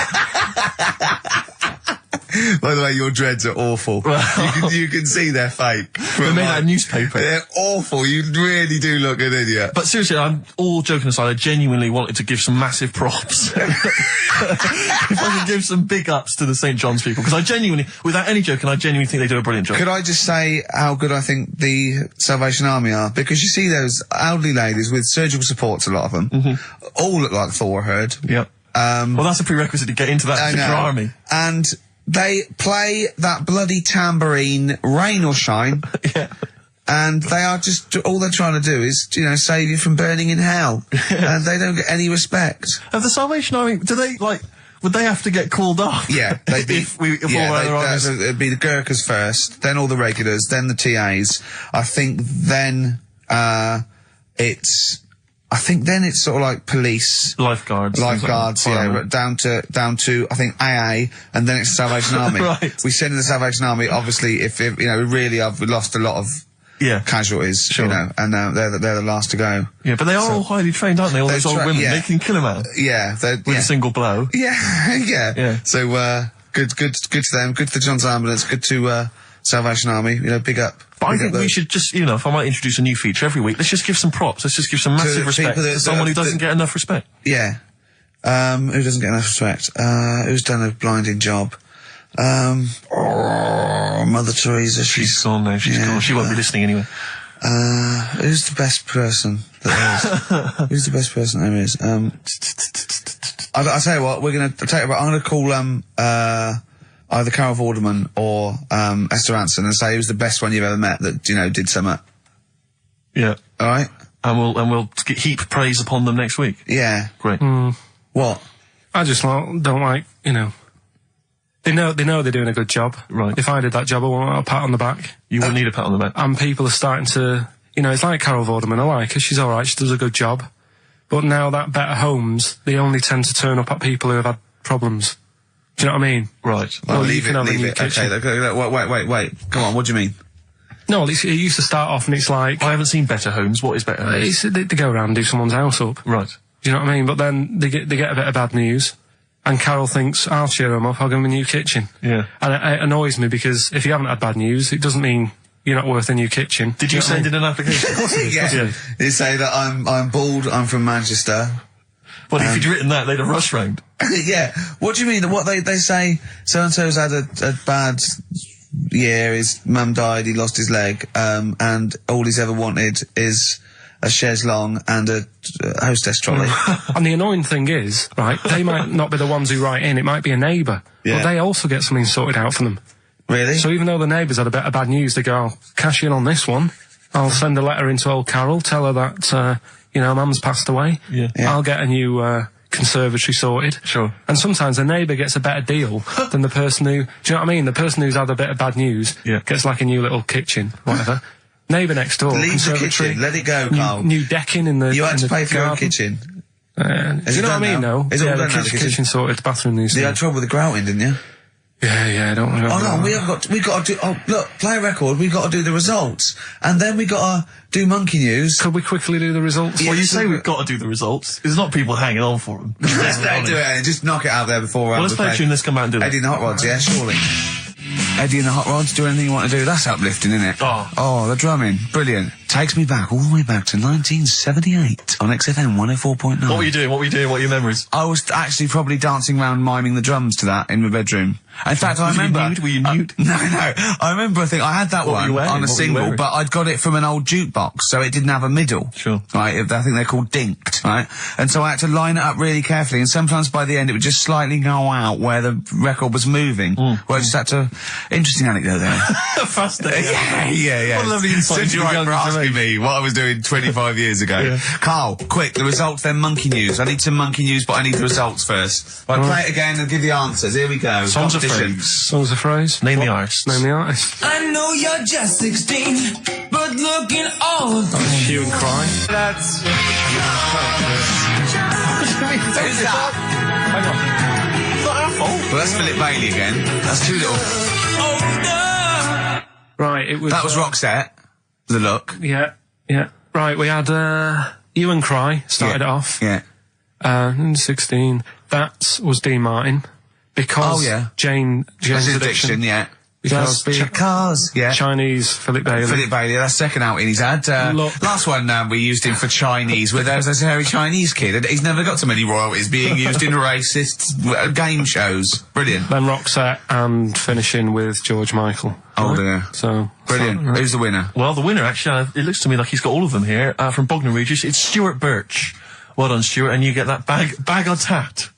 By the way, your dreads are awful. You can see they're fake. They're made out of newspaper. They're awful. You really do look an idiot. But seriously, I'm all joking aside, I genuinely wanted to give some massive props. If I could give some big ups to the St. John's people, because I genuinely, without any joking, I genuinely think they do a brilliant job. Could I just say how good I think the Salvation Army are? Because you see those elderly ladies with surgical supports, a lot of them, all look like Thor Herd. Yep. Well, that's a prerequisite to get into that particular army. And they play that bloody tambourine, rain or shine. Yeah. And they are just, all they're trying to do is, you know, save you from burning in hell. And they don't get any respect. Of the Salvation Army, do they, like, would they have to get called off? Yeah, they'd be, it'd be the Gurkhas first, then all the regulars, then the TAs. I think then it's sort of like police, lifeguards, yeah, down to I think AA, and then it's Salvation Army. Right. We send in the Salvation Army. Obviously, if you know, we lost a lot of casualties, sure. You know, and they're the last to go. Yeah, but they are all highly trained, aren't they? All those old women, they can kill him out. Yeah, with a single blow. Yeah, yeah. So good to them. Good to the John's Ambulance. Good to Salvation Army. You know, big up. But I think we should just, you know, if I might introduce a new feature every week, let's just give some props. Let's just give some massive respect to someone who doesn't get enough respect. Yeah. Who doesn't get enough respect? Who's done a blinding job? Mother Teresa. She's gone now. She's gone. She won't be listening anyway. Who's the best person that there is? Who's the best person there is? I'll tell you what, I'm gonna call, either Carol Vorderman or, Esther Anson and say who's the best one you've ever met that, you know, did something. Yeah. Alright? And we'll heap praise upon them next week. Yeah. Great. What? I just don't like, you know, they know they're doing a good job. Right. If I did that job, I want a pat on the back. You wouldn't need a pat on the back. And people are starting to, you know, it's like Carol Vorderman. I like her. She's alright. She does a good job. But now that Better Homes, they only tend to turn up at people who have had problems. Do you know what I mean? Right. Well, leave it. Okay, wait. Come on, what do you mean? No, it used to start off and it's like... I haven't seen Better Homes. What is Better Homes? They go around and do someone's house up. Right. Do you know what I mean? But then they get a bit of bad news. And Carol thinks, I'll cheer them up, I'll give them a new kitchen. Yeah. And it annoys me because if you haven't had bad news, it doesn't mean you're not worth a new kitchen. Did you send in an application? Of course it is. Yeah. You say that I'm bald, I'm from Manchester. Well, if you'd written that, they'd have rushed round. Yeah. What do you mean? What they say, so-and-so's had a bad year, his mum died, he lost his leg, and all he's ever wanted is a chaise longue and a hostess trolley. And the annoying thing is, right, they might not be the ones who write in, it might be a neighbour. Yeah. But they also get something sorted out for them. Really? So even though the neighbours had a bit of bad news, they go, I'll cash in on this one. I'll send a letter into old Carol, tell her that, you know, Mum's passed away. Yeah. I'll get a new conservatory sorted. Sure. And sometimes the neighbour gets a better deal than the person who... Do you know what I mean? The person who's had a bit of bad news gets like a new little kitchen, whatever. Neighbour next door, leave the conservatory. kitchen, let it go, Carl. New decking in the... You had to pay for your own garden. kitchen. Do you know what I mean, though? Is it all the done now, the kitchen sorted, the bathroom needs You had trouble with the grouting, didn't you? Yeah, don't worry about Oh no, that. we got to do, look, play a record, we got to do the results. And then we got to do Monkey News. Could we quickly do the results? Well, you say we've got to do the results. There's not people hanging on for them. Let's do it, just knock it out there before let's play a tune, let's come out and do it. Eddie and the Hot Rods, yeah, surely. Eddie and the Hot Rods, do anything you want to do. That's uplifting, isn't it? Oh, the drumming. Brilliant. Takes me back, all the way back to 1978 on XFM 104.9. What were you doing? What are your memories? I was actually probably dancing around miming the drums to that in my bedroom. In fact, I remember... Were you nude? No. I remember, I think I had that one on a single, but I'd got it from an old jukebox, so it didn't have a middle. Sure. Right, I think they're called dinked, right? And so I had to line it up really carefully, and sometimes by the end it would just slightly go out where the record was moving. Where I just had to... Interesting anecdote there. Fascinating. Yeah. What a lovely insight into your young asking me what I was doing 25 years ago. Carl, quick, the results, then monkey news. I need some monkey news, but I need the results first. Right, play it again and give the answers. Here we go. Songs of Competition. phrase. Songs of phrase. Name the artist. Name the artist. I know you're just 16, but looking old. Hue and Cry. That's... Who's that? Hang on. Well, that's Philip Bailey again. That's too little. Right, it was... That was Roxette. The Look. Yeah. Right, we had Hue and Cry started it off. Yeah. 16. That was Dean Martin. Because Jane's Addiction. Yeah. Because Cars. Yeah. Chinese Philip Bailey. Philip Bailey, that's second outing he's had. Last one we used him for Chinese, where there's a very Chinese kid. He's never got so many royalties being used in racist game shows. Brilliant. Then Roxette and finishing with George Michael. Oh dear. So brilliant. Right. Who's the winner? Well, the winner, actually, it looks to me like he's got all of them here, from Bognor Regis. It's Stuart Birch. Well done, Stuart, and you get that bag of tat.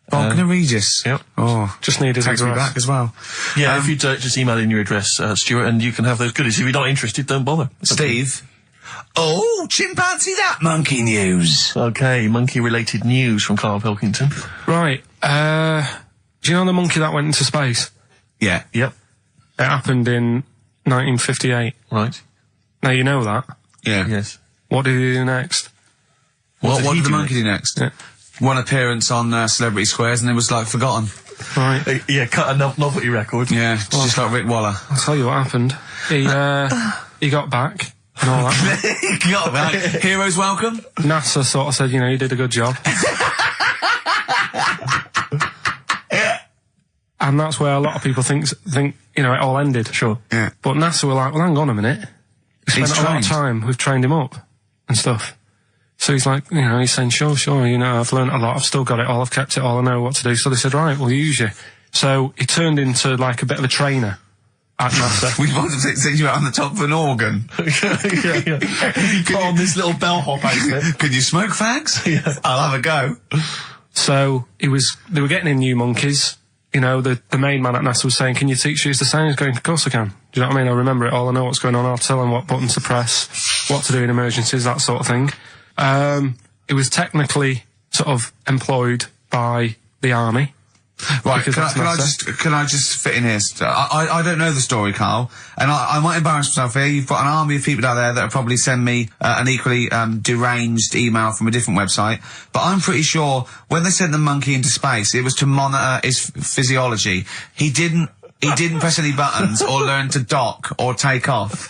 Bognor Regis. Yep. Oh, just need his takes me address. back as well. Yeah, if you just email in your address, Stuart, and you can have those goodies. If you're not interested, don't bother. Steve. Oh, chimpanzee that monkey news. Okay, monkey-related news from Karl Pilkington. Right. Do you know the monkey that went into space? Yeah. Yep. It happened in 1958. Right. Now you know that. Yeah. Yes. What did he do next? What he did the do monkey do next? Yeah. One appearance on Celebrity Squares and it was like forgotten. Right. Yeah, cut a novelty record. Yeah, just like Rick Waller. I'll tell you what happened. He got back and all that. He got back. Heroes welcome. NASA sort of said, you did a good job. And that's where a lot of people think it all ended. Sure. Yeah. But NASA were like, well, hang on a minute. We spent a lot of time. We've trained him up and stuff. So he's like, he's saying, sure, I've learnt a lot. I've still got it all. I've kept it all. I know what to do. So they said, right, we'll use you. So he turned into like a bit of a trainer at NASA. We wanted to send you out on the top of an organ. yeah. You put on this little bellhop outfit. Could you smoke fags? Yeah. I'll have a go. So they were getting in new monkeys. The main man at NASA was saying, can you teach these the sound? He's going, of course I can. Do you know what I mean? I remember it all. I know what's going on. I'll tell them what buttons to press, what to do in emergencies, that sort of thing. It was technically sort of employed by the army. Right, can I just fit in here? I don't know the story, Carl, and I might embarrass myself here. You've got an army of people out there that will probably send me an equally deranged email from a different website, but I'm pretty sure when they sent the monkey into space, it was to monitor his physiology. He didn't press any buttons or learn to dock or take off.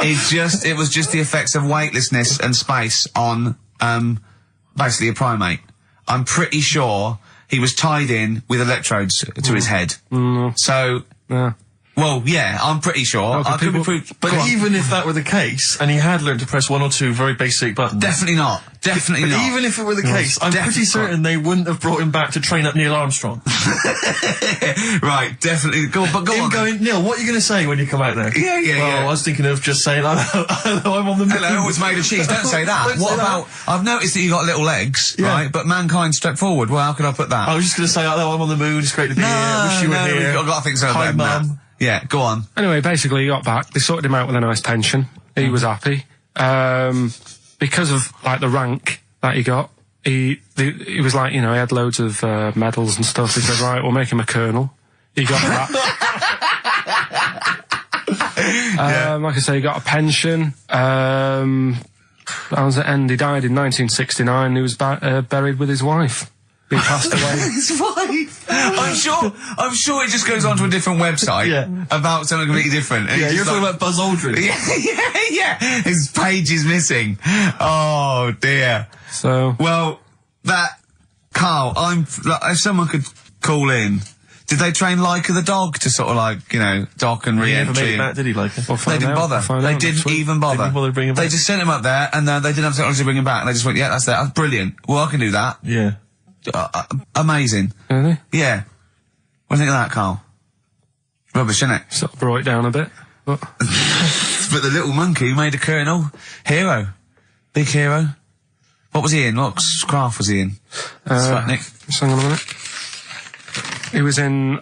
It was just the effects of weightlessness and space on basically a primate. I'm pretty sure he was tied in with electrodes to his head. So, well, yeah, I'm pretty sure. I could be proved. But even if that were the case, and he had learned to press one or two very basic buttons. Definitely not. Definitely But not. even if it were the case, I'm pretty certain they wouldn't have brought him back to train up Neil Armstrong. Right, definitely. Go on. Going, Neil, what are you going to say when you come out there? Yeah. I was thinking of just saying, I'm on the moon. Hello, it's made of cheese. Don't say that. What about, I've noticed that you got little legs, right? But mankind stepped forward. Well, how could I put that? I was just going to say, I'm on the moon, it's great to be here, wish you were here. I've got to think so Hi, about that. Mum. Yeah, go on. Anyway, basically he got back. They sorted him out with a nice pension. He was happy. Because of like the rank that he got, he was like, he had loads of medals and stuff. He said, right, we'll make him a colonel. He got that. Like I say, he got a pension. That was the end. He died in 1969. He was buried with his wife. He passed away. His wife. I'm sure it just goes on to a different website about something completely different. And You're talking about Buzz Aldrin. Yeah. His page is missing. Oh dear. So well, Carl, if someone could call in. Did they train Leica the dog to sort of dock and re-entry? Did he, Leica? They didn't bother. They didn't even bother. They didn't bother to bring him back. They just sent him up there, and they didn't have technology to bring him back. And they just went, yeah, that's brilliant. Well, I can do that. Yeah. really? Amazing. Yeah. What do you think of that, Carl? Rubbish, isn't it? Sort of brought it down a bit. But But the little monkey made a colonel. Hero. Big hero. What was he in? What craft was he in? Sputnik. Just hang on a minute. He was in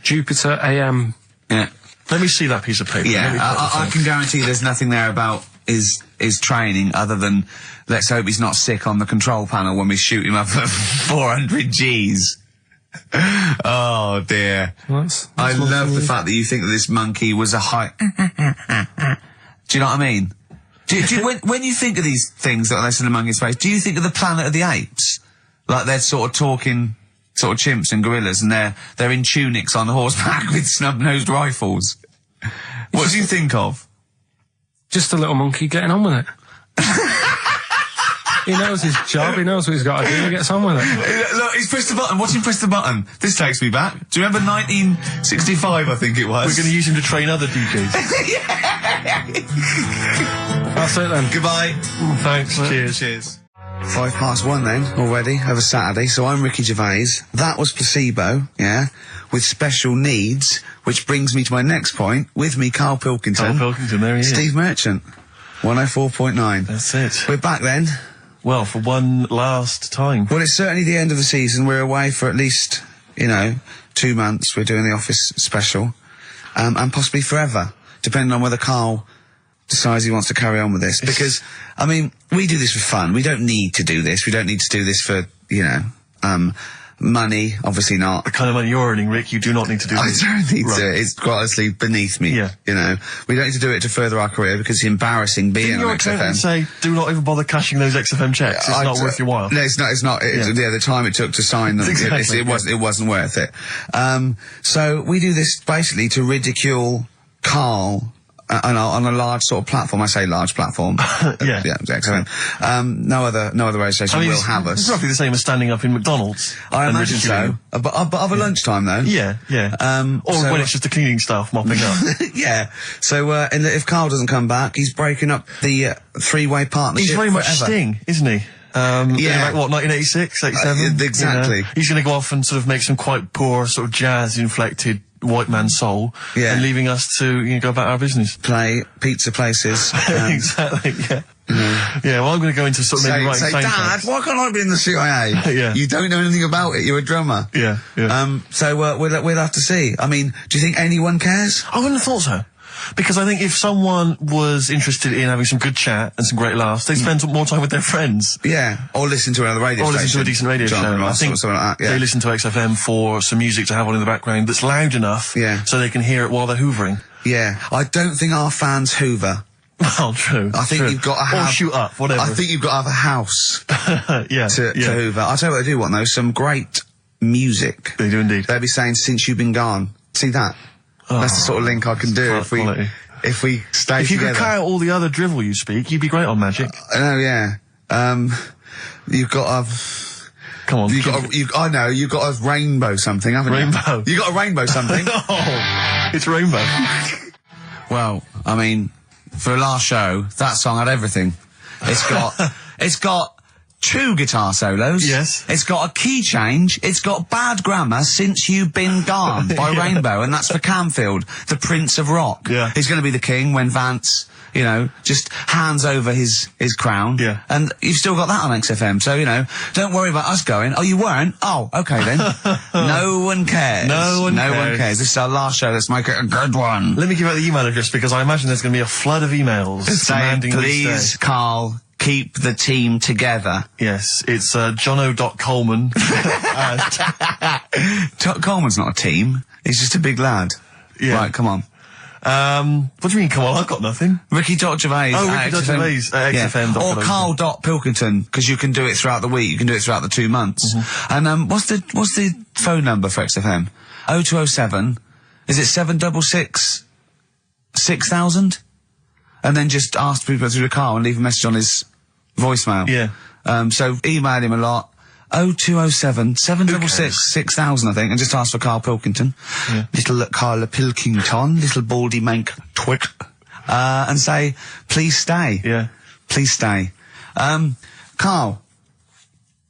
Jupiter AM. Yeah. Let me see that piece of paper. Yeah, I can guarantee there's nothing there about his training other than let's hope he's not sick on the control panel when we shoot him up at 400 Gs. Oh dear. I love the fact that you think that this monkey was a high... Do you know what I mean? Do you, when you think of these things that are less in the monkey's face, do you think of the Planet of the Apes? Like they're sort of talking sort of chimps and gorillas and they're in tunics on horseback with snub-nosed rifles. What do you think of? Just a little monkey getting on with it. He knows his job, he knows what he's got to do, he gets on with it. Look, he's pressed the button. Watch him press the button. This takes me back. Do you remember 1965, I think it was? We're going to use him to train other DJs. That's it then. Goodbye. Thanks. Cheers. Cheers. 1:05 then, already, over Saturday, so I'm Ricky Gervais. That was Placebo, yeah, with special needs, which brings me to my next point. With me, Karl Pilkington. Karl Pilkington, there he is. Steve Merchant, 104.9. That's it. We're back then. Well, for one last time. Well, it's certainly the end of the season. We're away for at least, 2 months. We're doing the office special, and possibly forever, depending on whether Karl decides he wants to carry on with this. Because, I mean, we do this for fun. We don't need to do this. We don't need to do this for, money. Obviously not. The kind of money you're earning, Rick, you do not need to do this. I don't need Right. to. It's quite honestly beneath me. Yeah. We don't need to do it to further our career because it's embarrassing being Didn't on your XFM. accountant say, do not even bother cashing those XFM checks? It's not worth your while. No, it's not. The time it took to sign them, Exactly, it wasn't worth it. So we do this basically to ridicule Karl on a large sort of platform. I say large platform. Yeah. Yeah, XFM. No other radio station will have us. It's roughly the same as standing up in McDonald's. I and imagine so. ridiculing. But of a lunchtime though. Yeah. Or so- when it's just the cleaning staff mopping up. Yeah. So, and if Karl doesn't come back, he's breaking up the three-way partnership. He's very much forever. Sting, isn't he? Yeah. Like, what, 1986, 87? Exactly. He's going to go off and sort of make some quite poor, sort of jazz-inflected white man soul. Yeah. And leaving us to, go about our business. Play pizza places. Exactly, yeah. Yeah, well, I'm going to go into sort of maybe writing say, Dad, soundtracks. why can't I be in the CIA? Yeah. You don't know anything about it. You're a drummer. Yeah. So we'll have to see. I mean, do you think anyone cares? I wouldn't have thought so. Because I think if someone was interested in having some good chat and some great laughs, they'd spend more time with their friends. Yeah. Or listen to another radio Or station. listen to a decent radio show. Jonathan I Ross think or something like that. Yeah. they listen to XFM for some music to have on in the background that's loud enough so they can hear it while they're hoovering. Yeah. I don't think our fans hoover. Well, true. I think true. you've got to have... Or shoot up, whatever. I think you've got to have a house to yeah. hoover. I'll tell you what they do want, though. Some great music. They do indeed. They'll be saying, since you've been gone. See that? That's the sort of link I can do quality. if we stay If you together. could cut out all the other drivel you speak, you'd be great on Magic. Oh, yeah. You've got to have... Come on. I know, you've got a rainbow something, haven't you? Rainbow. You got a rainbow something. Oh, it's Rainbow. Well, I mean, for a last show, that song had everything. It's got 2 guitar solos. Yes. It's got a key change. It's got Bad Grammar, Since You've Been Gone by Rainbow, and that's for Camfield, the Prince of Rock. Yeah. He's going to be the king when Vance, just hands over his crown. Yeah. And you've still got that on XFM, so, don't worry about us going, oh, you weren't? Oh, okay then. No one cares. No one cares. This is our last show. Let's make it a good one. Let me give out the email address because I imagine there's going to be a flood of emails Saying, demanding we please, stay. Carl, keep the team together. Yes, it's jono.coleman. Coleman's not a team. He's just a big lad. Yeah. Right, come on. What do you mean, come on, I've got nothing. Ricky.Gervais. Oh, Ricky.Gervais at XFM. Or Karl.Pilkington, because you can do it throughout the week. You can do it throughout the 2 months. And what's the phone number for XFM? 0207. Is it 766 6000? And then just ask people through the car and leave a message on his voicemail. Yeah. So email him a lot. 0207 766 6000, I think, and just ask for Karl Pilkington. Yeah. Little Karl Pilkington, little baldy mank twit. And say, please stay. Yeah. Please stay. Karl,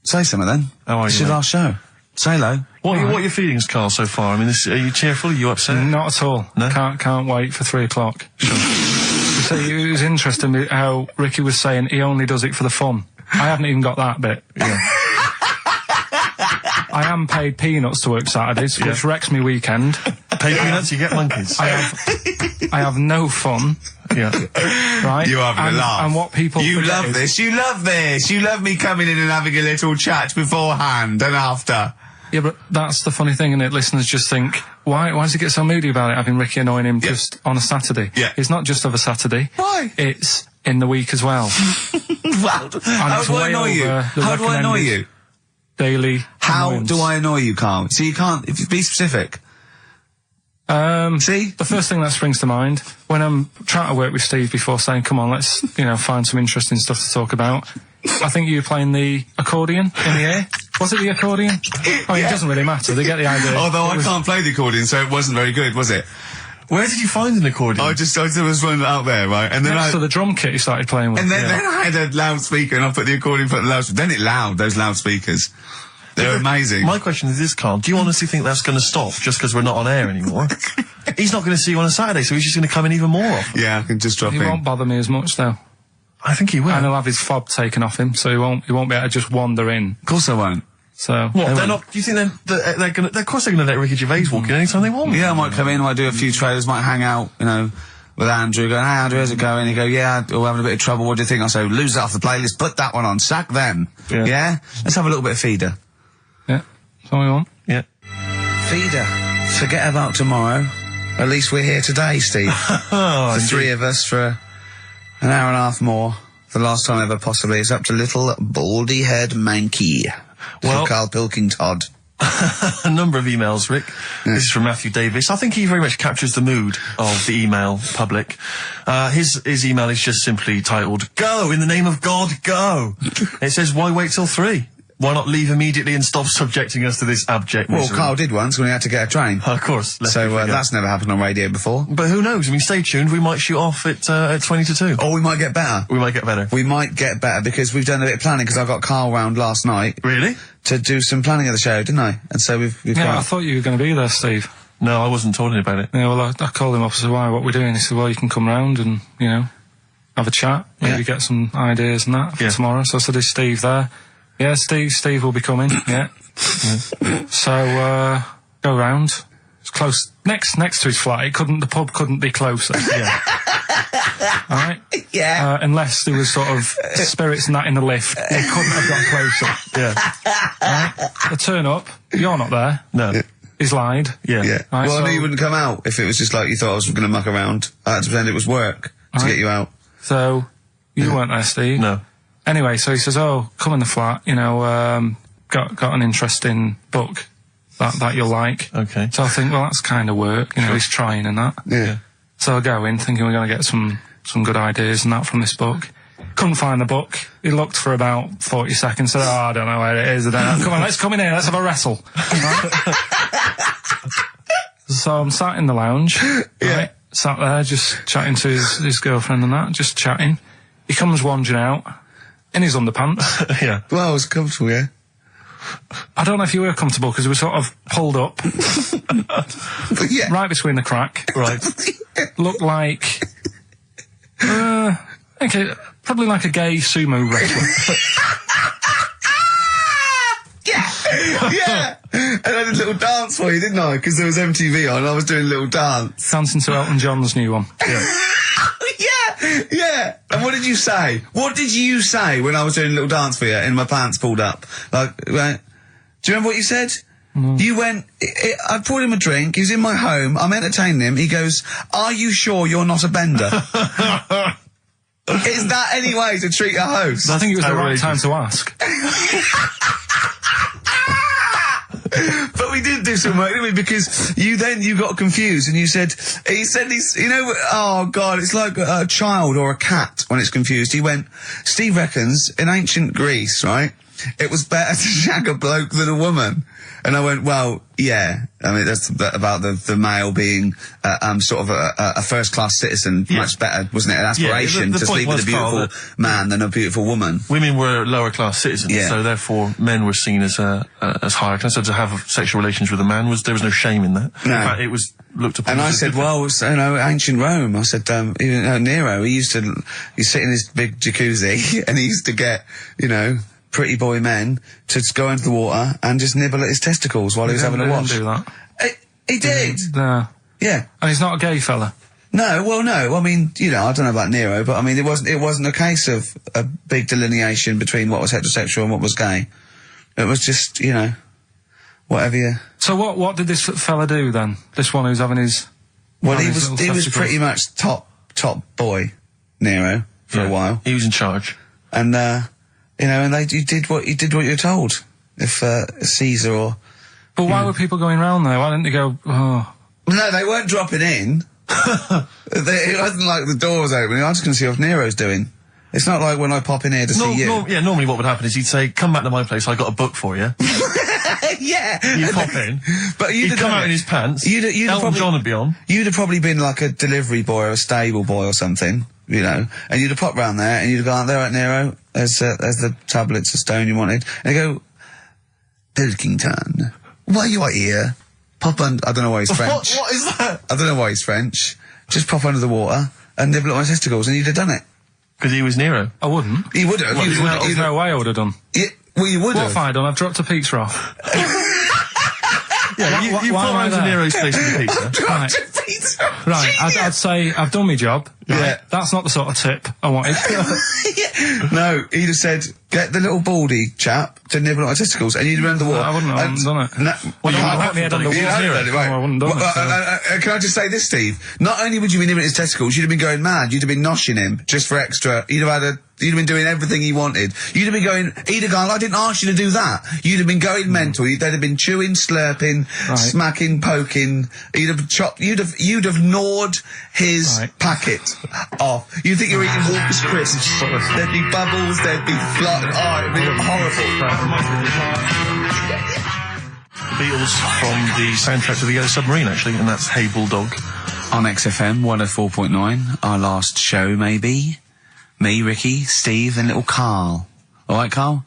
say something then. How are It's you, your mate? last show. Say hello. What are your feelings, Carl, so far? I mean, are you cheerful? Are you upset? Not at all. No? Can't wait for 3 o'clock. So it was interesting how Ricky was saying he only does it for the fun. I haven't even got that bit. Yeah. I am paid peanuts to work Saturdays, which wrecks me weekend. Pay peanuts, you get monkeys. I have no fun. Yeah. Right? You're having a laugh. And what people You forget love is- this. You love this. You love me coming in and having a little chat beforehand and after. Yeah, but that's the funny thing, innit? Listeners just think, why does he get so moody about it, having Ricky annoying him just on a Saturday? Yeah. It's not just of a Saturday. Why? It's in the week as well. Wow. How do I annoy you? How do I annoy you? Daily How annoyance. do I annoy you, Carl? So you can't, if you be specific. See? The first thing that springs to mind, when I'm trying to work with Steve before saying, come on, let's, find some interesting stuff to talk about, I think you were playing the accordion in the air. Was it the accordion? I mean, it doesn't really matter. They get the idea. Although I can't play the accordion, so it wasn't very good, was it? Where did you find an accordion? I there was one out there, right? And then Next to the drum kit you started playing with. then I had a loudspeaker and I put the accordion on the loudspeaker. Then it loud, those loudspeakers. They're amazing. My question is this, Carl. Do you honestly think that's going to stop just because we're not on air anymore? He's not going to see you on a Saturday, so he's just going to come in even more often. Yeah, I can just drop He in. won't bother me as much, though. I think he will. And he'll have his fob taken off him, so he won't be able to just wander in. Of course I won't. So What? They're not. Do you think they're going to? Of course, they're going to let Ricky Gervais walk in anytime they want. Yeah, I might come in, might do a few trailers, might hang out, with Andrew, going, hey Andrew, how's it going? He'd go, yeah, we're having a bit of trouble, what do you think? I say, lose that off the playlist, put that one on, sack them. Yeah. Let's have a little bit of feeder. yeah, that's what we want. Yeah. Feeder. Forget about tomorrow. At least we're here today, Steve. The three of us for an hour and a half more. The last time ever, possibly. It's up to little baldy-haired Mankey. Well- Karl Pilkington. A number of emails, Rick. This is from Matthew Davis. I think he very much captures the mood of the email public. His email is just simply titled, "Go, in the name of God, go." It says, why wait till 3? Why not leave immediately and stop subjecting us to this abject Well, misery? Carl did once when he had to get a train. Of course. lest we So forget. that's never happened on radio before. But who knows? I mean, stay tuned. We might shoot off at 20 to 2. Or we might get better. We might get better. We might get better because we've done a bit of planning because I got Carl round last night Really? to do some planning of the show, didn't I? And so we've Yeah, I got... thought you were going to be there, Steve. No, I wasn't told about it. Yeah, well, I called him up and said, why, what are we doing? He said, well, you can come round and, have a chat, maybe get some ideas and that for tomorrow. So I said, is Steve there? Yeah, Steve will be coming, yeah. So, go round. It's close, next to his flat. The pub couldn't be closer. Yeah. Alright? Yeah. Unless there was sort of spirits and that in the lift, they couldn't have got closer. Yeah. Right? I turn up, you're not there. No. He's lied. Yeah. Yeah. Right, Well, I so- knew you wouldn't come out if it was just like you thought I was going to muck around. I had to pretend it was work to get you out. So, you weren't there, Steve. No. Anyway, so he says, oh, come in the flat, got an interesting book that you'll like. Okay. So I think, well, that's kind of work, he's trying and that. Yeah. So I go in thinking we're going to get some good ideas and that from this book. Couldn't find the book. He looked for about 40 seconds, said, oh, I don't know where it is. I don't know. Come on, let's come in here, let's have a wrestle. Right? So I'm sat in the lounge, right? Sat there just chatting to his girlfriend and that, just chatting. He comes wandering out in his underpants. Yeah. Well, I was comfortable, yeah. I don't know if you were comfortable because we were sort of pulled up Yeah. right between the crack. Right. Looked like, okay, probably like a gay sumo wrestler. Yeah. And I did a little dance for you, didn't I? Because there was MTV on and I was doing a little dance. Dancing to Elton John's new one. Yeah. And what did you say? What did you say when I was doing a little dance for you and my pants pulled up? Like, right? Do you remember what you said? You went, I poured him a drink, he was in my home, I'm entertaining him, he goes, are you sure you're not a bender? Is that any way to treat a host? I think it was the right outrageous. time to ask. But we did do some work, didn't we? Because you got confused and he said he's, oh God, it's like a child or a cat when it's confused. He went, Steve reckons in ancient Greece, right, it was better to shag a bloke than a woman. And I went, well, yeah. I mean, that's about the male being, sort of a first-class citizen. Yeah. Much better, wasn't it? An aspiration the to point sleep with was, a beautiful Carl, man than a beautiful woman. Women were lower class citizens, Yeah. so therefore men were seen as higher class. So to have sexual relations with a man there was no shame in that. No. In fact, it was looked upon. And I as a said, good well, it's, ancient Rome. I said, even Nero, he'd sit in his big jacuzzi and he used to get, pretty boy men to just go into the water and just nibble at his testicles while he was having a They wash. didn't do that. He did. No. Yeah. And he's not a gay fella. No, well, no. I mean, you know, I don't know about Nero, but I mean, it wasn't a case of a big delineation between what was heterosexual and what was gay. It was just, you know, whatever you... So what did this fella do then? This one who's having his... Well, he was pretty much top boy, Nero, for a while. He was in charge. And, you know, and you did what you were told. If, Caesar or... But why were people going round there? Why didn't they go, oh... No, they weren't dropping in. It wasn't like the door was opening. I just can see what Nero's doing. It's not like when I pop in here to see you. Normally what would happen is he'd say, come back to my place, I got a book for you. Yeah. You'd pop in. But he'd come out in his pants. Elton John would be on. You'd have probably been like a delivery boy or a stable boy or something, you know, and you'd have popped round there and you'd have gone, there right, Nero, there's the tablets of stone you wanted. And they go, Pilkington, why you are here? Pop under, I don't know why he's French. What is that? I don't know why he's French. Just pop under the water and nibble at my testicles and you'd have done it. Because he was Nero. I wouldn't. He would have. There's no way I would have done. Well, you would have. What have I done? I've dropped a pizza off. Yeah, you put around to Nero's place with the pizza. Right, I'd say I've done my job. Right? Yeah. That's not the sort of tip I wanted. No, he'd have said, get the little baldy chap to nibble at my testicles, and you'd have been underwater. I wouldn't have done it. No, Well, you might have me head on the you water. hadn't done it, right. No, I wouldn't have done it. Can I just say this, Steve? Not only would you be nibbling his testicles, you'd have been going mad. You'd have been noshing him just for extra. You'd have been doing everything he wanted. You'd have been going, he'd have gone, I didn't ask you to do that. You'd have been going mental. They'd have been chewing, slurping, smacking, poking. You'd have chopped, you'd have gnawed his packet off. You'd think you're eating Walker's crisps. There'd be bubbles, there'd be it'd be horrible. Beatles from the soundtrack to The Yellow Submarine, actually, and that's Hey Bulldog. On XFM 104.9, our last show, maybe. Me, Ricky, Steve, and little Karl. Alright, Karl?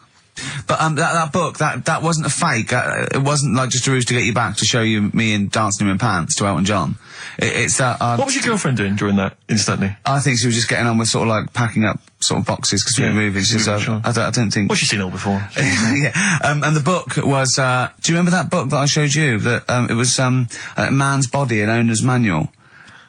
But, that book, that wasn't a fake. It wasn't like just a ruse to get you back to show you me and dancing him in pants to Elton John. It's that, what was your girlfilm doing during that, instantly? I think she was just getting on with sort of like packing up sort of boxes because we were moving. So sure. I don't think. Well, she's seen it all before. Yeah. And the book was, do you remember that book that I showed you? That, it was, a man's body, an owner's manual.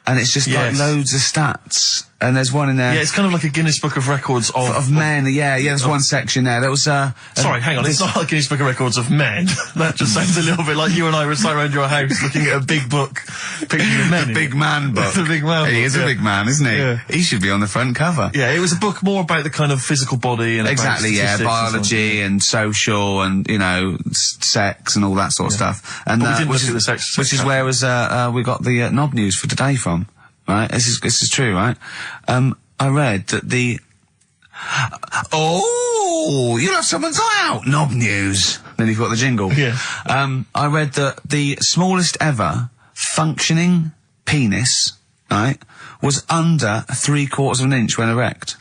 And it's just like loads of stats. And there's one in there. Yeah, it's kind of like a Guinness Book of Records of men. Yeah, there's one section there. That was, sorry, hang on. It's not like Guinness Book of Records of men. That just sounds a little bit like you and I were sat around your house looking at a big book, picturing men. The big man book. The big man book. He is a big man, isn't he? Yeah. He should be on the front cover. Yeah, it was a book more about the kind of physical body and exactly, about biology and social and, you know, sex and all that sort of stuff. And but we didn't look at the sex. Which is where we got the knob news for today from. Right, this is true, right? I read that you'll have someone's eye out. Knob news. Then you've got the jingle. Yeah. I read that the smallest ever functioning penis, right, was under 3/4 of an inch when erect.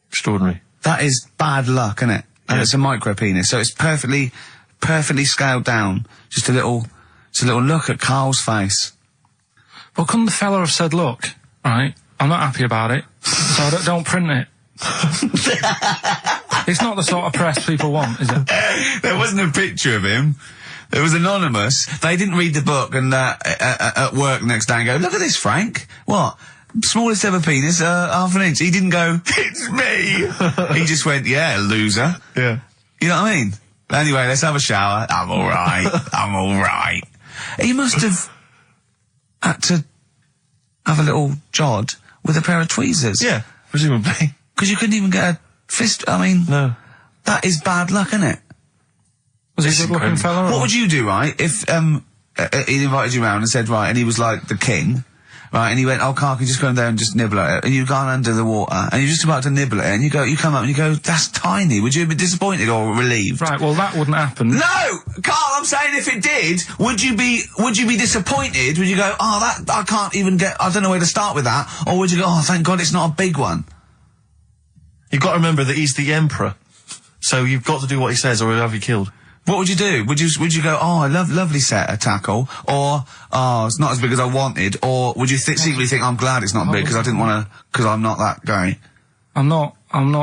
Extraordinary. That is bad luck, isn't it? And it's a micro penis, so it's perfectly scaled down. Just a little look at Karl's face. Well, couldn't the fella have said, look, right, I'm not happy about it, so don't print it. It's not the sort of press people want, is it? There wasn't a picture of him. It was anonymous. They didn't read the book and at work the next day and go, look at this, Frank. What? Smallest ever penis, half an inch. He didn't go, it's me. He just went, yeah, loser. Yeah. You know what I mean? Anyway, let's have a shower. I'm alright. He must have had to have a little jod with a pair of tweezers. Yeah, presumably. Because you couldn't even get a fist. I mean, no. That is bad luck, isn't it? Was he a good-looking fella? What would you do, right, if he invited you round and said, right, and he was like the king, right, and he went, oh, Karl, can you just go in there and just nibble at it? And you've gone under the water, and you're just about to nibble at it, and you come up and you go, that's tiny. Would you be disappointed or relieved? Right, well, that wouldn't happen. No! Karl, I'm saying if it did, would you be disappointed? Would you go, oh, that, I can't even get, I don't know where to start with that? Or would you go, oh, thank God it's not a big one? You've got to remember that he's the emperor. So you've got to do what he says or he'll have you killed. What would you do? Would you go, oh, I lovely set of tackle, or, oh, it's not as big as I wanted, or would you secretly think, I'm glad it's not big because I didn't want to, because I'm not that guy? I'm not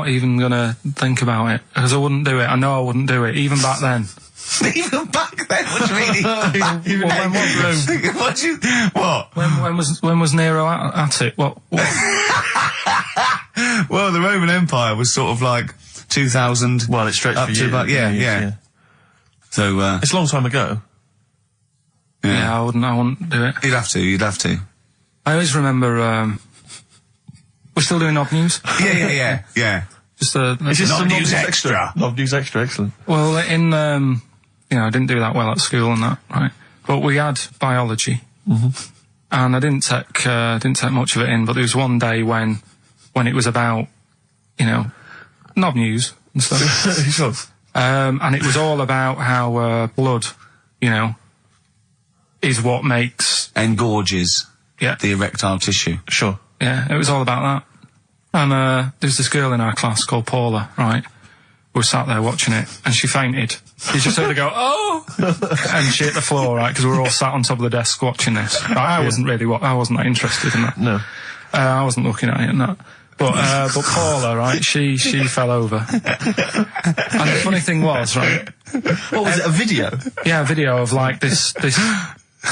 even gonna think about it, because I wouldn't do it. I know I wouldn't do it, even back then. Even back then, what do you mean? Even Well, What? when was Nero at it? What? Well, the Roman Empire was sort of like 2000. Well, it stretched up for to years. about, yeah. So, It's a long time ago. Yeah, I wouldn't do it. you'd have to. I always remember, we're still doing Knob News? Yeah. Just, It's just Knob some News Extra. Knob News Extra, excellent. well, I didn't do that well at school and that, right? But we had biology. Mm-hmm. And I didn't take much of it in, but there was one day when it was about, Knob News and stuff. And it was all about how, blood, is what makes... Engorges the erectile tissue. Sure. Yeah, it was all about that. And there's this girl in our class called Paula, right? We were sat there watching it, and she fainted. You just heard her go, oh! And she hit the floor, right? Because we were all sat on top of the desk watching this. Right, I wasn't that interested in that. No. I wasn't looking at it and that. But Paula, right, she fell over. And the funny thing was, right? What was it, a video? Yeah, a video of like this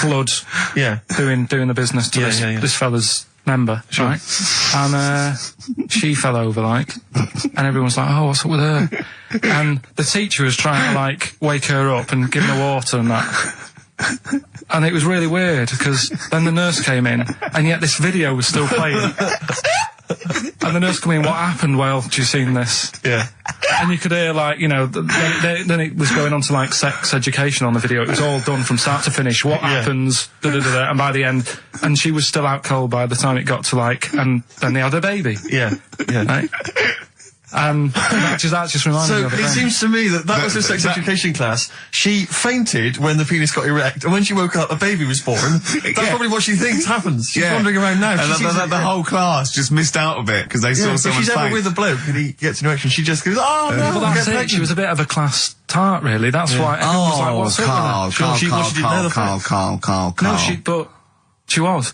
blood doing the business to this fella's member, right? And she fell over, like, and everyone's like, oh, what's up with her? And the teacher was trying to, like, wake her up and give her water and that. And it was really weird, because then the nurse came in, and yet this video was still playing. And the nurse came in, what happened? Well, do you seen this? Yeah. And you could hear, like, then it was going on to, like, sex education on the video. It was all done from start to finish. What happens? Da-da-da-da. And by the end, and she was still out cold by the time it got to, like, and then they had a baby. Yeah. Right? And that just reminded me of it. So it then. seems to me that was her sex education class. She fainted when the penis got erect, and when she woke up, a baby was born. That's probably what she thinks happens. She's wandering around now. And the whole class just missed out a bit because they saw someone. If she's ever faint. with a bloke and he gets an erection, she just goes, oh no, Well, that's get it. She was a bit of a class tart, really. That's why everyone was like, what's up with her? Carl. No, but she was.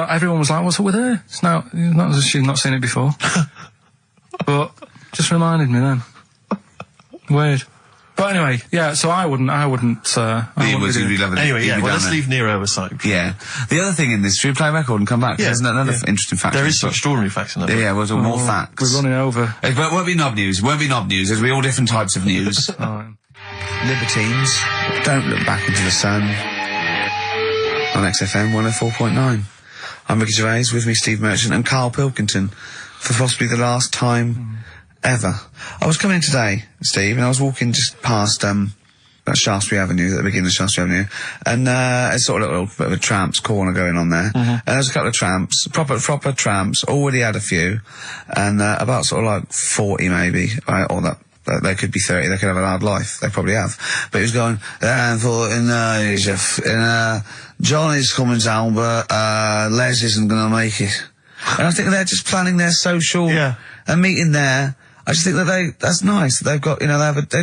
Everyone was like, what's up with her? It's not, she's not seen it before. But just reminded me then. Weird. But anyway, yeah, so I wouldn't Anyway, let's leave Nero aside. Yeah. The other thing in this, should we play a record and come back? Yeah. There's another interesting fact. There is some extraordinary facts in that. Yeah, well, more facts. We're running over. It won't be knob news. There'll be all different types of news. Libertines, don't look back into the sun. On XFM 104.9. I'm Ricky Gervais, with me Steve Merchant and Karl Pilkington, for possibly the last time ever. I was coming in today, Steve, and I was walking just past Shaftesbury Avenue, at the beginning of Shaftesbury Avenue, and it's sort of a little bit of a tramps corner going on there. And there's a couple of tramps, proper tramps, already had a few, and about sort of like 40 maybe, or that. They could be 30, they could have a hard life, they probably have. But he was going, Johnny's coming down, but Les isn't going to make it. And I think they're just planning their social and meeting there. I just think that that's nice. They've got, they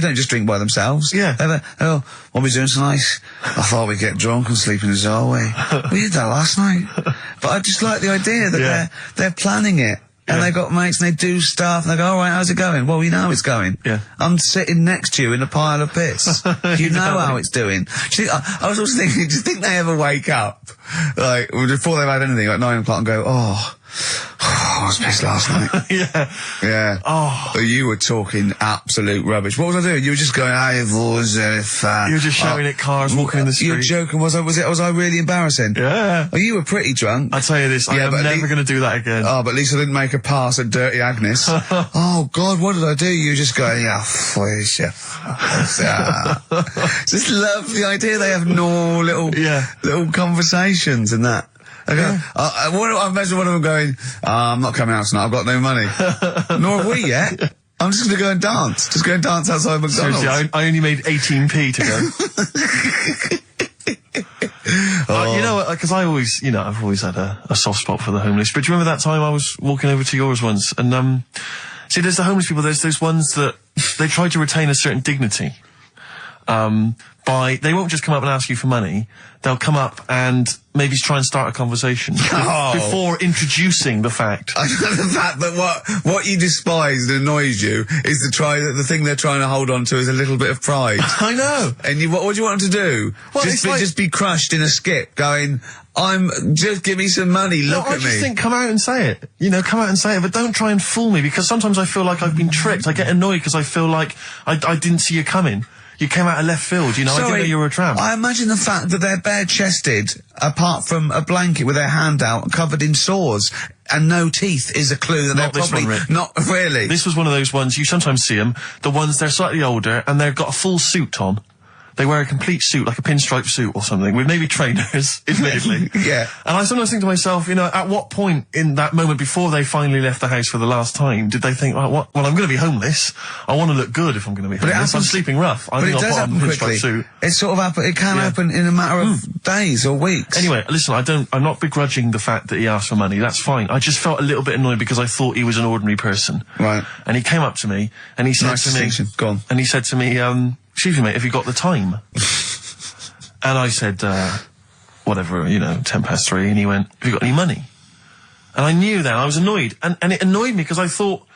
don't just drink by themselves. Yeah. What are we doing tonight? I thought we'd get drunk and sleep in the hallway. We did that last night. But I just like the idea that they're planning it. And they've got mates and they do stuff and they go, all right, how's it going? Well, you know how it's going. Yeah. I'm sitting next to you in a pile of piss. You know how it's doing. Do you think, I was also thinking, do you think they ever wake up, like, before they've had anything, like 9 o'clock and go, I was pissed last night. Yeah. Oh. You were talking absolute rubbish. What was I doing? You were just going, hey, boys, you were just shouting at cars walking in the street. You were joking. Was I really embarrassing? Yeah. Oh, you were pretty drunk. I tell you this, I'm never going to do that again. Oh, but at least I didn't make a pass at Dirty Agnes. Oh, God, what did I do? You were just going, please, Just love the idea they have no little conversations and that. Okay. I imagine one of them going, I'm not coming out tonight, I've got no money. Nor have we yet. I'm just going to go and dance. Just go and dance outside McDonald's. Seriously, I only made 18p to go. You know, because I've always had a soft spot for the homeless. But do you remember that time I was walking over to yours once? And, see, there's the homeless people, there's those ones that they try to retain a certain dignity. they won't just come up and ask you for money. They'll come up and maybe try and start a conversation before introducing the fact. The fact that what you despise and annoys you is the thing they're trying to hold on to is a little bit of pride. I know. And what do you want them to do? Well, just be crushed in a skip, going, just give me some money, look at me. I just think, come out and say it. You know, come out and say it, but don't try and fool me, because sometimes I feel like I've been tricked. I get annoyed because I feel like I didn't see you coming. You came out of left field, you know, I didn't know you were a tramp. I imagine the fact that they're bare-chested, apart from a blanket with their hand out, covered in sores, and no teeth is a clue that Not they're this probably... one, Rick. Not really. This was one of those ones, you sometimes see them, the ones, they're slightly older, and they've got a full suit on. They wear a complete suit, like a pinstripe suit or something, with maybe trainers, admittedly. Yeah. And I sometimes think to myself, you know, at what point in that moment before they finally left the house for the last time did they think, well, I'm going to be homeless. I want to look good if I'm going to be homeless. I'm sleeping rough. I think I'll put on a pinstripe suit. It sort of it can happen in a matter of days or weeks. Anyway, listen, I'm not begrudging the fact that he asked for money. That's fine. I just felt a little bit annoyed because I thought he was an ordinary person. Right. And he came up to me and he said to me, Go on. And he said to me, excuse me, mate, have you got the time? And I said, whatever, you know, 3:10. And he went, have you got any money? And I knew then, I was annoyed. And it annoyed me because I thought,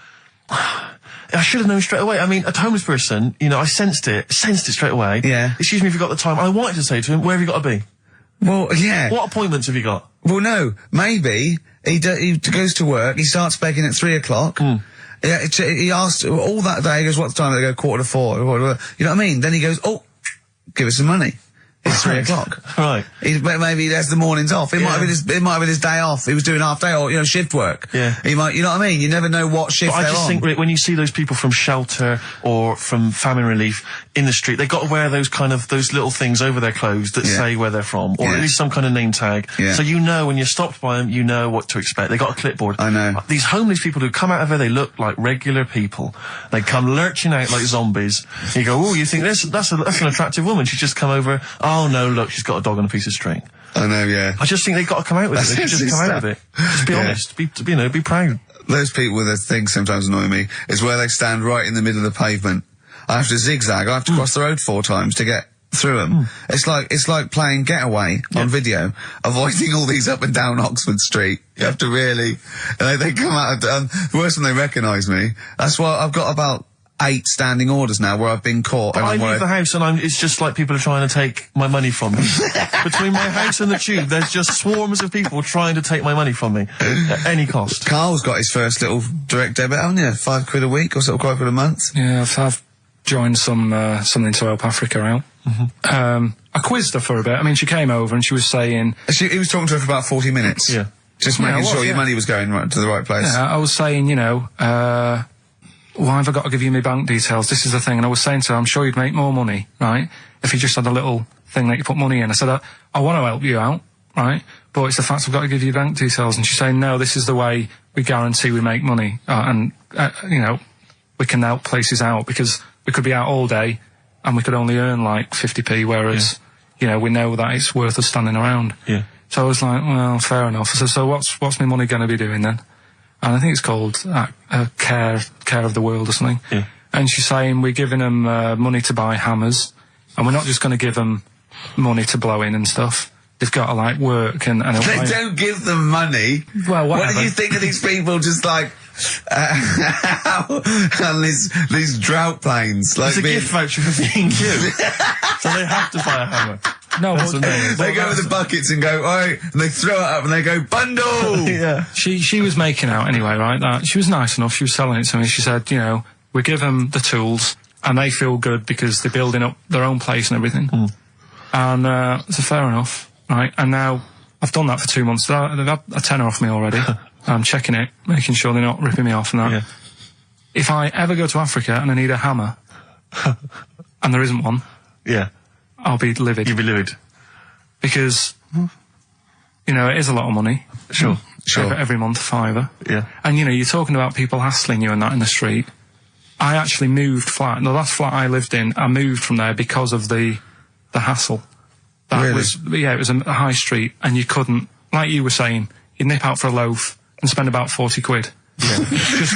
I should have known straight away. I mean, a homeless person, you know, I sensed it straight away. Yeah. Excuse me if you got the time. I wanted to say to him, where have you got to be? Well, yeah. What appointments have you got? Well, no. Maybe he goes to work, he starts begging at 3 o'clock. Yeah, he asked all that day, he goes, what's the time? They go 3:45. You know what I mean? Then he goes, oh, give us some money. It's 3 o'clock. Right. Maybe he has the mornings off. It might have been his day off. He was doing half day or, you know, shift work. Yeah. He might, you know what I mean? You never know what shift But they're I just on. think, Rick, when you see those people from shelter or from famine relief in the street, they've got to wear those little things over their clothes that say where they're from, or at least some kind of name tag. Yeah. So you know when you're stopped by them, you know what to expect. They got a clipboard. I know. These homeless people who come out of there, they look like regular people. They come lurching out like zombies. You go, oh, you think that's an attractive woman? She's just come over. Oh no, look, she's got a dog on a piece of string. I know, yeah. I just think they've got to come out with it. They just come out with it. Just be honest. Be proud. Those people with their things sometimes annoy me, is where they stand right in the middle of the pavement. I have to zigzag, I have to cross the road 4 times to get through them. It's like playing Getaway on video, avoiding all these up and down Oxford Street. You have to really, they come out, worse when they recognise me. That's why I've got about 8 standing orders now where I've been caught. But I leave the house and it's just like people are trying to take my money from me. Between my house and the tube, there's just swarms of people trying to take my money from me at any cost. Carl's got his first little direct debit, haven't you? £5 a week or sort of £5 a month? Yeah, I've joined something to help Africa out. I quizzed her for a bit. I mean, she came over and she was saying... He was talking to her for about 40 minutes. Yeah. Just making sure your money was going right to the right place. Yeah, I was saying, you know, why have I got to give you my bank details? This is the thing. And I was saying to her, I'm sure you'd make more money, right, if you just had a little thing that you put money in. I said, I want to help you out, right, but it's the fact I've got to give you bank details. And she's saying, no, this is the way we guarantee we make money. You know, we can help places out because we could be out all day and we could only earn like 50p, whereas, you know, we know that it's worth us standing around. Yeah. So I was like, well, fair enough. I said, so what's my money going to be doing then? And I think it's called Care of the World or something. Yeah. And she's saying we're giving them money to buy hammers, and we're not just going to give them money to blow in and stuff. They've got to, like, work and They don't give them money. Well, whatever. What do you think of these people just, like, on these drought planes? Like It's a gift voucher for being cute. So they have to buy a hammer. No, they go with the buckets and go, alright, and they throw it up and they go, bundle! Yeah. She was making out anyway, right? That she was nice enough. She was selling it to me. She said, you know, we give them the tools and they feel good because they're building up their own place and everything. And so fair enough, right? And now I've done that for 2 months. They've had a tenner off me already. I'm checking it, making sure they're not ripping me off and that. Yeah. If I ever go to Africa and I need a hammer and there isn't one, Yeah. I'll be livid. You'd be livid. Because, you know, it is a lot of money. Sure. Every month, £5. Yeah. And, you know, you're talking about people hassling you and that in the street. I actually moved flat. The last flat I lived in, I moved from there because of the hassle. That was, yeah, it was a high street and you couldn't, like you were saying, you'd nip out for a loaf and spend about 40 quid. Yeah.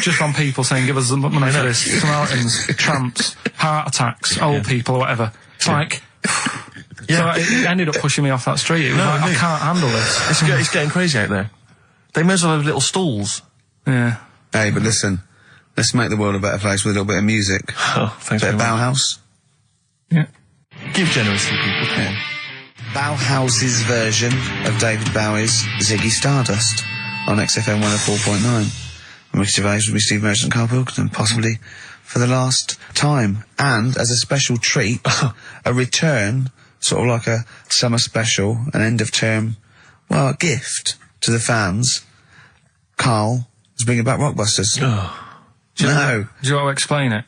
just on people saying, give us the money for this. Samaritans, tramps, heart attacks, old people or whatever. It's like, So it ended up pushing me off that street. It was like, I can't handle this. It's getting crazy out there. They may as well have little stalls. Yeah. Hey, but listen, let's make the world a better place with a little bit of music. Oh, thanks Bit very of much. Bauhaus. Yeah. Give generously, people. Come on. Bauhaus's version of David Bowie's Ziggy Stardust on XFM 104.9. Ricky Gervais will be Steve Merchant and Karl Pilkington, possibly for the last time. And as a special treat, a return, sort of like a summer special, an end of term, well, a gift to the fans. Karl is bringing back Rockbusters. Do you want to explain it?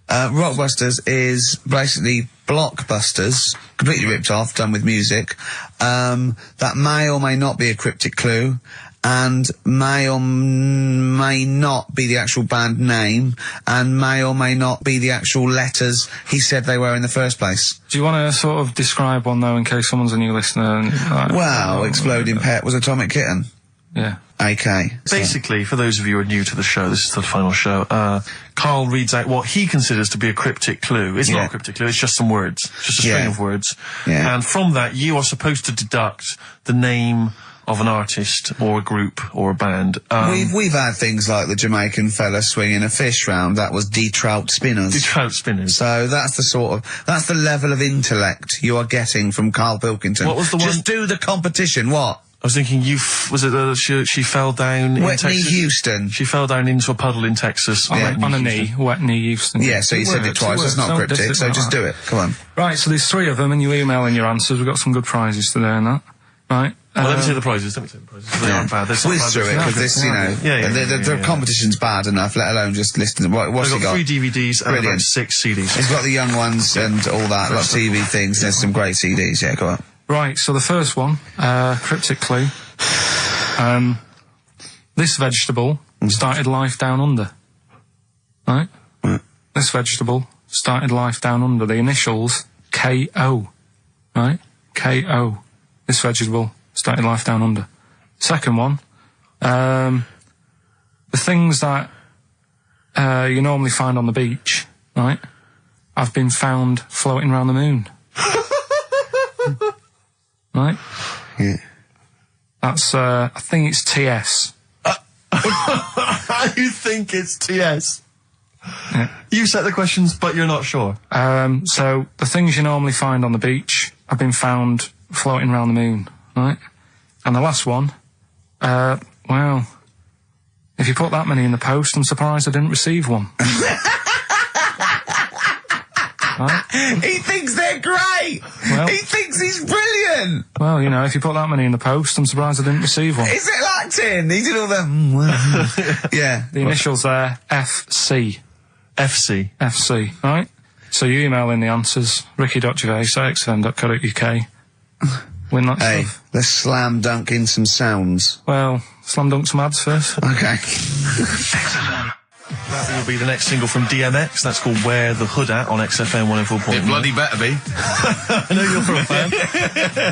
Rockbusters is basically Blockbusters, completely ripped off, done with music, that may or may not be a cryptic clue, and may or may not be the actual band name, and may or may not be the actual letters he said they were in the first place. Do you want to sort of describe one, though, in case someone's a new listener? And, Well, Exploding Pet was Atomic Kitten. Yeah. AK. Basically, for those of you who are new to the show, this is the final show, Karl reads out what he considers to be a cryptic clue. It's not a cryptic clue, it's just some words. Just a string of words. Yeah. And from that, you are supposed to deduct the name of an artist or a group or a band. We've had things like the Jamaican fella swinging a fish round. That was D-Trout Spinners. D-Trout Spinners. So that's the level of intellect you are getting from Karl Pilkington. What was the one? Just do the competition. What? I was thinking, was it she fell down in Whitney Texas? Houston. She fell down into a puddle in Texas. On a knee, Whitney Houston. Yeah, so you said it twice. It's not cryptic, so just do it. Come on. Right, so there's 3 of them, and you email in your answers. We've got some good prizes today and that. Right. Well, let me say the prizes. They aren't bad. Whiz through it, because this, you know, the competition's bad enough, let alone just listen. What's he We've got? got 3 DVDs and about 6 CDs. He's got the young ones and all that, like TV things. There's some great CDs, yeah, go on. Right, so the first one, cryptic clue. This vegetable started life down under. Right? This vegetable started life down under. The initials K-O. Right? K-O. This vegetable started life down under. Second one, the things that you normally find on the beach, right, have been found floating around the moon. Right? Yeah. That's, I think it's TS. You think it's TS? Yeah. You set the questions, but you're not sure. So the things you normally find on the beach have been found floating around the moon, right? And the last one, well, if you put that many in the post, I'm surprised I didn't receive one. Right? He thinks they're great! Well, he thinks he's brilliant! Well, you know, if you put that many in the post, I'm surprised I didn't receive one. Is it acting? He did all the... yeah. The initials there, FC. FC. FC, right? So you email in the answers, ricky.gervais@xfm.co.uk. Win that Hey, stuff. let's slam dunk in some sounds. Well, slam dunk some ads first. Okay. That will be the next single from DMX. That's called Wear the Hood At on XFM 104.9. It bloody better be. I know you're a fan.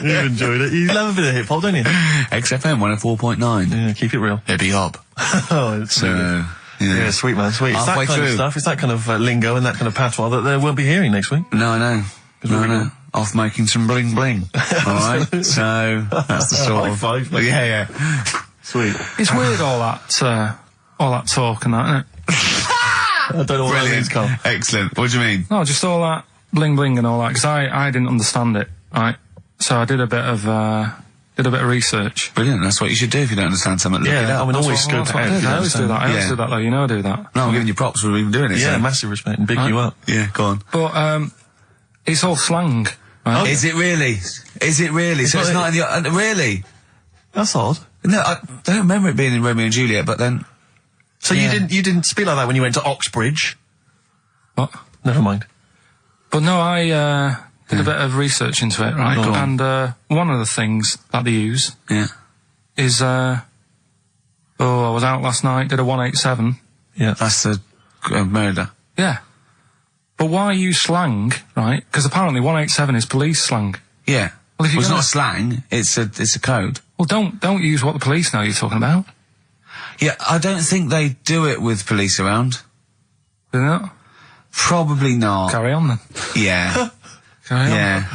You've enjoyed it. You love a bit of hip-hop, don't you? XFM 104.9. Yeah, keep it real. Hippie hop. Oh, it's yeah, sweet, man, sweet. It's that Halfway kind of through. stuff, it's that kind of lingo and that kind of patois that they won't be hearing next week. No, I know. No, I know. Off making some bling bling. Alright, so that's the sort High of... five, mate. Yeah. Sweet. It's weird, all that talk and that, isn't it? I don't know what that means, Carl. Excellent. What do you mean? No, just all that bling bling and all that, because I didn't understand it, right? So I did a bit of research. Brilliant. That's what you should do if you don't understand something. Look it Yeah, up. I mean, always scope it out. if you I always do that. I always Yeah. do that, though. You know I do that. No, I'm giving you props for even doing it. Yeah, so. massive respect and big you up. Yeah, go on. But it's all slang. Right? Is it really? Is it really? So it's not in the... really? That's odd. No, I don't remember it being in Romeo and Juliet, but then... So Yeah. you didn't speak like that when you went to Oxbridge? What? Never mind. But no, I did a bit of research into it, right? Go on. And one of the things that they use Yeah. is I was out last night, did a 187. Yeah. That's the murder. Yeah. But why use slang, right? Because apparently 187 is police slang. Yeah. Well, if you're it's gonna- not slang, it's a code. Well, don't use what the police know you're talking about. Yeah, I don't think they do it with police around. Do they not? Probably not. Carry on then. Yeah. Yeah.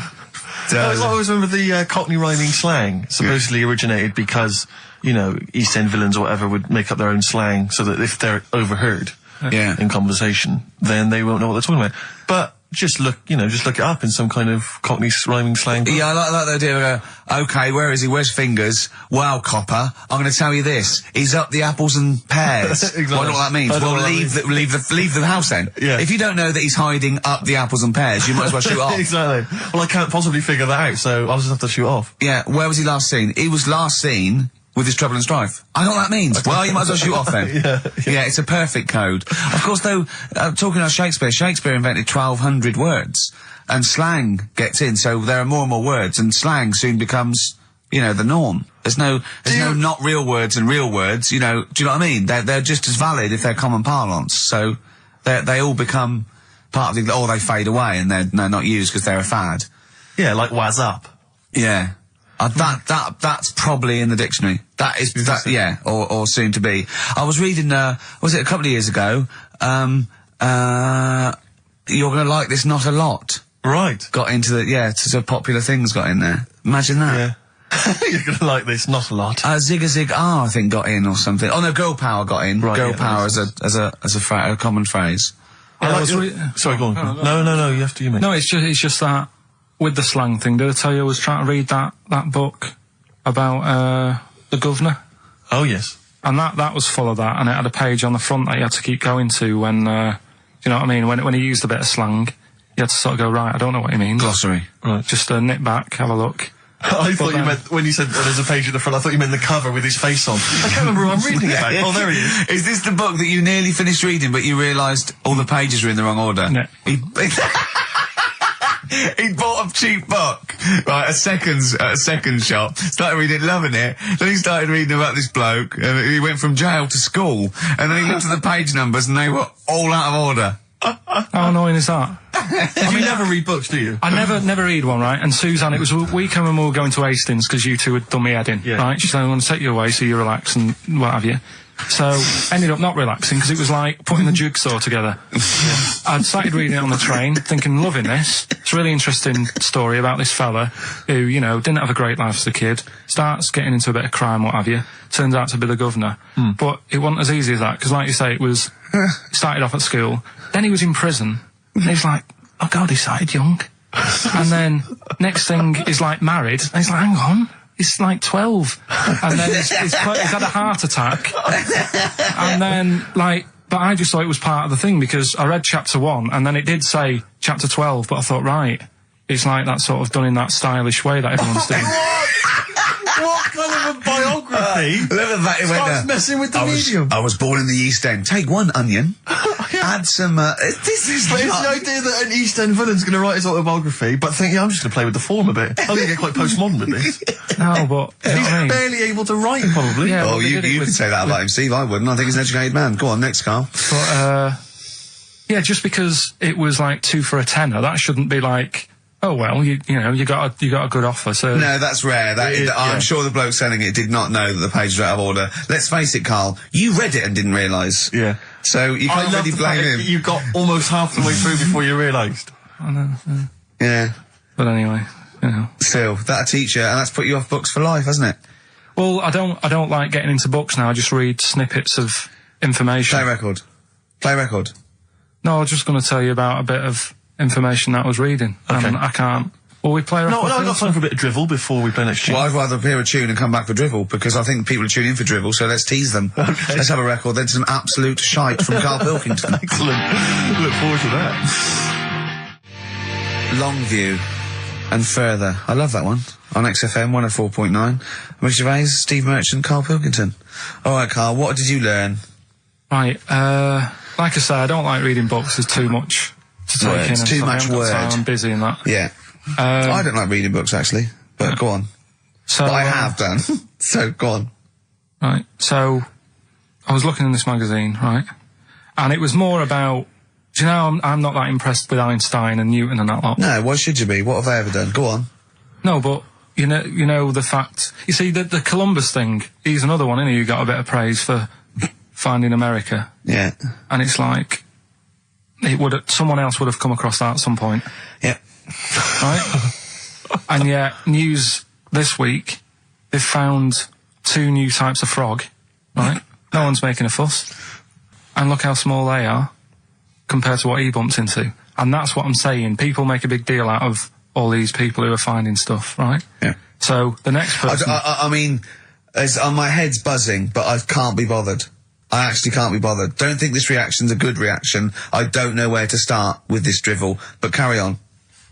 I always remember the Cockney rhyming slang supposedly originated because, you know, East End villains or whatever would make up their own slang so that if they're overheard in conversation, then they won't know what they're talking about. But just look it up in some kind of Cockney rhyming slang. Yeah, I like the idea of, okay, where is he? Where's Fingers? Wow, copper, I'm going to tell you this. He's up the apples and pears. Exactly. What that means? Well, leave the house then. Yeah. If you don't know that he's hiding up the apples and pears, you might as well shoot off. Exactly. Well, I can't possibly figure that out, so I'll just have to shoot off. Yeah, where was he last seen? He was last seen with his trouble and strife. I know what that means. Well, you might as well shoot off then. Yeah, it's a perfect code. Of course, though, talking about Shakespeare invented 1,200 words, and slang gets in, so there are more and more words, and slang soon becomes, you know, the norm. There's no not real words and real words, you know, do you know what I mean? They're just as valid if they're common parlance, so they all become part of the, or they fade away and they're not used because they're a fad. Yeah, like waz up. Yeah. That's probably in the dictionary. Or soon to be. I was reading, was it a couple of years ago, you're gonna like this not a lot. Right. Got into so popular things got in there. Imagine that. Yeah. You're gonna like this not a lot. Zig a Zig I think got in or something. Oh no, girl power got in. Right, girl power as a common phrase. Sorry, go on. No, you have to, you mean. No, it's just that, with the slang thing, did I tell you I was trying to read that book about the governor? Oh, yes. And that was full of that, and it had a page on the front that you had to keep going to when, you know what I mean, when he used a bit of slang, you had to sort of go, right, I don't know what he means. Glossary. Right. Just nip back, have a look. I thought you meant, when you said there's a page at the front, I thought you meant the cover with his face on. I can't remember who I'm reading about. Oh, there he is. Is this the book that you nearly finished reading, but you realised all the pages were in the wrong order? Yeah. He bought a cheap book, right, a second shop, started reading, loving it, then he started reading about this bloke, and he went from jail to school, and then he looked at the page numbers and they were all out of order. How annoying is that? You never read books, do you? I never read one, right? And Suzanne, it was a weekend when we were going to Hastings because you two had done me head in, right? She said, I'm going to take you away so you relax and what have you. So, ended up not relaxing because it was like putting the jigsaw together. I'd started reading it on the train, thinking, loving this. It's a really interesting story about this fella who, you know, didn't have a great life as a kid, starts getting into a bit of crime, what have you, turns out to be the governor. But it wasn't as easy as that, because like you say, it started off at school, then he was in prison, and he's like, oh God, he started young. And then, next thing, he's like married, and he's like, hang on. He's like 12, and then he's had a heart attack, and then, like, but I just thought it was part of the thing, because I read chapter 1, and then it did say chapter 12, but I thought, right, it's like that sort of done in that stylish way that everyone's doing. What kind of a biography starts messing with the medium? I was born in the East End. Take one onion, add some, this is But it's the idea that an East End villain's going to write his autobiography, but think, I'm just going to play with the form a bit. I'm going to get quite postmodern with this. No, but... He's barely able to write, probably. Yeah, oh, you can say that about him, Steve. I wouldn't. I think he's an educated man. Go on, next, Carl. But, yeah, just because it was like 2 for a tenner, that shouldn't be like... Oh well, you know, you got a good offer. So no, that's rare. I'm sure the bloke selling it did not know that the pages were out of order. Let's face it, Carl. You read it and didn't realise. Yeah. So you can't really blame him. You got almost half the way through before you realised. I know. Yeah. But anyway, you know. Still, that's a teacher, and that's put you off books for life, hasn't it? Well, I don't like getting into books now. I just read snippets of information. Play record. No, I was just going to tell you about a bit of information that I was reading. Okay. And I can't... Well, we play... No, I've got time for a bit of drivel before we play next tune. Well, I'd rather hear a tune and come back for drivel, because I think people are tuning in for drivel, so let's tease them. Okay. Let's have a record, then some absolute shite from Karl Pilkington. Excellent. Look forward to that. Longview and Further. I love that one. On XFM 104.9. Ricky Gervais, Steve Merchant, Karl Pilkington. Alright, Karl, what did you learn? Right, like I say, I don't like reading books. There's too much to take in. It's too much word. I'm busy in that. Yeah. I don't like reading books, actually. But go on. So, but I have done. So, go on. Right, so, I was looking in this magazine, right? And it was more about... Do you know, I'm not that impressed with Einstein and Newton and that lot. No, why should you be? What have they ever done? Go on. No, but... You know the fact... You see, the Columbus thing, he's another one, isn't he, who got a bit of praise for finding America. Yeah. And it's like... Someone else would have come across that at some point. Yeah. right? And yet, news this week, they've found 2 new types of frog, right? No one's making a fuss. And look how small they are compared to what he bumped into. And that's what I'm saying. People make a big deal out of all these people who are finding stuff, right? Yeah. So the next person... I mean, my head's buzzing, but I can't be bothered. I actually can't be bothered. Don't think this reaction's a good reaction. I don't know where to start with this drivel, but carry on.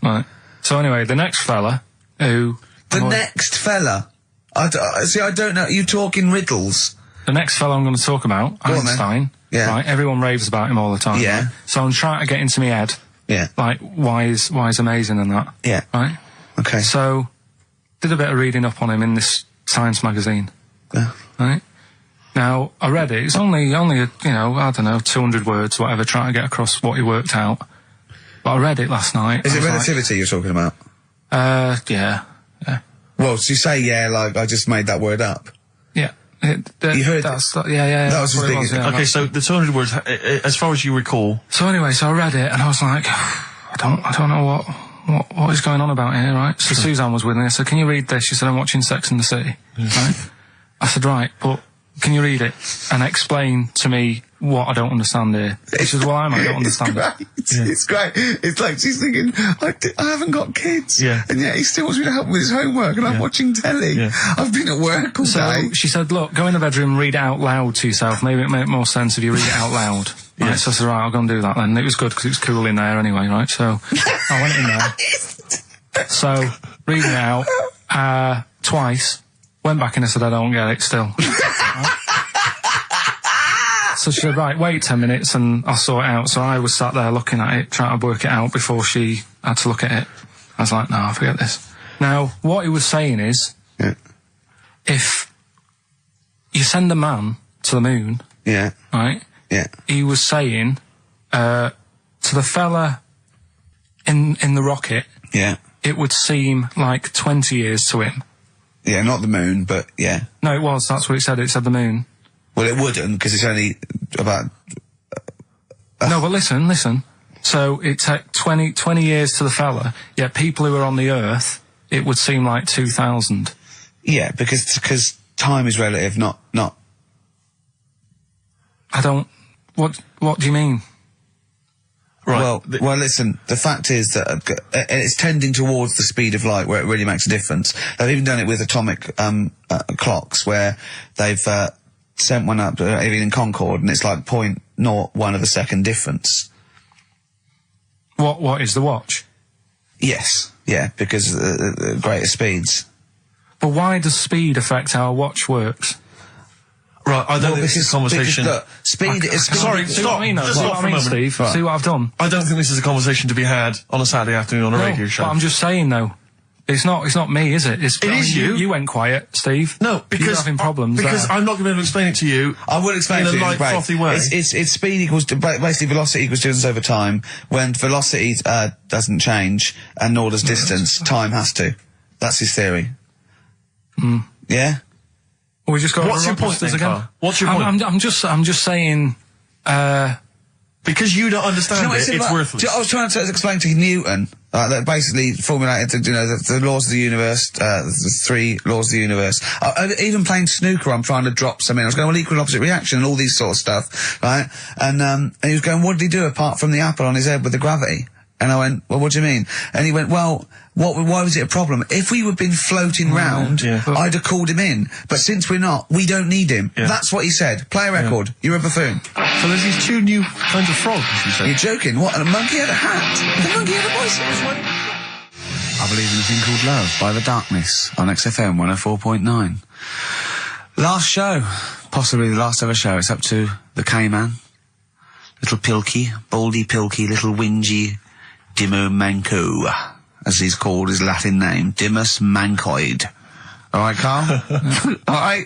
Right. So anyway, the next fella who... Next fella? I don't know. You talk in riddles. The next fella I'm going to talk about, Go on, Einstein. Yeah. Right? Everyone raves about him all the time. Yeah. Right? So I'm trying to get into my head. Yeah. Like, why is amazing and that. Yeah. Right? Okay. So, did a bit of reading up on him in this science magazine. Yeah. Right? Now, I read it. It's only, you know, I don't know, 200 words, whatever, trying to get across what he worked out. But I read it last night. Is it relativity you're talking about? Yeah. Well, so you say yeah, like I just made that word up. Yeah. You heard that's, yeah. That was his biggest... Okay, so the 200 words, as far as you recall... So anyway, so I read it, and I was like, I don't know what is going on about here, right? So Suzanne was with me. I said, can you read this? She said, I'm watching Sex and the City. Right? I said, right, but can you read it and explain to me what I don't understand here? She says, well, I don't understand it. It's great. It's like she's thinking, I haven't got kids. Yeah. And yet he still wants me to help with his homework, and I'm watching telly. Yeah. I've been at work all day. So she said, look, go in the bedroom and read it out loud to yourself. Maybe it'll make more sense if you read it out loud. Right? Yeah. So I said, right, I'll go and do that then. And it was good because it was cool in there anyway, right? So I went in there. So, reading it out, twice, went back and I said, I don't get it still. Right? So she said, right, wait 10 minutes and I'll sort it out. So I was sat there looking at it, trying to work it out before she had to look at it. I was like, no, forget this. Now, what he was saying is, if you send a man to the moon, right? Yeah. He was saying, to the fella in the rocket, it would seem like 20 years to him. Yeah, not the moon, but yeah. No, it was. That's what it said. It said the moon. Well, it wouldn't, because it's only about... No, but listen. So it took 20 years to the fella, yet people who are on the Earth, it would seem like 2,000. Yeah, because time is relative, not... I don't... What do you mean? Right. Well, listen, the fact is that it's tending towards the speed of light where it really makes a difference. They've even done it with atomic clocks where they've sent one up, even in Concorde, and it's like 0.01 of a second difference. What is the watch? Yes, yeah, because greater speeds. But why does speed affect how a watch works? Right, I don't think this is a conversation... Look, speed is... Sorry, See stop. what I mean, though? Just See stop what for I a mean, moment. Steve? Right. See what I've done? I don't think this is a conversation to be had on a Saturday afternoon on a radio show. But I'm just saying, though, it's not me, is it? It is you. You went quiet, Steve. No, because... You're having problems Because there. I'm not going to be able to explain it to you. I will explain in to you a light, frothy way. It's speed equals... Basically, velocity equals distance over time. When velocity doesn't change, and nor does distance, time has to. That's his theory. Yeah? We just got. What's your point then, Carl? What's your point? I'm just saying. Because you don't understand it's worthless. I was trying to explain to Newton that basically formulated, the laws of the universe, the 3 laws of the universe. Even playing snooker, I'm trying to drop something. I was going, well, equal and opposite reaction and all these sort of stuff, right? And he was going, what did he do apart from the apple on his head with the gravity? And I went, well, what do you mean? And he went, well, why was it a problem? If we had been floating round, I'd have called him in. But since we're not, we don't need him. Yeah. That's what he said. Play a record. You're a buffoon. So there's these 2 new kinds of frogs, you said? You're joking. What? A monkey had a hat. The monkey had a voice. I Believe in a Thing Called Love by The Darkness on XFM 104.9. Last show. Possibly the last ever show. It's up to the K-Man. Little Pilky. Baldy Pilky. Little Whingy. Dimmu Manco, as he's called, his Latin name, Dimmus Mancoid. All right, Carl? All right?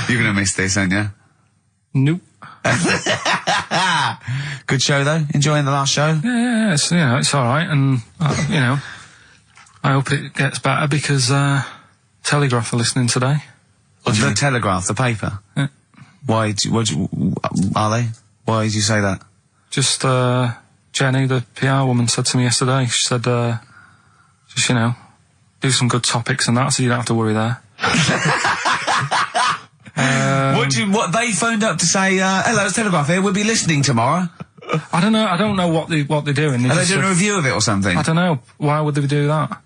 You're going to miss this, aren't you? Nope. Good show, though? Enjoying the last show? Yeah, it's all right, and, I hope it gets better because, Telegraph are listening today. The Telegraph, the paper? Yeah. Why, are they? Why did you say that? Just, Jenny, the PR woman, said to me yesterday, she said, Just, do some good topics and that, so you don't have to worry there. What they phoned up to say, hello, it's Telegraph here, we'll be listening tomorrow. I don't know what they're doing. Are they doing a review of it or something? I don't know. Why would they do that?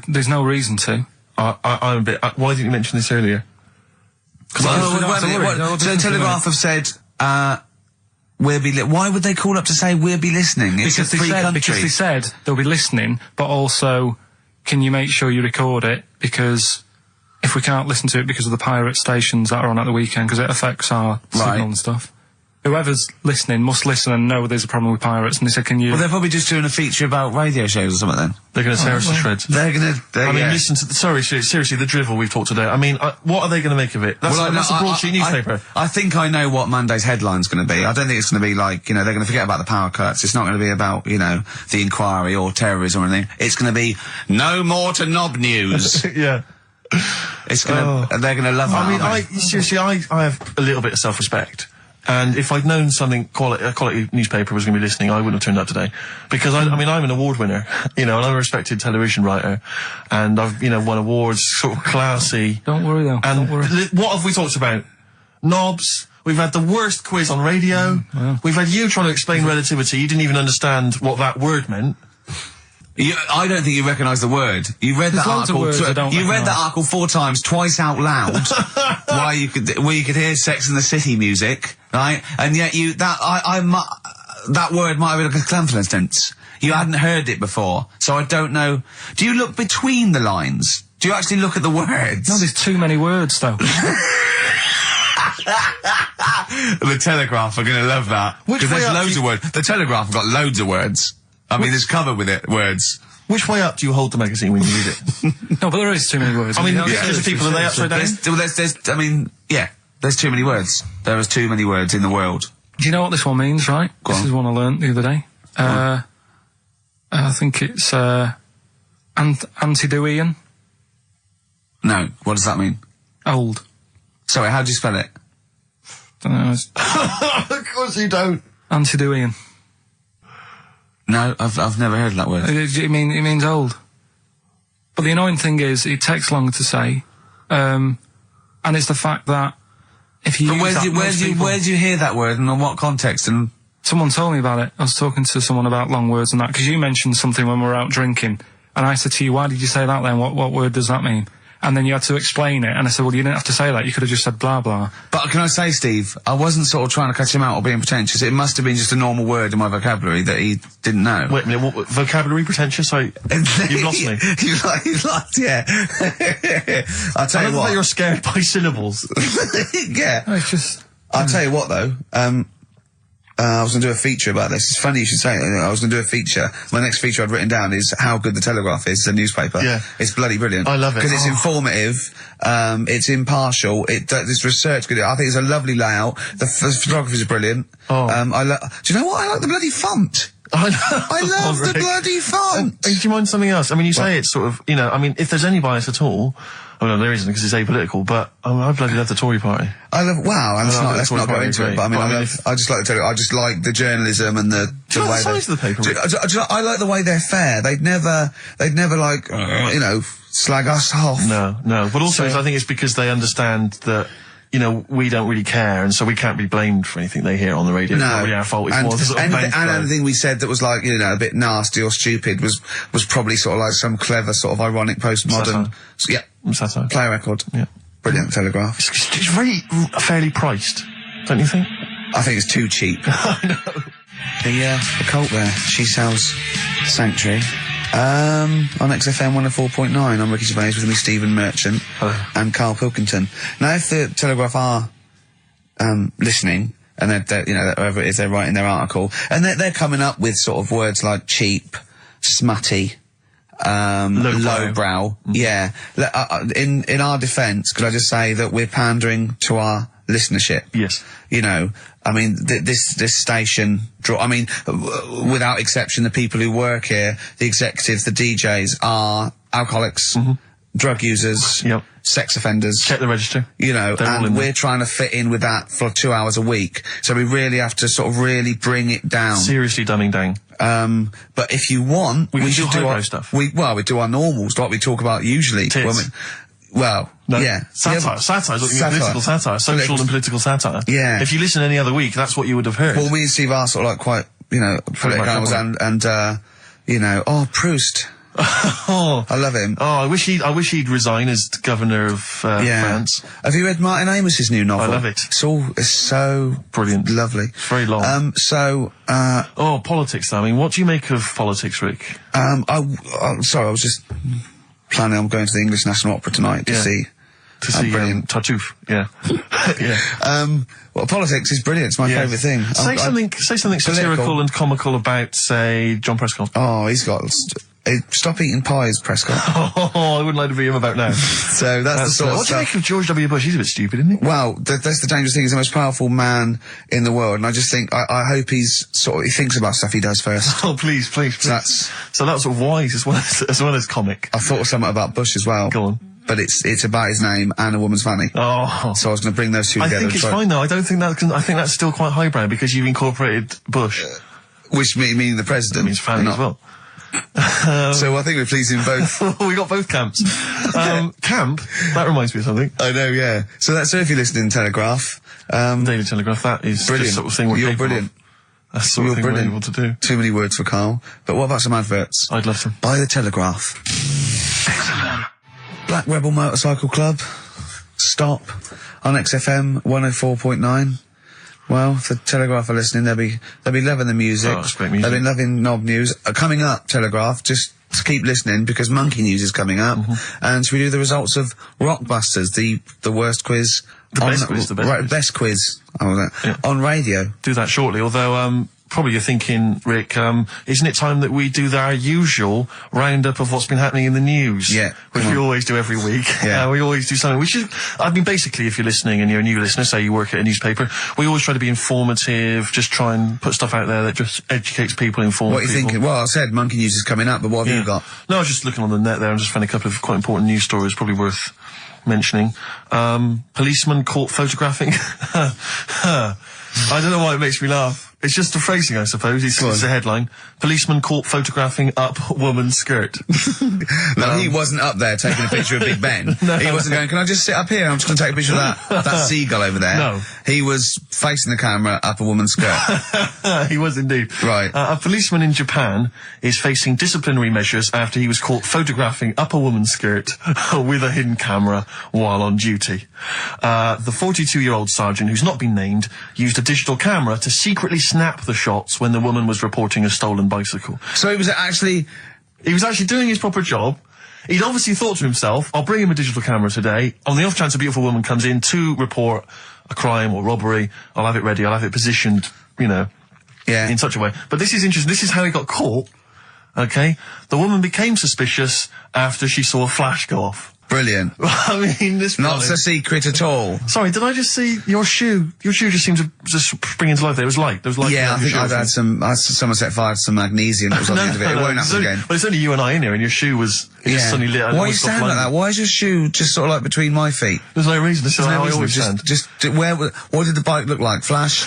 There's no reason to. I'm a bit... why didn't you mention this earlier? So Telegraph have said, why would they call up to say we'll be listening? It's a free country. Because they said they'll be listening, but also, can you make sure you record it? Because if we can't listen to it because of the pirate stations that are on at the weekend, because it affects our signal and stuff. Whoever's listening must listen and know there's a problem with pirates, and they said, can you... Well, they're probably just doing a feature about radio shows or something then. They're going to tear us to shreds. Listen to seriously, the drivel we've talked today. I mean, what are they going to make of it? That's a broadsheet newspaper. I think I know what Monday's headline's going to be. I don't think it's going to be like, they're going to forget about the power cuts. It's not going to be about, the inquiry or terrorism or anything. It's going to be, no more to knob news. Yeah. It's going to, they're going to love that. I mean, seriously, I have a little bit of self-respect. And if I'd known a quality newspaper was going to be listening, I wouldn't have turned up today. Because, I'm an award winner, and I'm a respected television writer. And I've, won awards, sort of classy. Don't worry, though. And don't worry. What have we talked about? Knobs. We've had the worst quiz on radio. We've had you trying to explain relativity. You didn't even understand what that word meant. I don't think you recognise the word. You read that article. You read that article 4 times, twice out loud, where you could hear Sex and the City music, right? And yet that word might have been like a confidence. You hadn't heard it before, so I don't know. Do you look between the lines? Do you actually look at the words? No, there's too many words, though. The Telegraph are going to love that because there's loads of words. The Telegraph have got loads of words. I mean, there's covered with it, words. Which way up do you hold the magazine when you read it? No, but there is too many words. I mean, there's people, are they upside down? There's too many words. There is too many words in the world. Do you know what this one means, right? This is one I learnt the other day. I think it's, Antidoian. No, what does that mean? Old. Sorry, how do you spell it? Don't know. Of course you don't. Antidoian. No, I've never heard that word. It means old. But the annoying thing is, it takes longer to say, and it's the fact that if you where do you hear that word and in what context? And someone told me about it. I was talking to someone about long words and that, because you mentioned something when we were out drinking, and I said to you, why did you say that then? What word does that mean? And then you had to explain it, and I said, well, you didn't have to say that, you could have just said blah blah. But can I say, Steve, I wasn't sort of trying to catch him out or being pretentious. It must have been just a normal word in my vocabulary that he didn't know. Wait a minute, what, vocabulary pretentious? You've lost me. You've lost, yeah. I'll tell you what. You're scared by syllables. Yeah. No, it's just... I'll tell you what, though. I was going to do a feature about this. It's funny you should say it. I was going to do a feature. My next feature I'd written down is how good the Telegraph is, the newspaper. Yeah. It's bloody brilliant. I love it. Because it's informative, it's impartial, it's research good. I think it's a lovely layout. The photography is brilliant. Oh. Do you know what? I like the bloody font. I love the bloody font. Do you mind something else? I mean, you say it's sort of, if there's any bias at all, no, there isn't because it's apolitical, but I bloody love the Tory party. Let's not go into it, but I just like the Tory, I just like the journalism and the way the size of the paper. I like the way they're fair. They'd never like, slag us off. No, but also I think it's because they understand that, we don't really care, and so we can't be blamed for anything they hear on the radio. No. It's not really our fault. And anything we said that was like, a bit nasty or stupid was probably sort of like some clever sort of ironic postmodern. Satire. Play record. Yeah. Brilliant Telegraph. It's very fairly priced, don't you think? I think it's too cheap. I know. The cult there. She sells Sanctuary. On XFM 104.9, I'm Ricky Gervais with me, Stephen Merchant. Hello. And Karl Pilkington. Now, if the Telegraph are listening, and they're whoever it is, they're writing their article, and they're coming up with sort of words like cheap, smutty, lowbrow. Yeah. In our defence, could I just say that we're pandering to our listenership? Yes. I mean, this station without exception, the people who work here, the executives, the DJs are alcoholics, drug users, sex offenders. Check the register. And we're trying to fit in with that for 2 hours a week. So we really have to sort of really bring it down. Seriously dumbing down. But if you want, We can should do do highbrow our stuff. We do our normals like we talk about usually. Tits. Well, No, yeah. satire. Satire is what you mean, political satire. Social and political satire. Yeah. If you listen any other week, that's what you would have heard. Well, me and Steve are sort of like quite, political animals and Proust. Oh, I love him. oh, I wish he'd resign as governor of France. Have you read Martin Amos's new novel? I love it. It's so Brilliant. lovely. It's very long. Oh, politics. I mean, what do you make of politics, Rick? I'm sorry, I was just planning on going to the English National Opera tonight to Yeah. see. To see brilliant. Tartuffe. Yeah. Yeah. Well, politics is brilliant. It's my Yeah. favourite thing. Say something satirical and comical about, say, John Prescott. Oh, he's got. Stop eating pies, Prescott. Oh, I wouldn't like to be him about now. So that's the sort of what do you stuff. make of George W. Bush? He's a bit stupid, isn't he? Well, that's the dangerous thing. He's the most powerful man in the world, and I just think I hope he thinks about stuff he does first. Oh, please. So that's sort of wise as well as comic. I thought of something about Bush as well. Go on. But it's about his name and a woman's fanny. Oh. So I was going to bring those two I together. think it's fine though. I think that's still quite highbrow because you've incorporated Bush. Which meaning the president. That means fanny as well. So I think we're pleasing both. We got both camps. Camp? That reminds me of something. I know, yeah. So if you're listening to Telegraph, Daily Telegraph, that is brilliant. the sort of thing we're You're capable brilliant. of. That's the sort of thing we're able to do. Too many words for Carl. But what about some adverts? I'd love to. Buy the Telegraph. XFM. Black Rebel Motorcycle Club. Stop. On XFM 104.9. Well, if the Telegraph are listening, they'll be loving the music. Oh, that's great music. They'll be loving Knob News. Coming up, Telegraph, just keep listening because Monkey News is coming up. And we do the results of Rockbusters, the worst quiz. The best quiz. Best quiz. On radio. Do that shortly, although, probably you're thinking, Rick, isn't it time that we do our usual roundup of what's been happening in the news? Yeah. Which we always do every week. Yeah. We always do something. Basically, if you're listening and you're a new listener, say you work at a newspaper, we always try to be informative, just try and put stuff out there that just educates people, informs people. What are you thinking? Well, I said Monkey News is coming up, but what have you got? No, I was just looking on the net there and just found a couple of quite important news stories, probably worth mentioning. Policeman caught photographing. I don't know why it makes me laugh. It's just the phrasing, I suppose. It's the headline. Policeman caught photographing up woman's skirt. No, he wasn't up there taking a picture of Big Ben. He wasn't going, can I just sit up here? I'm just going to take a picture of that seagull over there. No. He was facing the camera up a woman's skirt. He was indeed. Right. A policeman in Japan is facing disciplinary measures after he was caught photographing up a woman's skirt with a hidden camera while on duty. The 42-year-old sergeant, who's not been named, used a digital camera to secretly snap the shots when the woman was reporting a stolen bicycle. So he was actually doing his proper job. He'd obviously thought to himself, I'll bring him a digital camera today. On the off chance a beautiful woman comes in to report a crime or robbery, I'll have it ready, I'll have it positioned, in such a way. But this is interesting. This is how he got caught. Okay? The woman became suspicious after she saw a flash go off. brilliant. I mean, this Not a secret at all. Sorry, did I just see your shoe? Your shoe just seemed to just spring into life there. It was light. There was light. Yeah, I think I'd had someone set fire to some magnesium that was on the end of it. It won't happen again. But it's only you and I in here, and your shoe was just suddenly lit. Why are you standing like that? Why is your shoe just sort of like between my feet? There's no reason. This is how I always stand. What did the bike look like? Flash?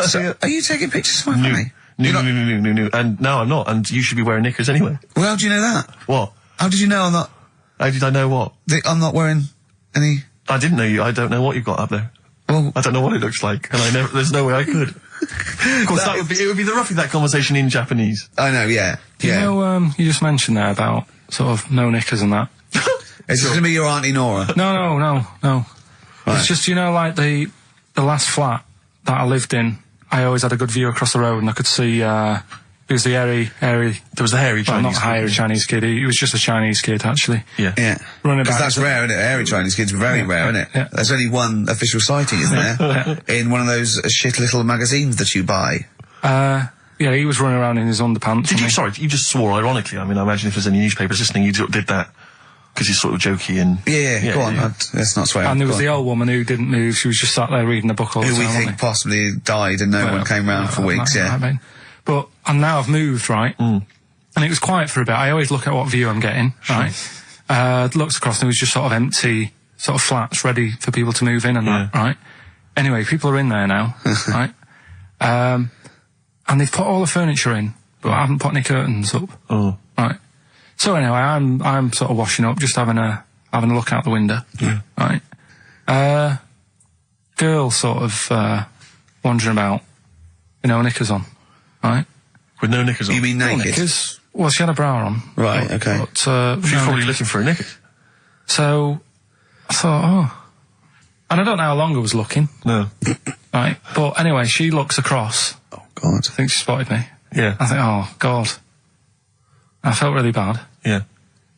So, are you taking pictures of my money? No. And no, I'm not. And you should be wearing knickers anyway. Well, how do you know that? What? How did you know I'm not? How did I know what? I'm not wearing any. I didn't know you. I don't know what you've got up there. Well, I don't know what it looks like, and there's no way I could. Of course, it would be roughly that conversation in Japanese. I know, yeah. You know, you just mentioned there about sort of no knickers and that. Is this going to be your Auntie Nora? No. Right. It's just, the last flat that I lived in, I always had a good view across the road and I could see, it was the hairy... There was the hairy Chinese not hairy Chinese kid, he was just a Chinese kid, actually. Yeah. Running Because back. that's rare, isn't it? Hairy Chinese kids are very rare, isn't it? Yeah. There's only one official sighting, isn't there? In one of those shit little magazines that you buy. Yeah, he was running around in his underpants. You just swore ironically. I mean, I imagine if there's any newspapers listening, you did that. Because he's sort of jokey and... Yeah, go on, let's not swear. And there was the old woman who didn't move, she was just sat there reading a book all the time. Who we think possibly died and no one came round for weeks, I mean. But, and now I've moved, right? And it was quiet for a bit. I always look at what view I'm getting, right? Looked across and it was just sort of empty, sort of flats ready for people to move in and that, right? Anyway, people are in there now, right? And they've put all the furniture in but I haven't put any curtains up. Oh. Right. So anyway, I'm sort of washing up, just having a look out the window. Yeah. Right. Girl sort of wandering about, knickers on. Right. With no knickers on? You mean No naked? knickers. Well, she had a bra on. Right, okay. But, She's no probably knickers. looking for a knickers. So I thought, and I don't know how long I was looking. No. Right. But anyway, she looks across. Oh, God. I think she spotted me. Yeah. I think, oh, God. I felt really bad. Yeah.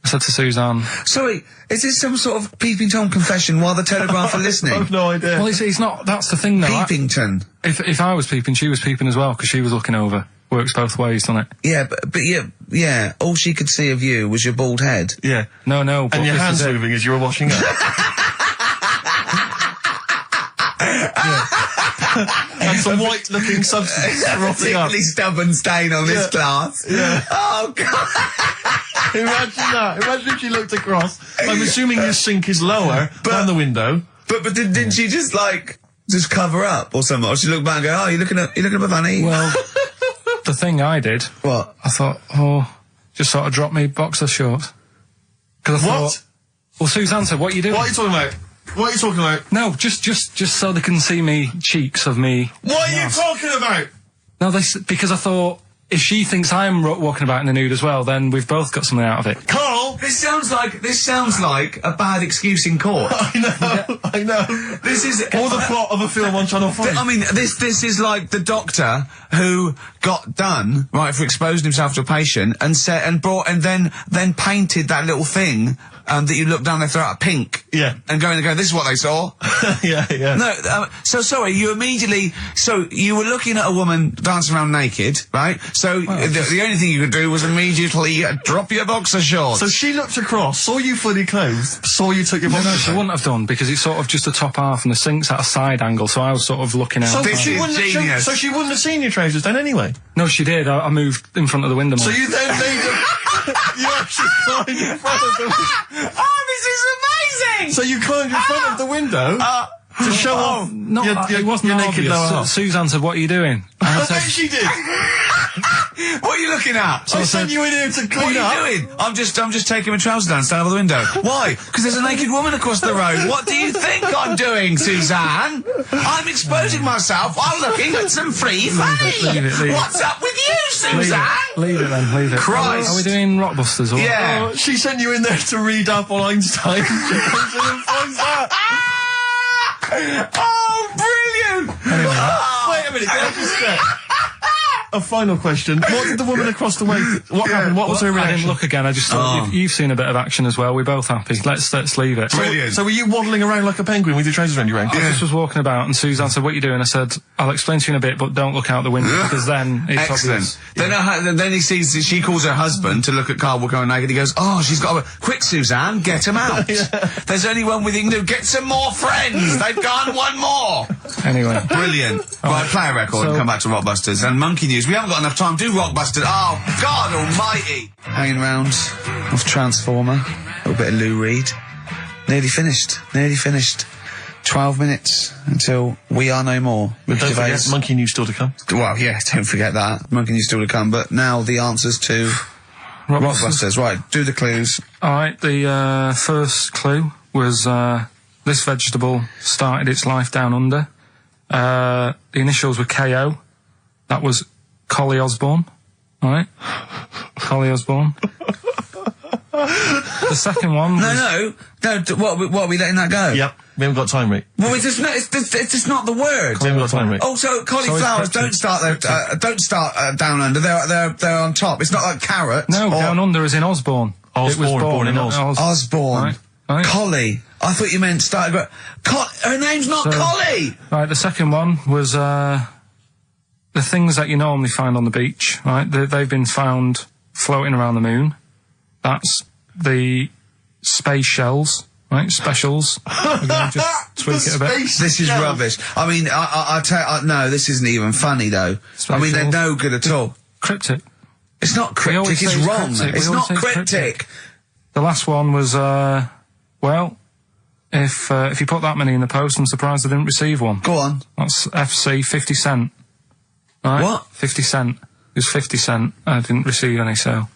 I said to Suzanne, Sorry, is this some sort of Peeping Tom confession while the Telegraph are listening? I've no idea. well, it's not, that's the thing though. Peepington. If I was peeping, she was peeping as well, because she was looking over. Works both ways, doesn't it? Yeah, but yeah, all she could see of you was your bald head. Yeah. No, but And your this hands is it. moving as you were washing up. And some white-looking substance rotting up. Particularly stubborn stain on this glass. Yeah. Oh, God. Imagine that. Imagine if she looked across. I'm assuming your sink is lower than the window. But didn't she just cover up or something? Or she looked back and go, oh, you looking at a bunny? Well, the thing I did, What? I thought, just sort of drop me boxer shorts. Because I What? thought, well, Suzanne said, what are you doing? What are you talking about? What are you talking about? No, just so they can see me cheeks of me. What are you talking about? No, because I thought, if she thinks I'm walking about in the nude as well, then we've both got something out of it. Carl! This sounds like a bad excuse in court. I know. This is Or the plot of a film on Channel 5. I mean, this is like the doctor who got done right for exposing himself to a patient and then painted that little thing that you look down their throat pink. Yeah. And go this is what they saw. yeah. No, so sorry, you were looking at a woman dancing around naked, right? So the only thing you could do was immediately drop your boxer shorts. So she looked across, saw you fully clothed, saw you took your boxers No, she wouldn't have done, because it's sort of just the top half and the sink's at a side angle, so I was sort of looking out. So This she is wouldn't genius. so she wouldn't have seen your trousers then anyway. No, she did. I moved in front of the window more. So you then made you actually climbed in front of the Oh, this is amazing! So you climbed in front of the window to show off it wasn't your naked obvious. lower half. Suzanne said, what are you doing? And I I bet said, she did. What are you looking at? I sent you in here to What clean up. are you doing? I'm just taking my trousers down, stand over the window. Why? Because there's a naked woman across the road. What do you think I'm doing, Suzanne? I'm exposing myself while looking at some free funny. Leave it. What's up with you, Suzanne? leave it then, leave it. Christ. Are we doing Rockbusters or what? Yeah. Oh, she sent you in there to read up on Einstein. She comes in and finds that. Oh, brilliant! Wait a minute, can I just say a final question? What did the woman across the way? What happened? What was her I reaction? didn't look again. I just thought you've seen a bit of action as well. We're both happy. Let's leave it. Brilliant. So were you waddling around like a penguin with your trousers around your ankles? I just was walking about, and Suzanne said, "What are you doing?" I said, "I'll explain to you in a bit, but don't look out the window because then it's Excellent. obvious." Then he sees, she calls her husband to look at Karl walking around naked. He goes, oh, she's got a... Quick, Suzanne, get him out. There's only one with you can do. Get some more friends. They've gone one more. Anyway, Brilliant. Right, play a record and So- come back to Rockbusters. And Monkey News. We haven't got enough time to do Rockbusters. Oh, God almighty. Hanging round with Transformer. A little bit of Lou Reed. Nearly finished. 12 minutes until We Are No More. Ricky Don't Gervais. forget, Monkey News still to come. Well, yeah, don't forget that. Monkey News still to come. But now the answers to Rockbusters. Right, do the clues. all right. The first clue was this vegetable started its life down under. The initials were KO. That was Collie Osborne. All right, Collie Osborne. The second one was... No. What are we letting that go? Yep, we haven't got time, Rick. Well, it's just not the word. We haven't got time, Rick. Oh, so cauliflowers don't start down under. They're on top. It's not like carrots. No, down under is in Osborne. It was Osborne, born in Oz. Osborne. Right. Collie. I thought you meant started. Her name's not Collie. Right, the second one was the things that you normally find on the beach, right? They've been found floating around the moon. That's the space shells, right? Specials. We're going to just tweak it a bit. This is rubbish. I mean, I tell you, no, this isn't even funny though. I mean, they're no good at all. Cryptic. It's not We always cryptic. It's say it's wrong. cryptic. We It's always not say it's cryptic. The last one was, well, if you put that many in the post, I'm surprised I didn't receive one. Go on. That's FC 50 cent. Right? What? 50 cent. was 50 cent. I didn't receive any sale.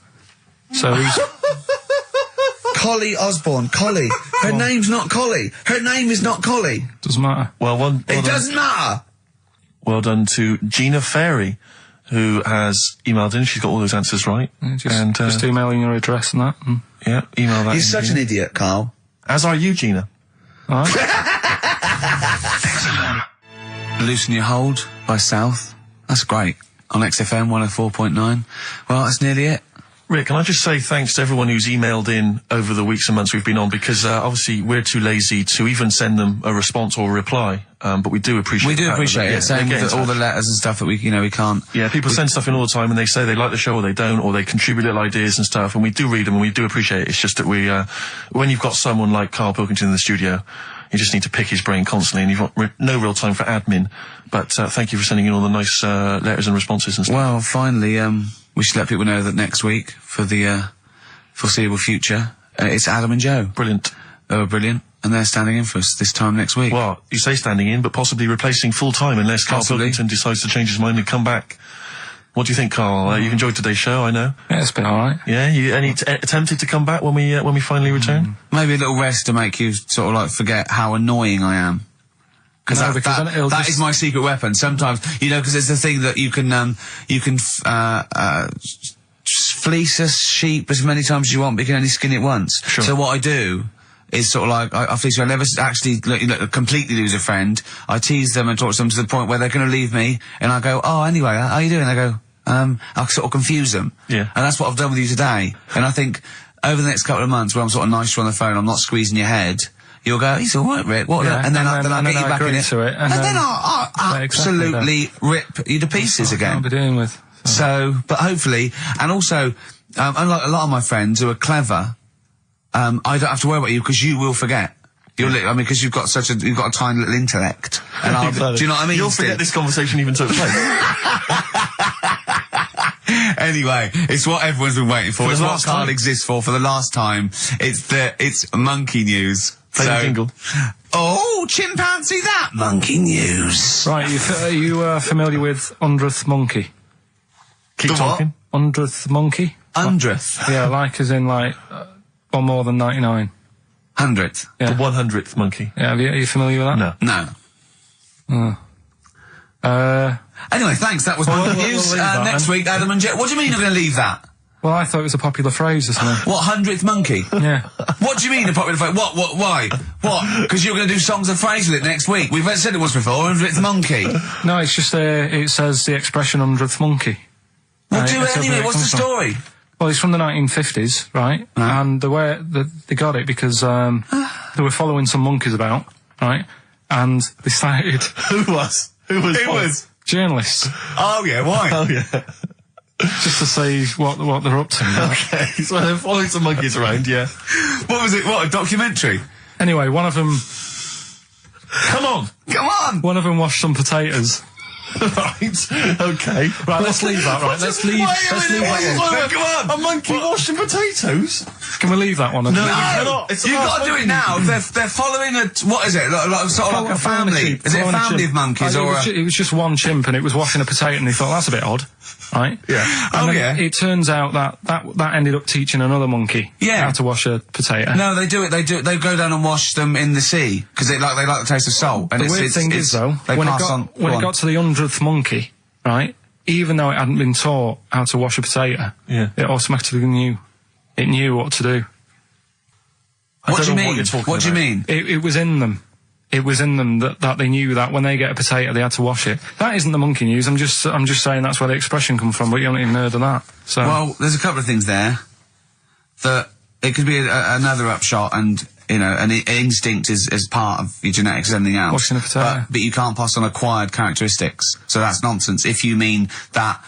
So he's... Collie Osborne. Collie. Her name's not Collie. Her name is not Collie. Doesn't matter. Well It doesn't matter. Well done to Gina Ferry, who has emailed in. She's got all those answers right. Yeah, just emailing your address and that. And Yeah, email that. You're in, such Gina. an idiot, Carl. As are you, Gina. all right. Loosen Your Hold by South. That's great. On XFM 104.9. Well, that's nearly it. Rick, can I just say thanks to everyone who's emailed in over the weeks and months we've been on, because obviously we're too lazy to even send them a response or a reply, but we do appreciate We do the fact appreciate that it. Same they get with in all the touch. letters and stuff that we can't. Yeah, people send stuff in all the time and they say they like the show or they don't, or they contribute little ideas and stuff, and we do read them and we do appreciate it. It's just that we, when you've got someone like Karl Pilkington in the studio, you just need to pick his brain constantly and you've got no real time for admin. But thank you for sending in all the nice letters and responses and stuff. Well, finally, we should let people know that next week, for the foreseeable future, it's Adam and Joe. Brilliant. They were brilliant, and they're standing in for us this time next week. Well, you say standing in, but possibly replacing full-time unless Karl Possibly. Pilkington decides to change his mind and come back. What do you think, Karl? You've enjoyed today's show, I know. Yeah, it's been all right. Yeah, you tempted to come back when we finally return? Maybe a little rest to make you sort of like forget how annoying I am. No, That, because then it'll that just- is my secret weapon. Sometimes, you know, because it's the thing that you can fleece a sheep as many times as you want, but you can only skin it once. Sure. So what I do is sort of like, I fleece you. I never actually completely lose a friend. I tease them and talk to them to the point where they're going to leave me, and I go, oh, anyway, how are you doing? They go, I'll sort of confuse them. Yeah. And that's what I've done with you today. And I think over the next couple of months, where I'm sort of nicer on the phone, I'm not squeezing your head, you'll go, he's all right, Rick. What? Yeah, and then and I'll then get you I back in agree it. to it, And then I'll Yeah, exactly absolutely rip you to pieces That's what I again. can't be dealing with. So, but hopefully, and also, unlike a lot of my friends who are clever, I don't have to worry about you because you will forget. Because you've got a tiny little intellect. And I'll, Exactly. do you know what I mean? You'll Steve? forget this conversation even took place. Anyway, it's what everyone's been waiting for. For It's the what last Karl time. exists for the last time. It's monkey news. Play the jingle. Oh, chimpanzee that monkey news. Right, you familiar with 100th monkey? Keep The what? talking. 100th monkey? 100th. Yeah, like as in like, or more than 99. 100th. Yeah. The 100th monkey. Yeah, are you familiar with that? No. No. Anyway, thanks. That was monkey we'll news. leave that Next then. week, Adam and Jet. What do you mean you're going to leave that? Well, I thought it was a popular phrase or something. What, 100th monkey? Yeah. What do you mean a popular phrase? What, why? What? Because you're going to do songs and phrases with it next week. We've said it once before, 100th monkey. No, it's just, it says the expression 100th monkey. Well, Right, do that's it anyway. where it What's the comes from. story? Well, it's from the 1950s, right? Right. And the way they got it because they were following some monkeys about, right? And they started Who was? Who was? journalists Oh, yeah, why? Oh, yeah. just to see what they're up to. Right? Okay, so they're following some monkeys around, yeah. What was it? What, a documentary? Anyway, one of them Come on! One of them washed some potatoes. Right, okay. Right, let's leave that. Right, let's leave that one. Come on! A monkey washing potatoes? Can we leave that one? No, you cannot. It's the You've last got to do monkey it now. They're following a, what is it? Sort of like a family. Is it a family of monkeys or a... It was just one chimp and it was washing a potato and they thought, that's a bit odd, right? Yeah. And Oh, then yeah. it turns out that ended up teaching another monkey Yeah. how to wash a potato. No, they do it. They go down and wash them in the sea because they like the taste of salt. And The weird thing is, though, they when pass on. it got to the 100th monkey, right, even though it hadn't been taught how to wash a potato, Yeah. it automatically knew. It knew what to do. What do you don't know what mean? you're talking What do you about. mean? It was in them. It was in them that they knew that when they get a potato, they had to wash it. That isn't the monkey news. I'm just saying that's where the expression come from, but you haven't even heard of that. So. Well, there's a couple of things there that it could be another upshot, and you know, an instinct is part of your genetics as anything else. Washing a potato. But you can't pass on acquired characteristics, so that's nonsense. If you mean that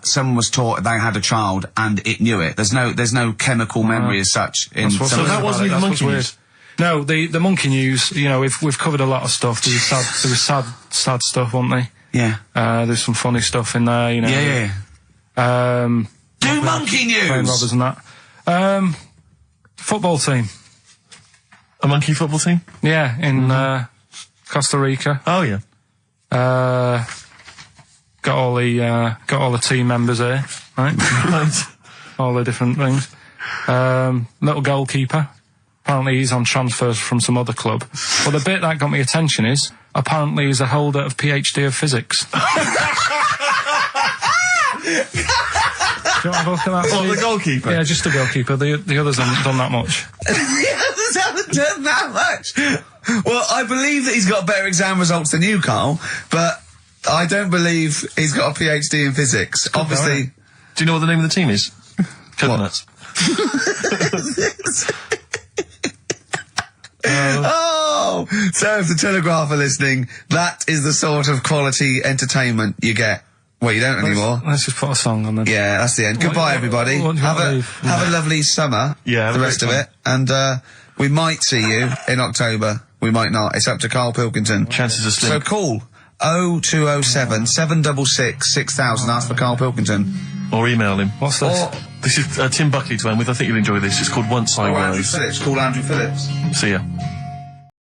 someone was taught they had a child and it knew it, there's no chemical memory as such. In That's what's some So weird that about wasn't it, even that's what's monkey weird. news? No, the monkey news. You know, we've covered a lot of stuff. There was sad stuff, wasn't there? Yeah. There's some funny stuff in there. You know. Yeah. Do monkey Playing news. robbers and that. Football team. A monkey football team? Yeah, in Costa Rica. Oh, yeah. got all the team members here, right? Right. All the different things. Little goalkeeper. Apparently he's on transfers from some other club. But the bit that got me attention is, apparently he's a holder of PhD of physics. Do you want to have a look at that? Oh, please? the goalkeeper? Yeah, just the goalkeeper. The others haven't done that much. The others haven't done that much. Well, I believe that he's got better exam results than you, Carl, but I don't believe he's got a PhD in physics. Obviously. Do you know what the name of the team is? Coconuts. Oh! So if the Telegraph are listening, that is the sort of quality entertainment you get. Well, you don't anymore. Let's just put a song on then. Yeah, that's the end. Goodbye, everybody. what do you Have want to a leave? have a lovely summer. Yeah, have the a rest of great it, and we might see you in October. We might not. It's up to Karl Pilkington. Chances are So slim. call 0207 766 6000. Ask for Karl Pilkington. Or email him. What's this? Or This is Tim Buckley to end with. I think you'll enjoy this. It's called Once I Andrew Was. Phillips. Call Andrew Phillips. See ya.